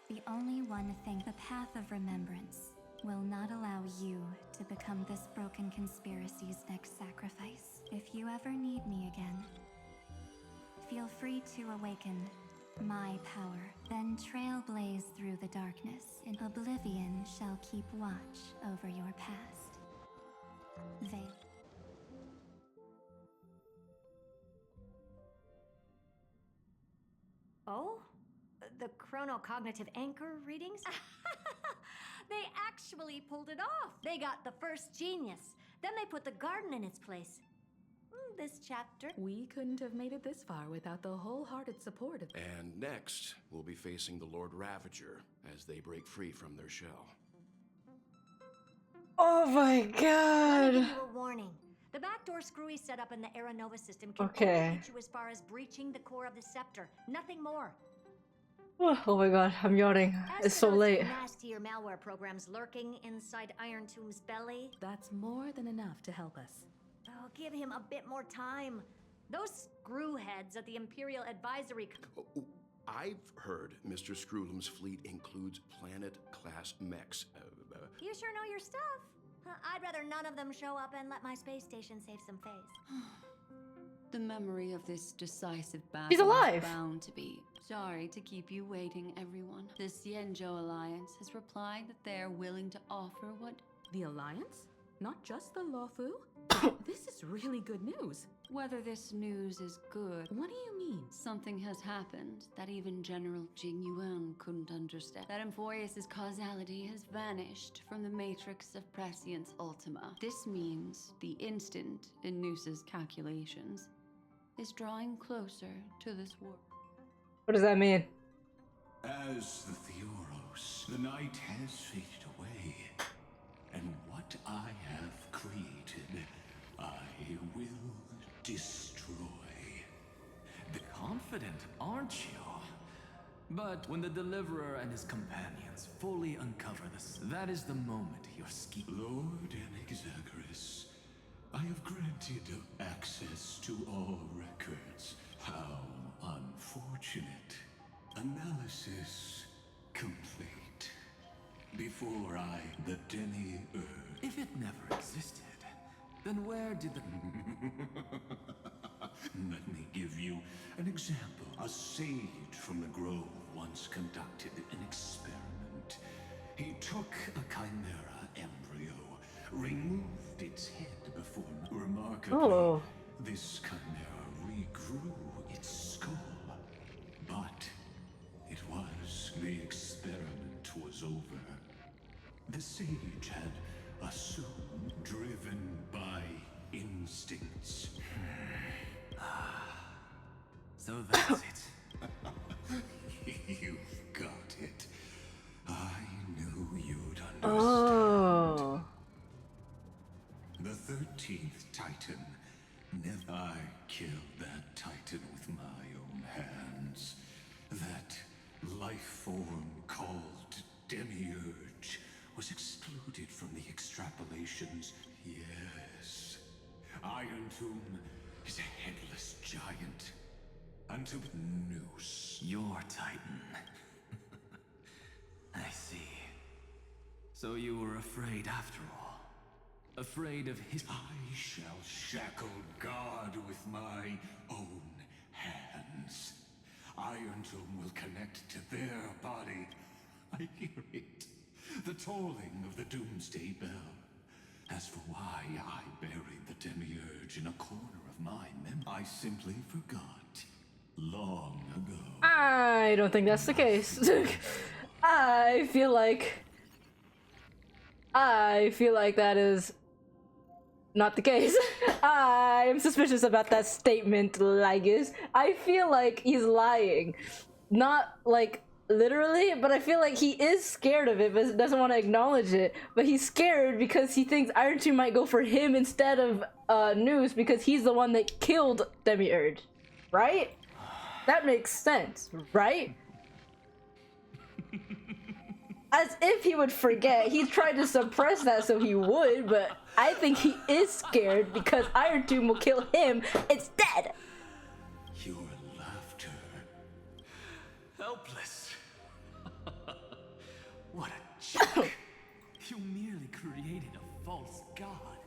the only one thing, the path of remembrance, will not allow you to become this broken conspiracy's next sacrifice. If you ever need me again, feel free to awaken my power. Then trailblaze through the darkness, and oblivion shall keep watch over your past. Oh? The chronocognitive anchor readings? They actually pulled it off. They got the first genius. Then they put the garden in its place. This chapter. We couldn't have made it this far without the wholehearted support of. And next, we'll be facing the Lord Ravager as they break free from their shell. Oh my Let me god. give you a warning. The backdoor screwy setup in the Aeronova system can Okay. only get you as far as breaching the core of the scepter. Nothing more. Oh my god, I'm yawning. As It's for so those late. nastier malware programs lurking inside Iron Tomb's belly, That's more than enough to help us. oh, give him a bit more time. Those screwheads at the Imperial Advisory. I've heard Mr. Screwlum's fleet includes planet-class mechs. You sure know your stuff. I'd rather none of them show up and let my space station save some face. The memory of this decisive battle He's alive. is bound to be. Sorry to keep you waiting, everyone. The Xianzhou Alliance has replied that they are willing to offer what... The Alliance? Not just the Luofu? This is really good news. Whether this news is good... What do you mean? Something has happened that even General Jing Yuan couldn't understand. That Amphorius' causality has vanished from the matrix of Prescience Ultima. This means the instant in Noosa's calculations is drawing closer to this war. What does that mean? As the Theoros, the night has faded away, and what I have created, I will destroy. Confident, aren't you? But when the Deliverer and his companions fully uncover this, that is the moment your scheme... Lord Enexagris, I have granted access to all records. How unfortunate. Analysis complete. Before the Demi-Ur. If it never existed, then where did the... Let me give you an example. A sage from the grove once conducted an experiment. He took a chimera embryo, removed its head before... Remarkably, Oh. this chimera was over. The sage had assumed, driven by instincts. So that's it. You've got it. I knew you'd understand. Oh. The 13th Titan. Never I killed that Titan with my own hands. That life form called Demiurge was excluded from the extrapolations. Yes. Iron Tomb is a headless giant. Until Noose. Your Titan. I see. So you were afraid after all. Afraid of his... I shall shackle God with my own hands. Iron Tomb will connect to their body. I hear it. The tolling of the Doomsday Bell. As for why I buried the Demiurge in a corner of my memory, I simply forgot. Long ago. I don't think that's the case. I feel like that is not the case. I am suspicious about that statement, Lygus. I feel like he's lying. Not like literally, but I feel like he is scared of it, but doesn't want to acknowledge it. But he's scared because he thinks Iron Tomb might go for him instead of Noose because he's the one that killed Demiurge. Right? That makes sense, right? As if he would forget. He tried to suppress that so he would, but I think he is scared because Iron Tomb will kill him instead. Your laughter. Helpless. What a joke. You merely created a false god.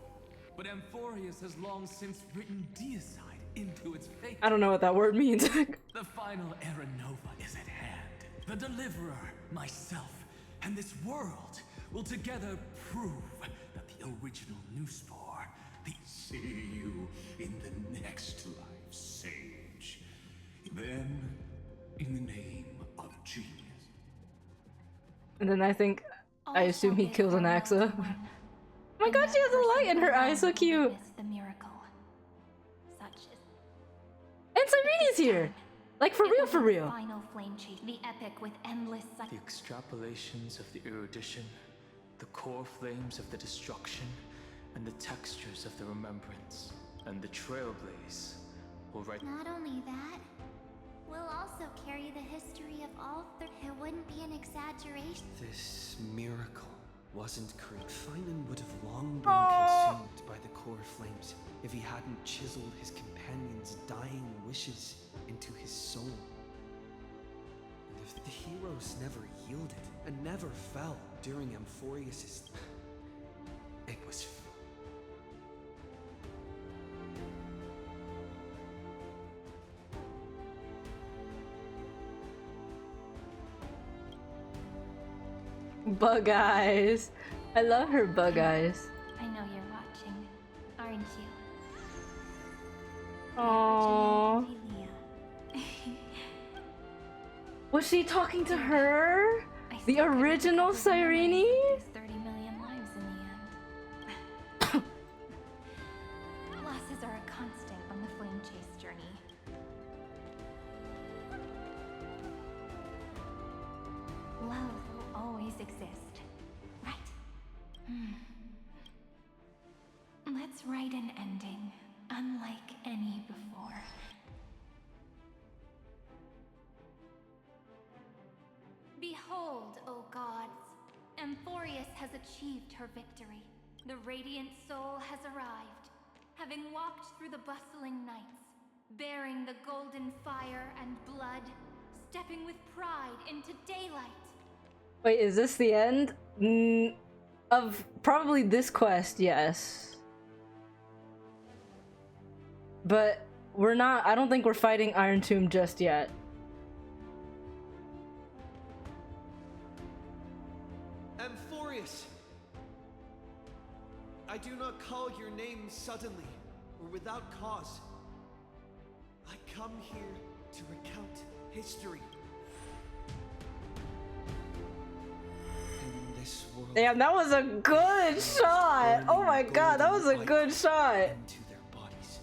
But Amphorius has long since written deicide into its fate. I don't know what that word means. The final Era Nova is at hand. The Deliverer, myself, and this world will together prove that the original Newspore, the... See you in the next life, Sage. Then, in the name of genius. And then I assume he kills Anaxa. Oh my god, she has a light in her eye, so cute. The miracle. Such is... And Cyreni's here! Like, for real, for real. Final flame chase, the epic with endless... The extrapolations of the erudition, the core flames of the destruction, and the textures of the remembrance, and the trailblaze will write... Not only that, we'll also carry the history of all three. It wouldn't be an exaggeration. This miracle wasn't created. Finan would have long been consumed by the core flames if he hadn't chiseled his companion's dying wishes into his soul. And if the heroes never yielded and never fell during Amphorius's... It was... Bug eyes. I love her bug eyes. I know you're watching, aren't you? Aww. Was she talking to her? The original Cyrene? 30 million lives in the end. Losses are a constant on the flame chase journey. Love will always exist, right? Let's write an ending, unlike any before. Behold, O gods, Amphorius has achieved her victory. The radiant soul has arrived, having walked through the bustling nights, bearing the golden fire and blood, stepping with pride into daylight. Wait, is this the end? Of probably this quest, yes. But we're not, I don't think we're fighting Iron Tomb just yet. Amphorius! I do not call your name suddenly or without cause. I come here to recount history. Damn, that was a good shot. Oh my god, that was a good shot. Into their bodies.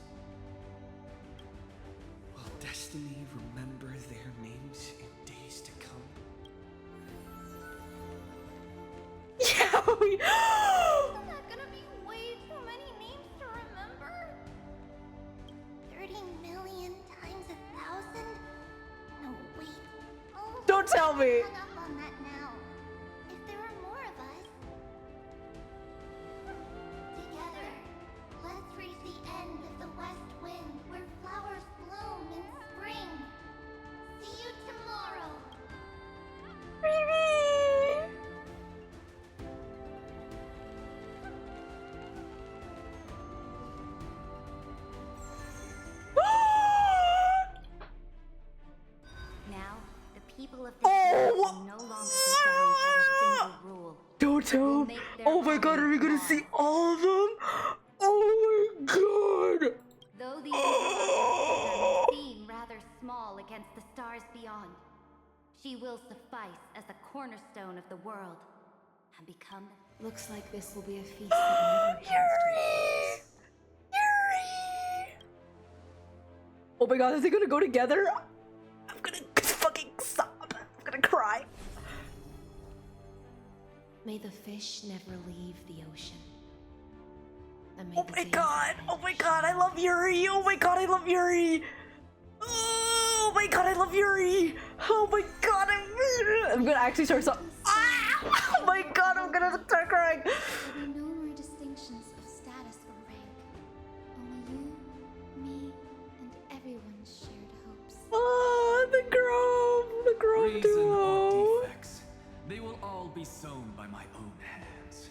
Will destiny remember their names in days to come? Yeah, Isn't that gonna be way too many names to remember? 30 million times 1,000? No, wait. Oh, don't tell me. hung up on that now. If there were more of us. Together, let's reach the end of the west wind where flowers bloom in spring. See you tomorrow. Now, the people of this world will no longer be bound by a single rule. Don't tell me. Oh my god, are we gonna see all of them? Oh my god. Though the may seem rather small against the stars beyond, she will suffice as the cornerstone of the world and become. Looks like this will be a feast that never ends. Oh my god, is they gonna go together? I'm gonna fucking sob. I'm gonna cry. May the fish never leave the ocean. And may Oh the my days god, oh my god, I love Yuri. Oh my god, I love Yuri. Oh my god, I love Yuri. Oh my god, I'm gonna actually start so. Ah! Oh my god, I'm gonna start crying. There will be no more distinctions of status or rank. Only you, me, and everyone's shared hopes. Oh, the Grove Reason or duo. defects, they will all be sown by my own hands.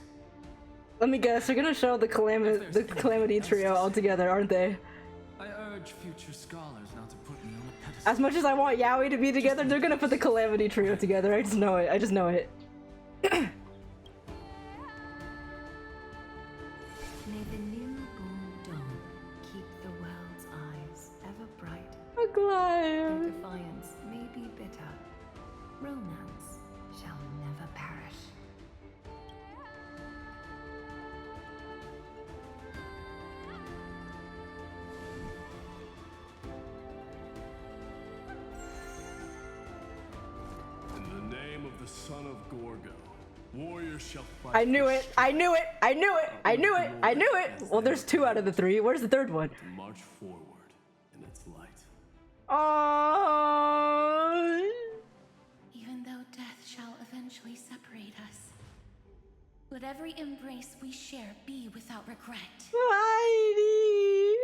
Let me guess, they're gonna show the Calamity trio all together, aren't they? I urge future scholars not to put me on a pedestal. As much as I want Yaoi to be together, they're gonna put the Calamity trio together. I just know it. I just know it. May the new born dawn keep the world's eyes ever bright. Aglaia. Their defiance may be bitter. Romance shall never perish. In the name of the son of Gorgo, warriors shall fight. I knew it. I knew it. I knew it. I knew it. I knew it. Well, there's 2 out of the 3. Where's the 3rd one? To march forward in its light. Oh. Even though death shall eventually separate us, let every embrace we share be without regret. Heidi.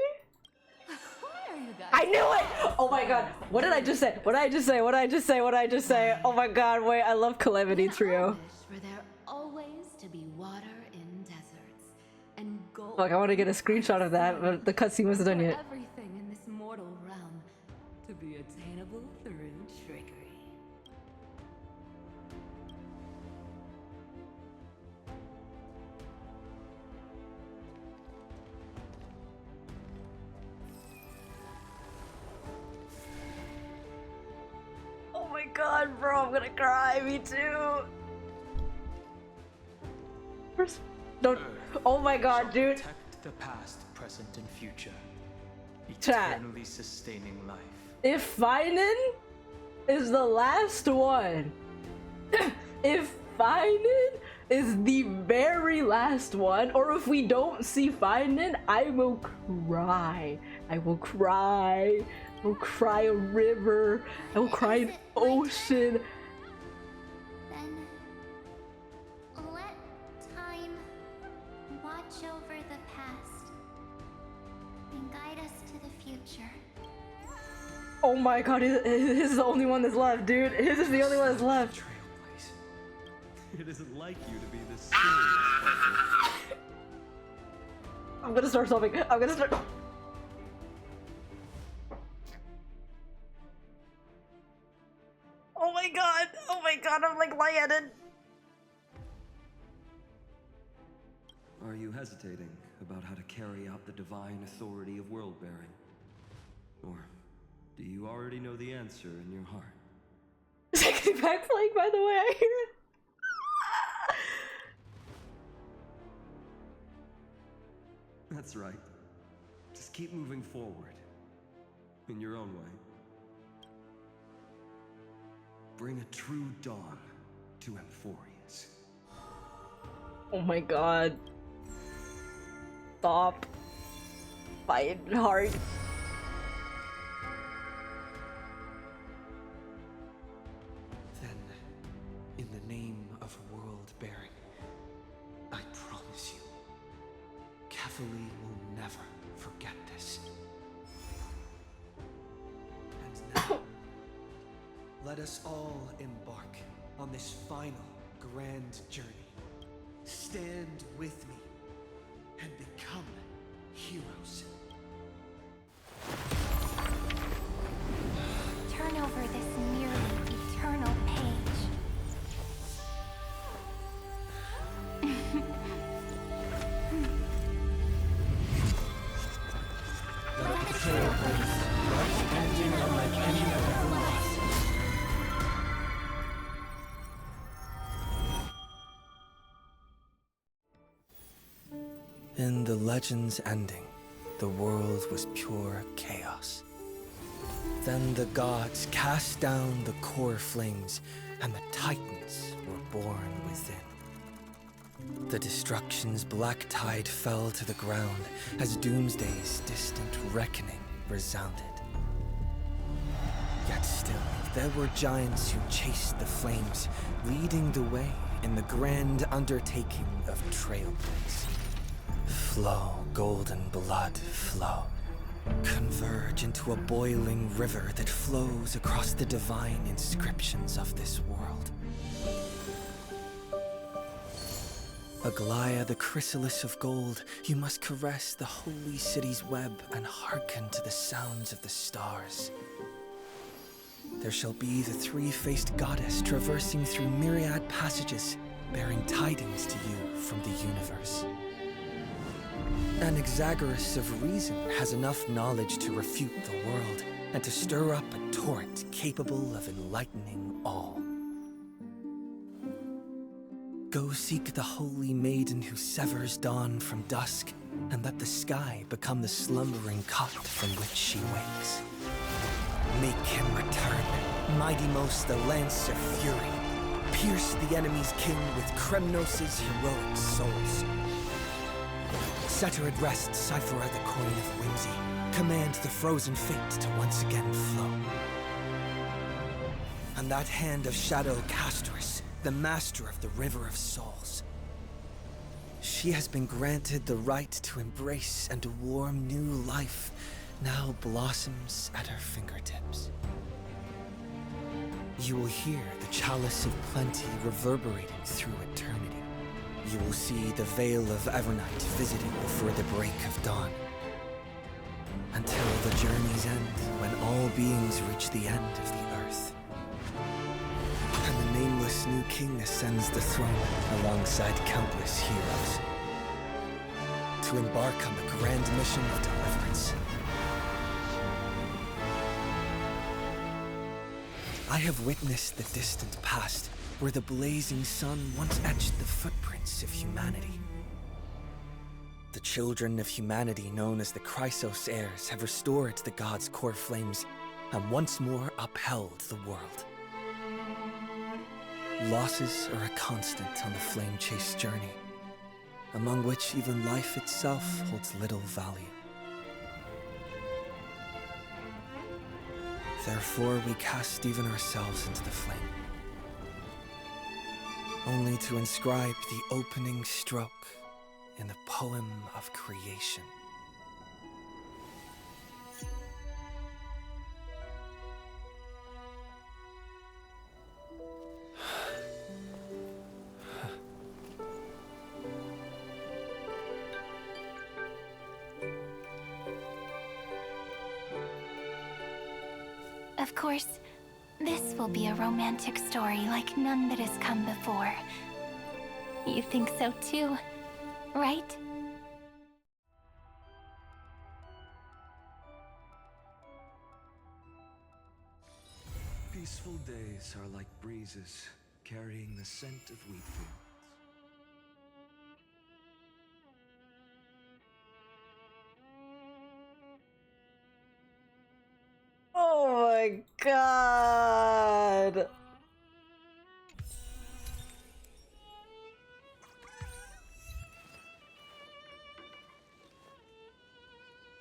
I knew it! Oh my god. What did I just say? What did I just say? What did I just say? What did I just say? Oh my god, wait, I love Calamity Trio. For there always to be water in deserts and gold. Fuck, I want to get a screenshot of that, but the cutscene wasn't done yet. Everything in this mortal realm to be attainable through trickery. Oh my god, bro, I'm gonna cry. Me too. Don't. Oh my god, dude. Protect the past, present, and future. Chat. Eternally sustaining life. If Feinen is the last one, if Feinen is the very last one, or if we don't see Feinen, I will cry. I will cry. I will cry a river. I will cry an ocean. Then let time watch over the past and guide us to the future. Oh my god, his is the only one that's left, dude. His is the only one that's left. It isn't like you to be this serious. I'm gonna start sobbing. I'm gonna start. Oh my god. Oh my god, I'm like lightheaded. Are you hesitating about how to carry out the divine authority of world-bearing? Or do you already know the answer in your heart? Sexy back flank, by the way, I hear it. That's right. Just keep moving forward. In your own way. Bring a true dawn to Amphorius. Oh my god. Stop. Fight hard. Then, in the name of world-bearing, I promise you, Kefali will never forget this. And now, let us all embark on this final grand journey. Stand with me and become heroes. Turn over this nearly eternal page. Let the trailblaze march ending unlike any other lost. In the legend's ending, the world was pure chaos. Then the gods cast down the core flames, and the titans were born within. The destruction's black tide fell to the ground as Doomsday's distant reckoning resounded. Yet still, there were giants who chased the flames, leading the way in the grand undertaking of Trailblaze. Flow, golden blood, flow. Converge into a boiling river that flows across the divine inscriptions of this world. Aglaya, the chrysalis of gold, you must caress the holy city's web and hearken to the sounds of the stars. There shall be the three-faced goddess traversing through myriad passages, bearing tidings to you from the universe. An Exagoras of reason has enough knowledge to refute the world, and to stir up a torrent capable of enlightening all. Go seek the holy maiden who severs dawn from dusk, and let the sky become the slumbering cot from which she wakes. Make him return, mighty most the lance of fury. Pierce the enemy's king with Kremnos' heroic souls. Set her at rest, Cyphera the coin of whimsy. Command the frozen fate to once again flow. And that hand of shadow Castress, the master of the river of souls. She has been granted the right to embrace and to warm new life, now blossoms at her fingertips. You will hear the chalice of plenty reverberating through eternity. You will see the Veil of Evernight visited before the break of dawn. Until the journey's end, when all beings reach the end of the earth. And the nameless new king ascends the throne alongside countless heroes. To embark on the grand mission of deliverance. I have witnessed the distant past, where the blazing sun once etched the footprints of humanity. The children of humanity known as the Chrysos heirs have restored the gods' core flames and once more upheld the world. Losses are a constant on the flame chase journey, among which even life itself holds little value. Therefore, we cast even ourselves into the flame, only to inscribe the opening stroke in the poem of creation. Of course, this will be a romantic story like none that has come before. You think so too, right? Peaceful days are like breezes carrying the scent of wheat fields. god.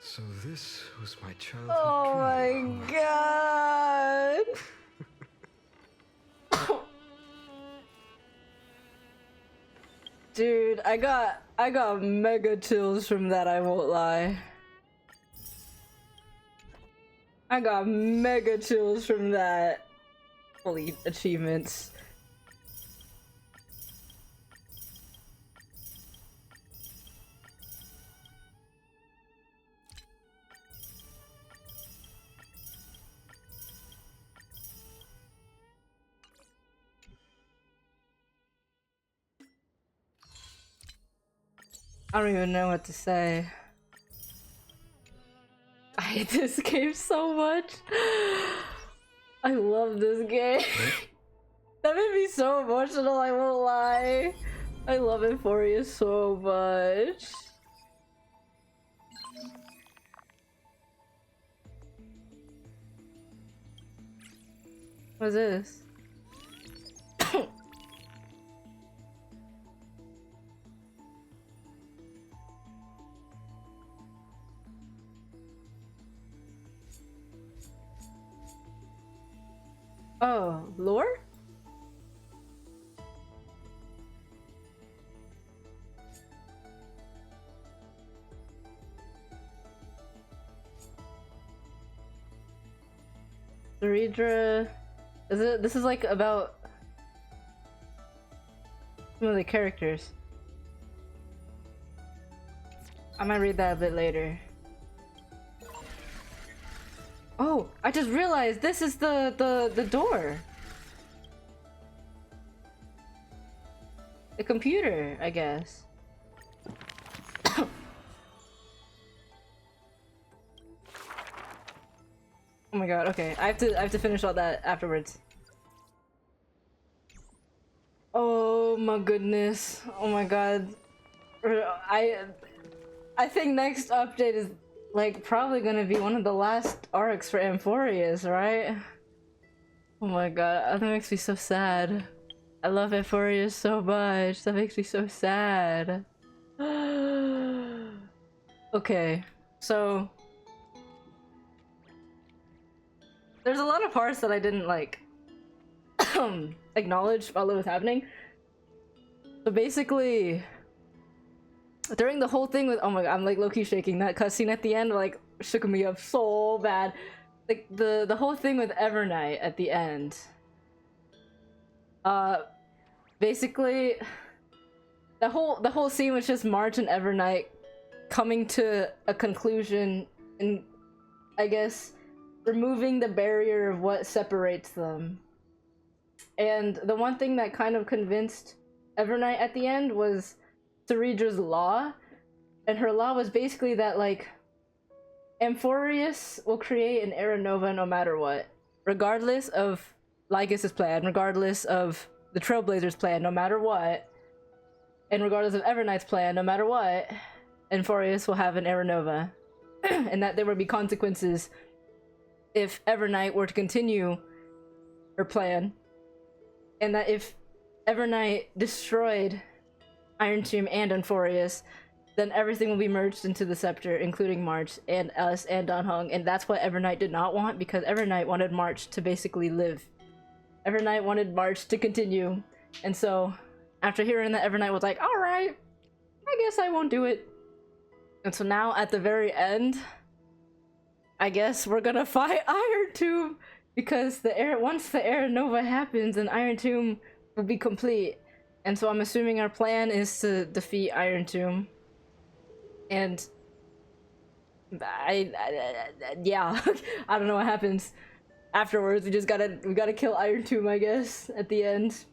So this was my childhood Oh dream. my god. Dude, I got mega chills from that, I won't lie. I got mega chills from that. Holy achievements. I don't even know what to say. I hate this game so much. I love this game. That made me so emotional, I won't lie. I love Euphoria so much. What's this? Oh, lore? Deridra... Is it? This is like about some of the characters. I might read that a bit later. Oh, I just realized this is the door. The computer, I guess. Oh my god, okay. I have to finish all that afterwards. Oh my goodness. Oh my god. I think next update is like probably gonna be one of the last arcs for Amphorius, right? Oh my god, that makes me so sad. I love Amphorius so much. That makes me so sad. Okay, so there's a lot of parts that I didn't like acknowledge while it was happening. So basically, during the whole thing with— oh my god, I'm like low-key shaking. That cutscene at the end like shook me up so bad. Like the whole thing with Evernight at the end. Basically, the whole scene was just March and Evernight coming to a conclusion and, I guess, removing the barrier of what separates them. And the one thing that kind of convinced Evernight at the end was Theridra's law. And her law was basically that, like, Amphorius will create an Era Nova no matter what. Regardless of Lycus's plan, regardless of the Trailblazers' plan, no matter what. And regardless of Evernight's plan, no matter what, Amphorius will have an Era Nova. And that there would be consequences if Evernight were to continue her plan. And that if Evernight destroyed Iron Tomb and Amphorius, then everything will be merged into the Scepter, including March and us and Dan Heng, and that's what Evernight did not want, because Evernight wanted March to basically live. Evernight wanted March to continue, and so after hearing that, Evernight was like, alright, I guess I won't do it. And so now at the very end, I guess we're gonna fight Iron Tomb, because once the Era Nova happens, then Iron Tomb will be complete. And so I'm assuming our plan is to defeat Iron Tomb. And yeah, I don't know what happens afterwards. We gotta kill Iron Tomb, I guess, at the end.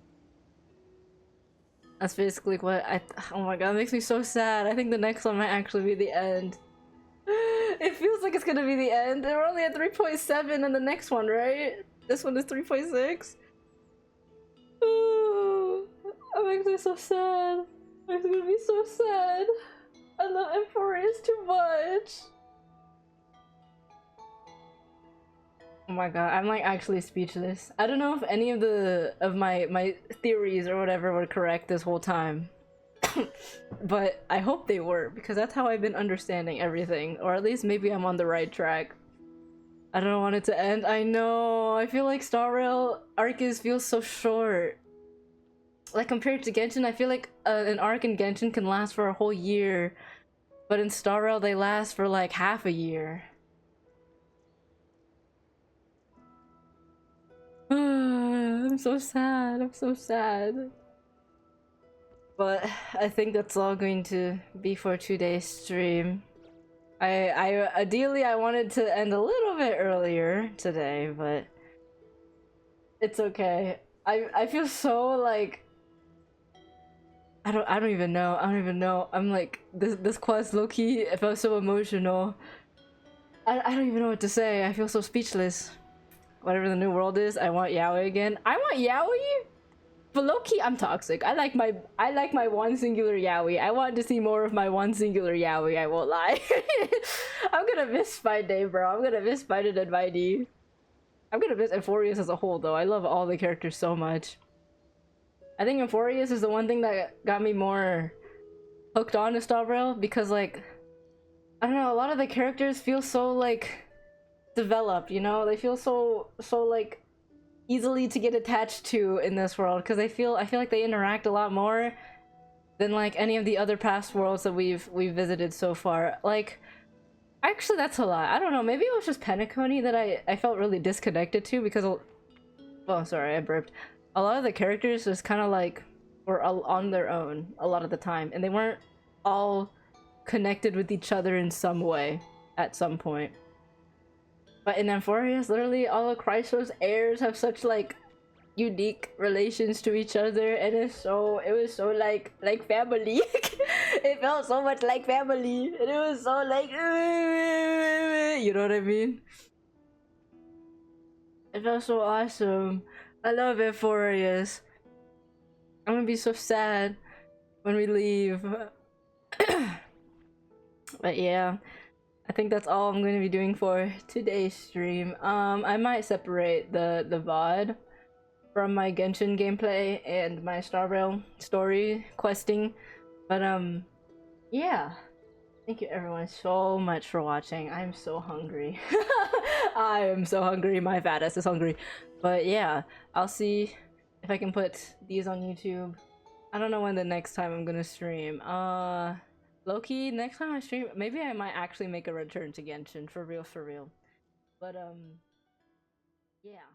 That's basically what oh my god, it makes me so sad. I think the next one might actually be the end. It feels like it's gonna be the end. We're only at 3.7 in the next one, right? This one is 3.6. Oh, that makes me so sad. It makes me so sad. I love Amphorius too much. Oh my god, I'm like actually speechless. I don't know if any of my theories or whatever were correct this whole time. But I hope they were, because that's how I've been understanding everything. Or at least maybe I'm on the right track. I don't want it to end. I know. I feel like Star Rail arcs feels so short. Like compared to Genshin, I feel like an arc in Genshin can last for a whole year. But in Star Rail, they last for like half a year. I'm so sad. I'm so sad. But I think that's all going to be for today's stream. Ideally I wanted to end a little bit earlier today, but it's okay. I feel so like I don't even know. I'm like this quest low-key, it felt so emotional. I don't even know what to say. I feel so speechless. Whatever the new world is, I want yaoi again. I want yaoi? But low-key, I'm toxic. I like my one singular yaoi. I want to see more of my one singular yaoi, I won't lie. I'm gonna miss Spy Day, bro. I'm gonna miss Spided and Mighty. I'm gonna miss Euphorius as a whole, though. I love all the characters so much. I think Euphorius is the one thing that got me more hooked on to Star Rail, because, like, I don't know, a lot of the characters feel so, like, developed, you know? They feel so like, easily to get attached to in this world, because I feel like they interact a lot more than, like, any of the other past worlds that we've visited so far. Like, actually, that's a lot. I don't know, maybe it was just Penacony that I felt really disconnected to, because... Oh, sorry, I burped. A lot of the characters just kind of, like, were on their own a lot of the time, and they weren't all connected with each other in some way at some point. But in Euphorius, literally all of Chrysos heirs have such, like, unique relations to each other, and it was so like family. It felt so much like family, and it was so like, you know what I mean? It felt so awesome. I love Euphorius. I'm gonna be so sad when we leave. But yeah, I think that's all I'm going to be doing for today's stream. I might separate the VOD from my Genshin gameplay and my Star Rail story questing. But yeah. Thank you everyone so much for watching. I'm so hungry. I am so hungry. My fat ass is hungry. But yeah, I'll see if I can put these on YouTube. I don't know when the next time I'm gonna stream. Low-key, next time I stream, maybe I might actually make a return to Genshin, for real. But yeah.